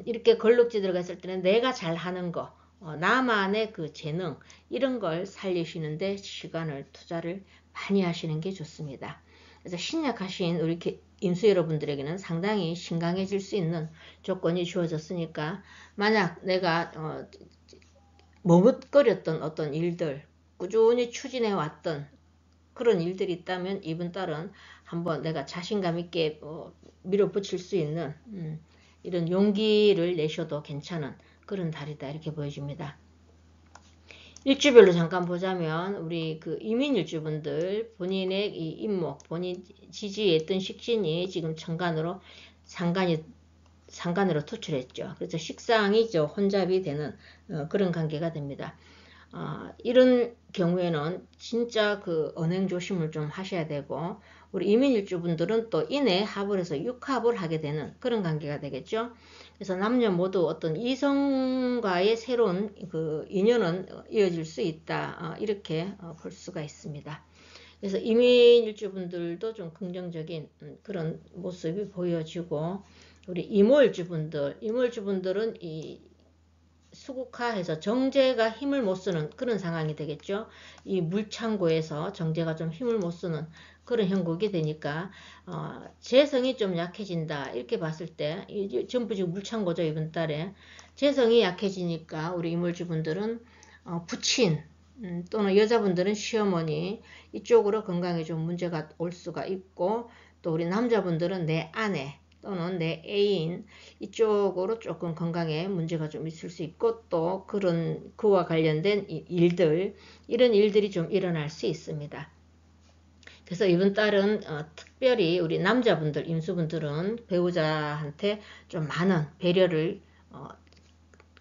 이렇게 걸럭지 들어갔을 때는 내가 잘하는 거, 나만의 그 재능 이런 걸 살리시는데 시간을 투자를 많이 하시는 게 좋습니다. 그래서 신약하신 우리 임수 여러분들에게는 상당히 신강해질 수 있는 조건이 주어졌으니까, 만약 내가 머뭇거렸던 어떤 일들, 꾸준히 추진해 왔던 그런 일들이 있다면 이번 달은 한번 내가 자신감 있게 밀어붙일 수 있는 이런 용기를 내셔도 괜찮은 그런 달이다 이렇게 보여집니다. 일주별로 잠깐 보자면, 우리 그 이민일주분들, 본인의 이 임목, 본인 지지했던 식신이 지금 천간으로 상간으로 투출했죠. 그래서 식상이 혼잡이 되는 그런 관계가 됩니다. 이런 경우에는 진짜 그 언행 조심을 좀 하셔야 되고, 우리 이민일주분들은 또 인해 합을 해서 육합을 하게 되는 그런 관계가 되겠죠. 그래서 남녀 모두 어떤 이성과의 새로운 그 인연은 이어질 수 있다, 이렇게 볼 수가 있습니다. 그래서 이민일주분들도 좀 긍정적인 그런 모습이 보여지고, 우리 이모일주분들은 이 수국화해서 정제가 힘을 못 쓰는 그런 상황이 되겠죠. 이 물창고에서 정제가 좀 힘을 못 쓰는 그런 형국이 되니까 재성이 좀 약해진다 이렇게 봤을 때 전부 지금 물창고죠. 이번 달에 재성이 약해지니까 우리 이물주분들은 부친 또는 여자분들은 시어머니 이쪽으로 건강에 좀 문제가 올 수가 있고, 또 우리 남자분들은 내 아내 또는 내 애인 이쪽으로 조금 건강에 문제가 좀 있을 수 있고, 또 그와 관련된 일들, 이런 일들이 좀 일어날 수 있습니다. 그래서 이번 달은 특별히 우리 남자분들, 임수분들은 배우자한테 좀 많은 배려를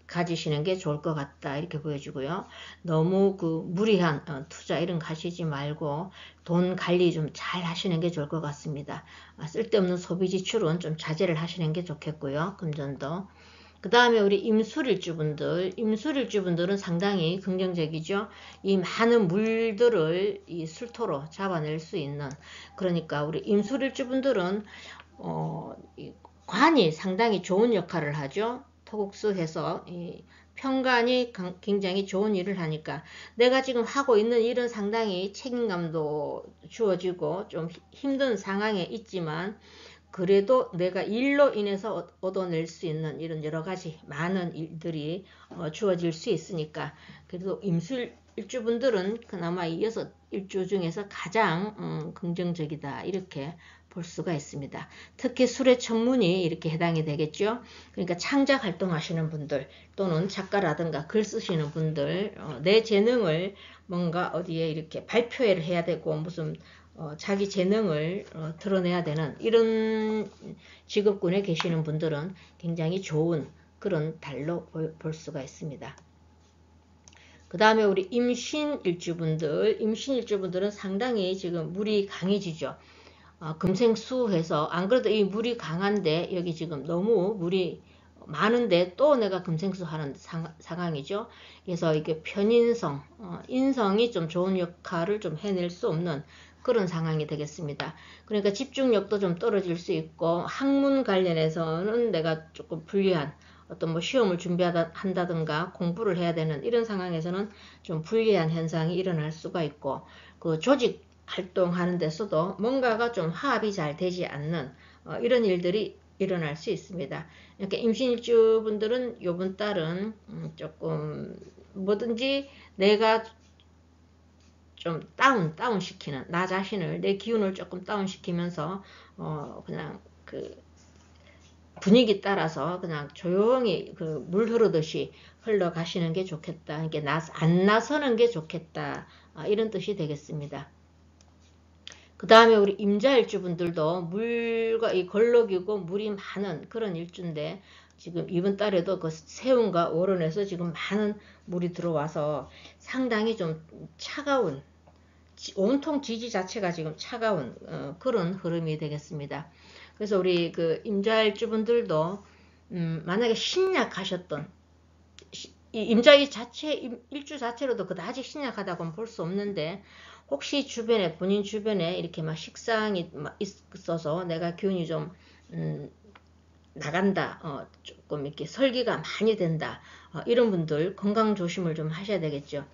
가지시는 게 좋을 것 같다 이렇게 보여주고요. 너무 무리한 투자 이런 거 하시지 말고 돈 관리 좀 잘 하시는 게 좋을 것 같습니다. 쓸데없는 소비 지출은 좀 자제를 하시는 게 좋겠고요. 금전도. 그 다음에 우리 임술일주분들은 상당히 긍정적이죠. 이 많은 물들을 이 술토로 잡아낼 수 있는, 그러니까 우리 임술일주분들은 이 관이 상당히 좋은 역할을 하죠. 토국수해서 이 편관이 굉장히 좋은 일을 하니까 내가 지금 하고 있는 일은 상당히 책임감도 주어지고 좀 힘든 상황에 있지만, 그래도 내가 일로 인해서 얻어낼 수 있는 이런 여러 가지 많은 일들이 주어질 수 있으니까, 그래도 임술일주분들은 그나마 이 6일주 중에서 가장 긍정적이다 이렇게 볼 수가 있습니다. 특히 술의 천문이 이렇게 해당이 되겠죠. 그러니까 창작 활동하시는 분들 또는 작가라든가 글 쓰시는 분들, 내 재능을 뭔가 어디에 이렇게 발표회를 해야 되고 무슨 자기 재능을 드러내야 되는 이런 직업군에 계시는 분들은 굉장히 좋은 그런 달로 볼 수가 있습니다. 그 다음에 우리 임신일주분들은 상당히 지금 물이 강해지죠. 금생수해서, 안 그래도 이 물이 강한데 여기 지금 너무 물이 많은데 또 내가 금생수 하는 상황이죠. 그래서 이게 편인성, 인성이 좀 좋은 역할을 좀 해낼 수 없는 그런 상황이 되겠습니다. 그러니까 집중력도 좀 떨어질 수 있고, 학문 관련해서는 내가 조금 불리한 어떤 뭐 시험을 준비한다든가 공부를 해야 되는 이런 상황에서는 좀 불리한 현상이 일어날 수가 있고, 그 조직 활동하는 데서도 뭔가가 좀 화합이 잘 되지 않는 이런 일들이 일어날 수 있습니다. 이렇게 임신일주분들은 요번 달은 조금 뭐든지 내가 좀 다운 시키는, 나 자신을, 내 기운을 조금 다운 시키면서 그냥 그 분위기 따라서 그냥 조용히 그 물 흐르듯이 흘러가시는 게 좋겠다. 이게 안 나서는 게 좋겠다. 이런 뜻이 되겠습니다. 그 다음에 우리 임자일주분들도 물과 이 걸럭이고 물이 많은 그런 일주인데, 지금 이번 달에도 그 세운과 월원에서 지금 많은 물이 들어와서 상당히 좀 차가운, 온통 지지 자체가 지금 차가운 그런 흐름이 되겠습니다. 그래서 우리 그 임자일주분들도 만약에 신약하셨던 이 임자일 자체, 일주 자체로도 그다지 신약하다고는 볼 수 없는데, 혹시 주변에, 본인 주변에 이렇게 막 식상이 있어서 내가 기운이 좀 나간다, 조금 이렇게 설기가 많이 된다, 이런 분들 건강 조심을 좀 하셔야 되겠죠.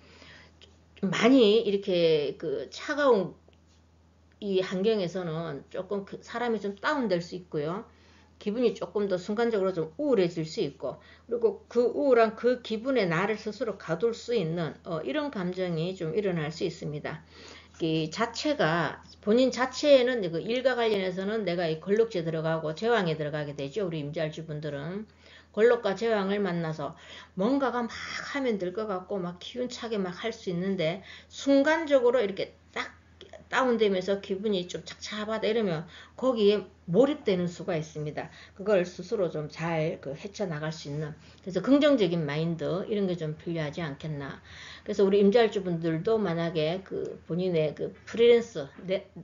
좀 많이 이렇게 그 차가운 이 환경에서는 조금 사람이 좀 다운될 수 있고요. 기분이 조금 더 순간적으로 좀 우울해질 수 있고, 그리고 그 우울한 그 기분에 나를 스스로 가둘 수 있는 이런 감정이 좀 일어날 수 있습니다. 이 자체가 본인 자체에는 그 일과 관련해서는 내가 이 걸럭지에 들어가고 제왕에 들어가게 되죠. 우리 임자일주분들은 걸럭과 제왕을 만나서 뭔가가 막 하면 될 것 같고 막 기운차게 막 할 수 있는데, 순간적으로 이렇게 딱 다운되면서 기분이 좀 착잡하다 이러면 거기에 몰입되는 수가 있습니다. 그걸 스스로 좀 잘 헤쳐나갈 수 있는, 그래서 긍정적인 마인드 이런 게 좀 필요하지 않겠나. 그래서 우리 임자일주분들도 만약에 그 본인의 그 프리랜서,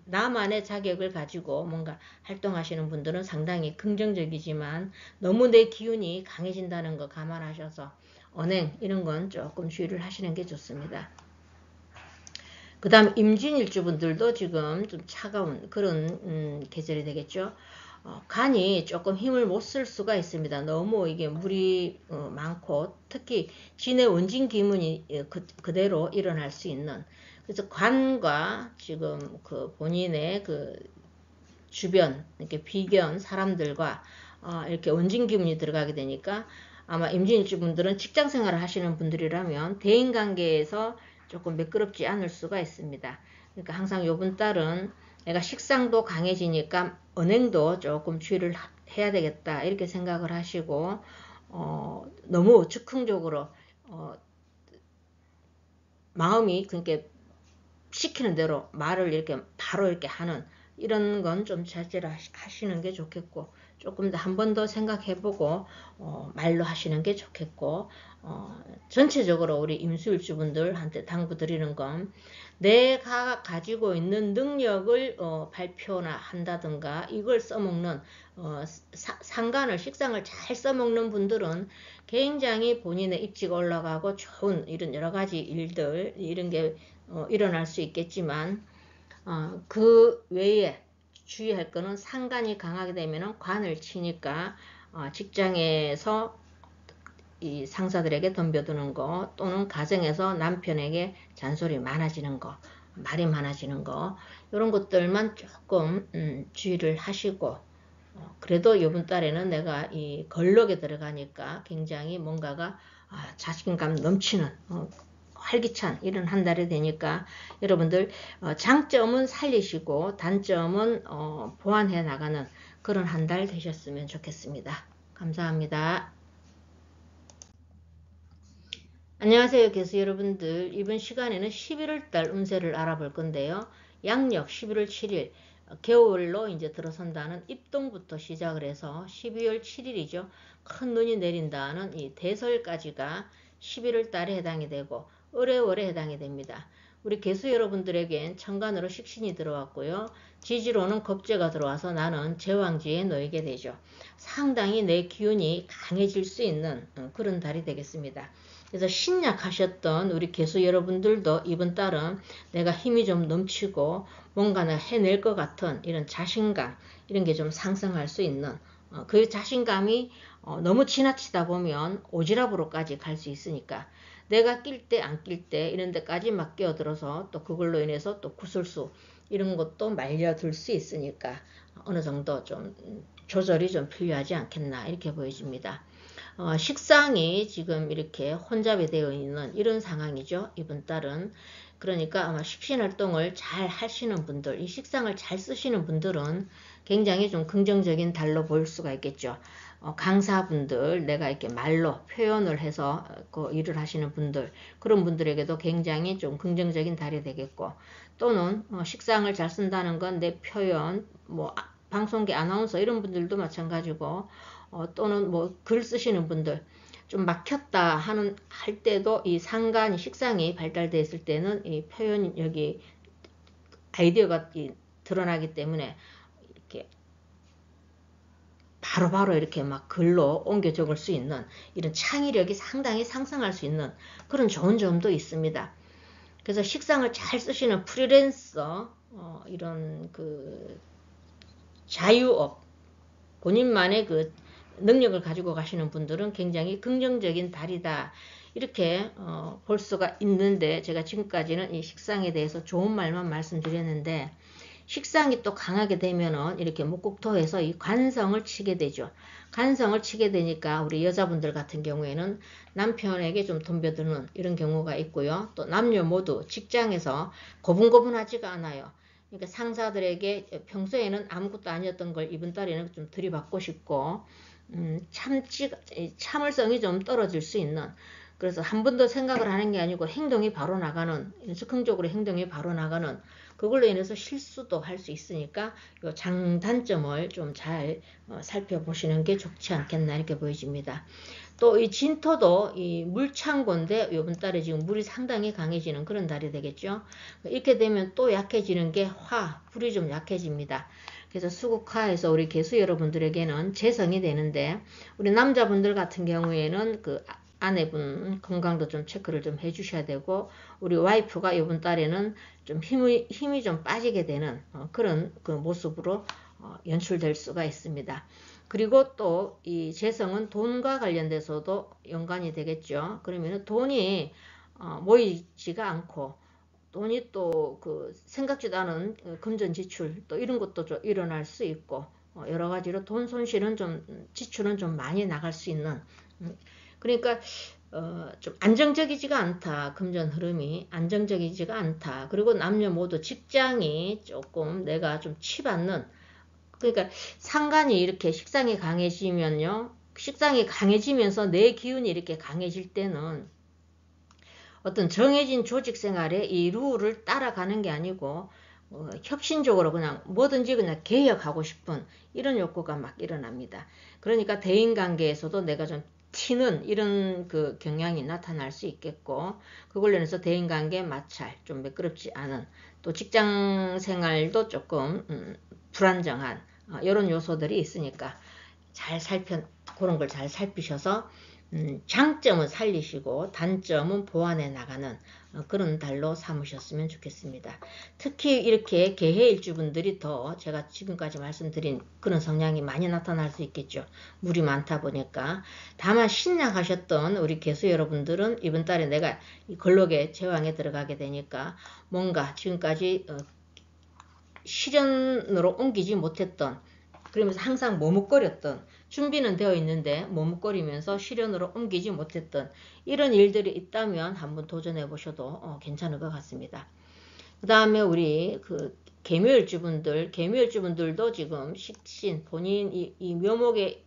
나만의 자격을 가지고 뭔가 활동하시는 분들은 상당히 긍정적이지만, 너무 내 기운이 강해진다는 거 감안하셔서 언행 이런 건 조금 주의를 하시는 게 좋습니다. 그 다음 임진일주분들도 지금 좀 차가운 그런 계절이 되겠죠. 간이 조금 힘을 못 쓸 수가 있습니다. 너무 이게 물이 많고 특히 진의 원진 기문이 그대로 일어날 수 있는, 그래서 관과 지금 그 본인의 그 주변 이렇게 비견 사람들과 이렇게 원진 기문이 들어가게 되니까 아마 임진일주 분들은 직장 생활을 하시는 분들이라면 대인관계에서 조금 매끄럽지 않을 수가 있습니다. 그러니까 항상 요번 달은 내가 식상도 강해지니까 언행도 조금 주의를 해야 되겠다 이렇게 생각을 하시고 너무 즉흥적으로 마음이 그렇게 시키는 대로 말을 이렇게 바로 이렇게 하는 이런 건 좀 자제를 하시는 게 좋겠고, 조금 더 한 번 더 생각해보고 말로 하시는 게 좋겠고, 전체적으로 우리 임수일주분들한테 당부드리는 건 내가 가지고 있는 능력을 발표나 한다든가 이걸 써먹는 상간을 식상을 잘 써먹는 분들은 굉장히 본인의 입지가 올라가고 좋은 이런 여러 가지 일들 이런 게 일어날 수 있겠지만 그 외에 주의할 거는 상간이 강하게 되면 관을 치니까 직장에서 이 상사들에게 덤벼드는 거 또는 가정에서 남편에게 잔소리 많아지는 거, 말이 많아지는 거 이런 것들만 조금 주의를 하시고 그래도 이번 달에는 내가 이 걸럭에 들어가니까 굉장히 뭔가가 자신감 넘치는 활기찬 이런 한 달이 되니까 여러분들 장점은 살리시고 단점은 보완해 나가는 그런 한 달 되셨으면 좋겠습니다. 감사합니다. 안녕하세요 개수 여러분들, 이번 시간에는 11월달 운세를 알아볼 건데요. 양력 11월 7일 겨울로 이제 들어선다는 입동부터 시작을 해서 12월 7일이죠. 큰 눈이 내린다는 이 대설까지가 11월 달에 해당이 되고 을해월에 해당이 됩니다. 우리 개수 여러분들에겐 천간으로 식신이 들어왔고요. 지지로는 겁재가 들어와서 나는 제왕지에 놓이게 되죠. 상당히 내 기운이 강해질 수 있는 그런 달이 되겠습니다. 그래서 신약하셨던 우리 개수 여러분들도 이번 달은 내가 힘이 좀 넘치고 뭔가는 해낼 것 같은 이런 자신감 이런 게 좀 상승할 수 있는 그 자신감이 너무 지나치다 보면 오지랖으로까지 갈 수 있으니까 내가 낄 때 안 낄 때 이런 데까지 막 끼어들어서 또 그걸로 인해서 또 구설수 이런 것도 말려들 수 있으니까 어느 정도 좀 조절이 좀 필요하지 않겠나 이렇게 보여집니다. 식상이 지금 이렇게 혼잡이 되어 있는 이런 상황이죠. 이번 달은. 그러니까 아마 식신활동을 잘 하시는 분들, 이 식상을 잘 쓰시는 분들은 굉장히 좀 긍정적인 달로 볼 수가 있겠죠. 강사분들, 내가 이렇게 말로 표현을 해서 그 일을 하시는 분들, 그런 분들에게도 굉장히 좀 긍정적인 달이 되겠고, 또는 식상을 잘 쓴다는 건 내 표현, 뭐 방송계 아나운서 이런 분들도 마찬가지고, 또는 뭐 글 쓰시는 분들 좀 막혔다 할 때도 이 상간이 식상이 발달되어 있을 때는 이 표현력이 아이디어가 드러나기 때문에 이렇게 바로바로 이렇게 막 글로 옮겨 적을 수 있는 이런 창의력이 상당히 상승할 수 있는 그런 좋은 점도 있습니다. 그래서 식상을 잘 쓰시는 프리랜서 이런 그 자유업 본인만의 그 능력을 가지고 가시는 분들은 굉장히 긍정적인 달이다 이렇게 볼 수가 있는데, 제가 지금까지는 이 식상에 대해서 좋은 말만 말씀드렸는데 식상이 또 강하게 되면은 이렇게 목국토에서 이 관성을 치게 되죠. 관성을 치게 되니까 우리 여자분들 같은 경우에는 남편에게 좀 덤벼드는 이런 경우가 있고요. 또 남녀 모두 직장에서 고분고분하지가 않아요. 그러니까 상사들에게 평소에는 아무것도 아니었던 걸 이번 달에는 좀 들이받고 싶고 참을성이 좀 떨어질 수 있는, 그래서 한 번 더 생각을 하는 게 아니고 행동이 바로 나가는, 즉흥적으로 행동이 바로 나가는, 그걸로 인해서 실수도 할 수 있으니까 요 장단점을 좀 잘 살펴보시는 게 좋지 않겠나 이렇게 보여집니다. 또 이 진토도 이 물창고인데 이번 달에 지금 물이 상당히 강해지는 그런 달이 되겠죠. 이렇게 되면 또 약해지는 게 불이 좀 약해집니다. 그래서 수국화에서 우리 개수 여러분들에게는 재성이 되는데, 우리 남자분들 같은 경우에는 그 아내분 건강도 좀 체크를 좀 해주셔야 되고, 우리 와이프가 이번 달에는 좀 힘이 좀 빠지게 되는 그런 그 모습으로 연출될 수가 있습니다. 그리고 또 이 재성은 돈과 관련돼서도 연관이 되겠죠. 그러면 돈이 모이지가 않고 돈이 또 그 생각지도 않은 금전 지출 또 이런 것도 좀 일어날 수 있고 여러 가지로 돈 손실은 좀 지출은 좀 많이 나갈 수 있는 그러니까 좀 안정적이지가 않다. 금전 흐름이 안정적이지가 않다. 그리고 남녀 모두 직장이 조금 내가 좀 치받는 그러니까 상관이 이렇게 식상이 강해지면요. 식상이 강해지면서 내 기운이 이렇게 강해질 때는 어떤 정해진 조직 생활에 이 룰을 따라가는 게 아니고 혁신적으로 그냥 뭐든지 그냥 개혁하고 싶은 이런 욕구가 막 일어납니다. 그러니까 대인관계에서도 내가 좀 튀는 이런 그 경향이 나타날 수 있겠고 그걸로 인해서 대인관계 마찰 좀 매끄럽지 않은 또 직장 생활도 조금 불안정한 이런 요소들이 있으니까 그런 걸 잘 살피셔서 장점은 살리시고 단점은 보완해 나가는 그런 달로 삼으셨으면 좋겠습니다. 특히 이렇게 개해일주분들이 더 제가 지금까지 말씀드린 그런 성향이 많이 나타날 수 있겠죠. 물이 많다 보니까. 다만 신약하셨던 우리 개수 여러분들은 이번 달에 내가 걸록의 제왕에 들어가게 되니까 뭔가 지금까지 실현으로 옮기지 못했던 그러면서 항상 머뭇거렸던 준비는 되어 있는데 머뭇거리면서 실현으로 옮기지 못했던 이런 일들이 있다면 한번 도전해 보셔도 괜찮을 것 같습니다. 그 다음에 우리 그 개묘일주분들도 지금 식신 본인 이 묘목의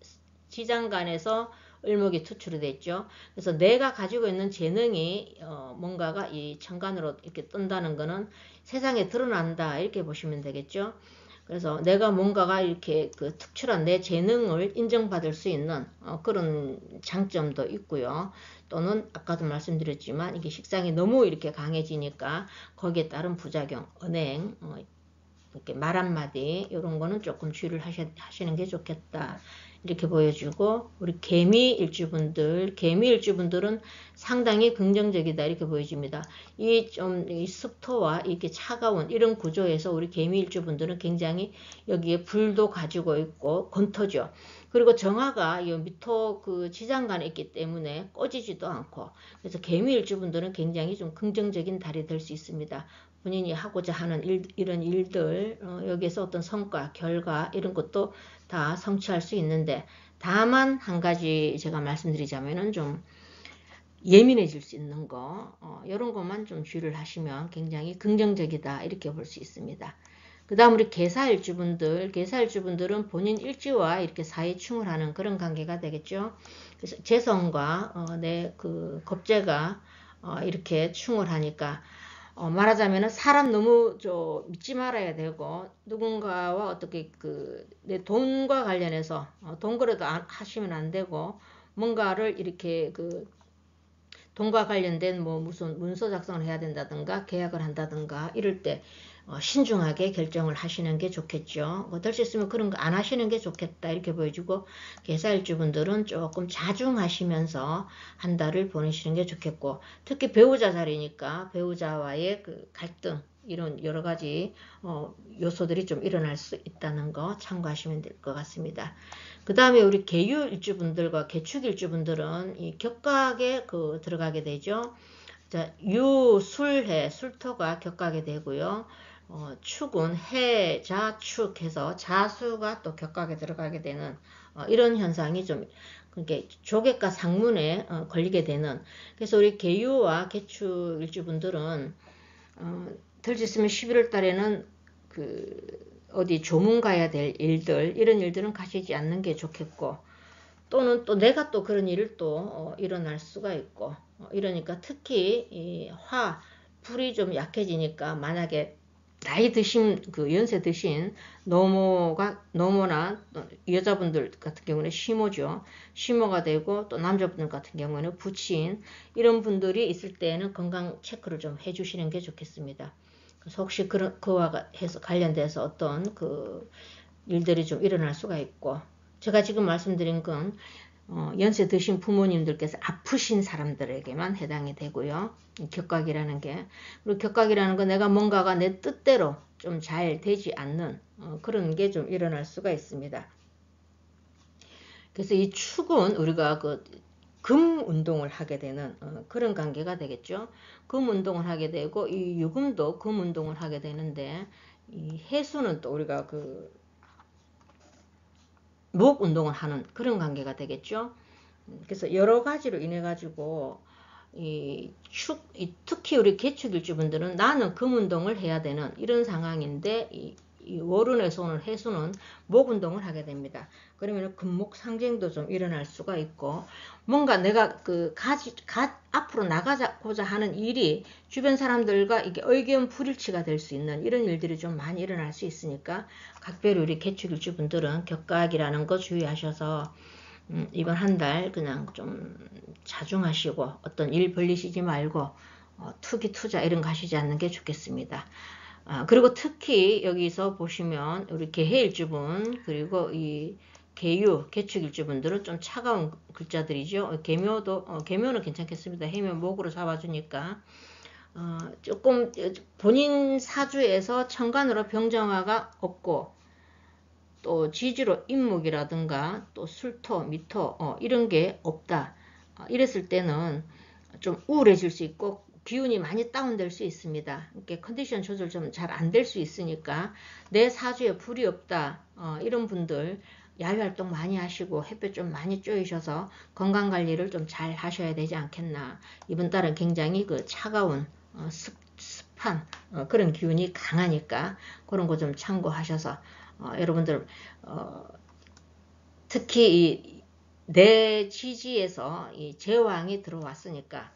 지장간에서 을목이 투출이 됐죠. 그래서 내가 가지고 있는 재능이 뭔가가 이 천간으로 이렇게 뜬다는 거는 세상에 드러난다 이렇게 보시면 되겠죠. 그래서 내가 뭔가가 이렇게 그 특출한 내 재능을 인정받을 수 있는 그런 장점도 있고요. 또는 아까도 말씀드렸지만 이게 식상이 너무 이렇게 강해지니까 거기에 따른 부작용, 은행, 이렇게 말 한마디 이런 거는 조금 주의를 하시는 게 좋겠다. 이렇게 보여주고 우리 개미일주분들은 상당히 긍정적이다 이렇게 보여집니다. 이 습토와 이렇게 차가운 이런 구조에서 우리 개미일주분들은 굉장히 여기에 불도 가지고 있고 건터죠. 그리고 정화가 이 미토 그 지장간에 있기 때문에 꺼지지도 않고 그래서 개미일주분들은 굉장히 좀 긍정적인 달이 될 수 있습니다. 본인이 하고자 하는 이런 일들 여기에서 어떤 성과, 결과 이런 것도 다 성취할 수 있는데 다만 한 가지 제가 말씀드리자면은 좀 예민해질 수 있는 거 이런 것만 좀 주의를 하시면 굉장히 긍정적이다 이렇게 볼 수 있습니다. 그 다음 우리 개사일주분들은 본인 일지와 이렇게 사이충을 하는 그런 관계가 되겠죠. 그래서 재성과 내 그 겁재가 이렇게 충을 하니까 말하자면은 사람 너무 믿지 말아야 되고 누군가와 어떻게 그 내 돈과 관련해서 돈 거래도 하시면 안 되고 뭔가를 이렇게 그 돈과 관련된 뭐 무슨 문서 작성을 해야 된다든가 계약을 한다든가 이럴 때 신중하게 결정을 하시는 게 좋겠죠. 될 수 있으면 그런 거 안 하시는 게 좋겠다 이렇게 보여주고 개사일주분들은 조금 자중하시면서 한 달을 보내시는 게 좋겠고 특히 배우자 자리니까 배우자와의 그 갈등 이런 여러 가지 요소들이 좀 일어날 수 있다는 거 참고하시면 될 것 같습니다. 그 다음에 우리 개유일주분들과 개축일주분들은 이 격각에 들어가게 되죠. 자, 술해, 술토가 격각이 되고요. 축은 해, 자, 축 해서 자수가 또 격각에 들어가게 되는 이런 현상이 좀 그러니까 조객과 상문에 걸리게 되는 그래서 우리 개유와 개축 일주분들은 될 수 있으면 11월 달에는 어디 조문 가야 될 일들 이런 일들은 가시지 않는 게 좋겠고 또는 또 내가 또 그런 일을 또 일어날 수가 있고 이러니까 특히 이 불이 좀 약해지니까 만약에 나이 드신 연세 드신 노모나 여자분들 같은 경우는 시모죠. 시모가 되고 또 남자분들 같은 경우는 부친 이런 분들이 있을 때는 건강 체크를 좀 해주시는 게 좋겠습니다. 그래서 혹시 그와 해서 관련돼서 어떤 일들이 좀 일어날 수가 있고 제가 지금 말씀드린 건 연세 드신 부모님들께서 아프신 사람들에게만 해당이 되고요. 격각이라는 게 그리고 격각이라는 건 내가 뭔가가 내 뜻대로 좀 잘 되지 않는 그런 게 좀 일어날 수가 있습니다. 그래서 이 축은 우리가 금 운동을 하게 되는 그런 관계가 되겠죠. 금 운동을 하게 되고 이 유금도 금 운동을 하게 되는데 이 해수는 또 우리가 목 운동을 하는 그런 관계가 되겠죠. 그래서 여러 가지로 인해 가지고 특히 우리 개축일주분들은 나는 금 운동을 해야 되는 이런 상황인데 이 월운에서 오는 해수는 목 운동을 하게 됩니다. 그러면 금목 상쟁도 좀 일어날 수가 있고 뭔가 내가 앞으로 나가고자 하는 일이 주변 사람들과 이게 의견 불일치가 될 수 있는 이런 일들이 좀 많이 일어날 수 있으니까 각별히 우리 개축일주분들은 격각이라는 거 주의하셔서 이번 한 달 그냥 좀 자중하시고 어떤 일 벌리시지 말고 투기 투자 이런 거 하시지 않는 게 좋겠습니다. 그리고 특히 여기서 보시면 우리 개해일주분 그리고 이 개유, 개축일주분들은 좀 차가운 글자들이죠. 개묘는 괜찮겠습니다. 해면 목으로 잡아주니까 조금 본인 사주에서 천간으로 병정화가 없고 또 지지로 인목이라든가 또 술토, 미토 이런 게 없다. 이랬을 때는 좀 우울해질 수 있고 기운이 많이 다운될 수 있습니다. 이렇게 컨디션 조절 좀 잘 안 될 수 있으니까 내 사주에 불이 없다. 이런 분들 야외활동 많이 하시고 햇볕 좀 많이 쬐이셔서 건강관리를 좀 잘 하셔야 되지 않겠나. 이번 달은 굉장히 차가운 습한 그런 기운이 강하니까 그런 거 좀 참고하셔서 여러분들 특히 내 지지에서 이 제왕이 들어왔으니까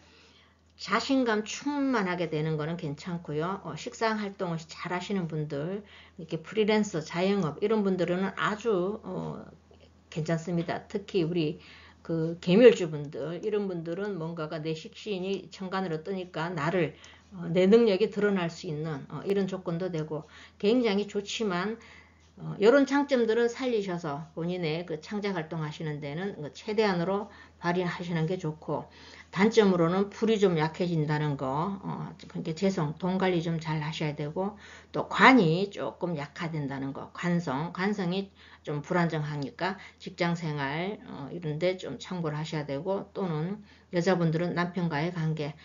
자신감 충만하게 되는 거는 괜찮고요. 식상 활동을 잘 하시는 분들, 이렇게 프리랜서, 자영업 이런 분들은 아주 괜찮습니다. 특히 우리 개묘일주 분들 이런 분들은 뭔가가 내 식신이 천간으로 뜨니까 내 능력이 드러날 수 있는 이런 조건도 되고 굉장히 좋지만 이런 장점들은 살리셔서 본인의 창작 활동 하시는 데는 최대한으로 발휘하시는 게 좋고 단점으로는 불이 좀 약해진다는 거 그러니까 돈 관리 좀 잘 하셔야 되고 또 관이 조금 약화된다는 거 관성이 좀 불안정하니까 직장생활 이런데 좀 참고를 하셔야 되고 또는 여자분들은 남편과의 관계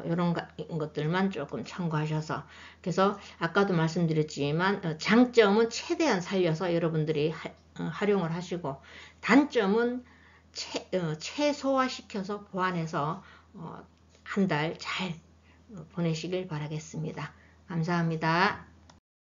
이런 것들만 조금 참고하셔서 그래서 아까도 말씀드렸지만 장점은 최대한 살려서 여러분들이 활용을 하시고 단점은 최소화시켜서 보완해서 한 달 잘 보내시길 바라겠습니다. 감사합니다.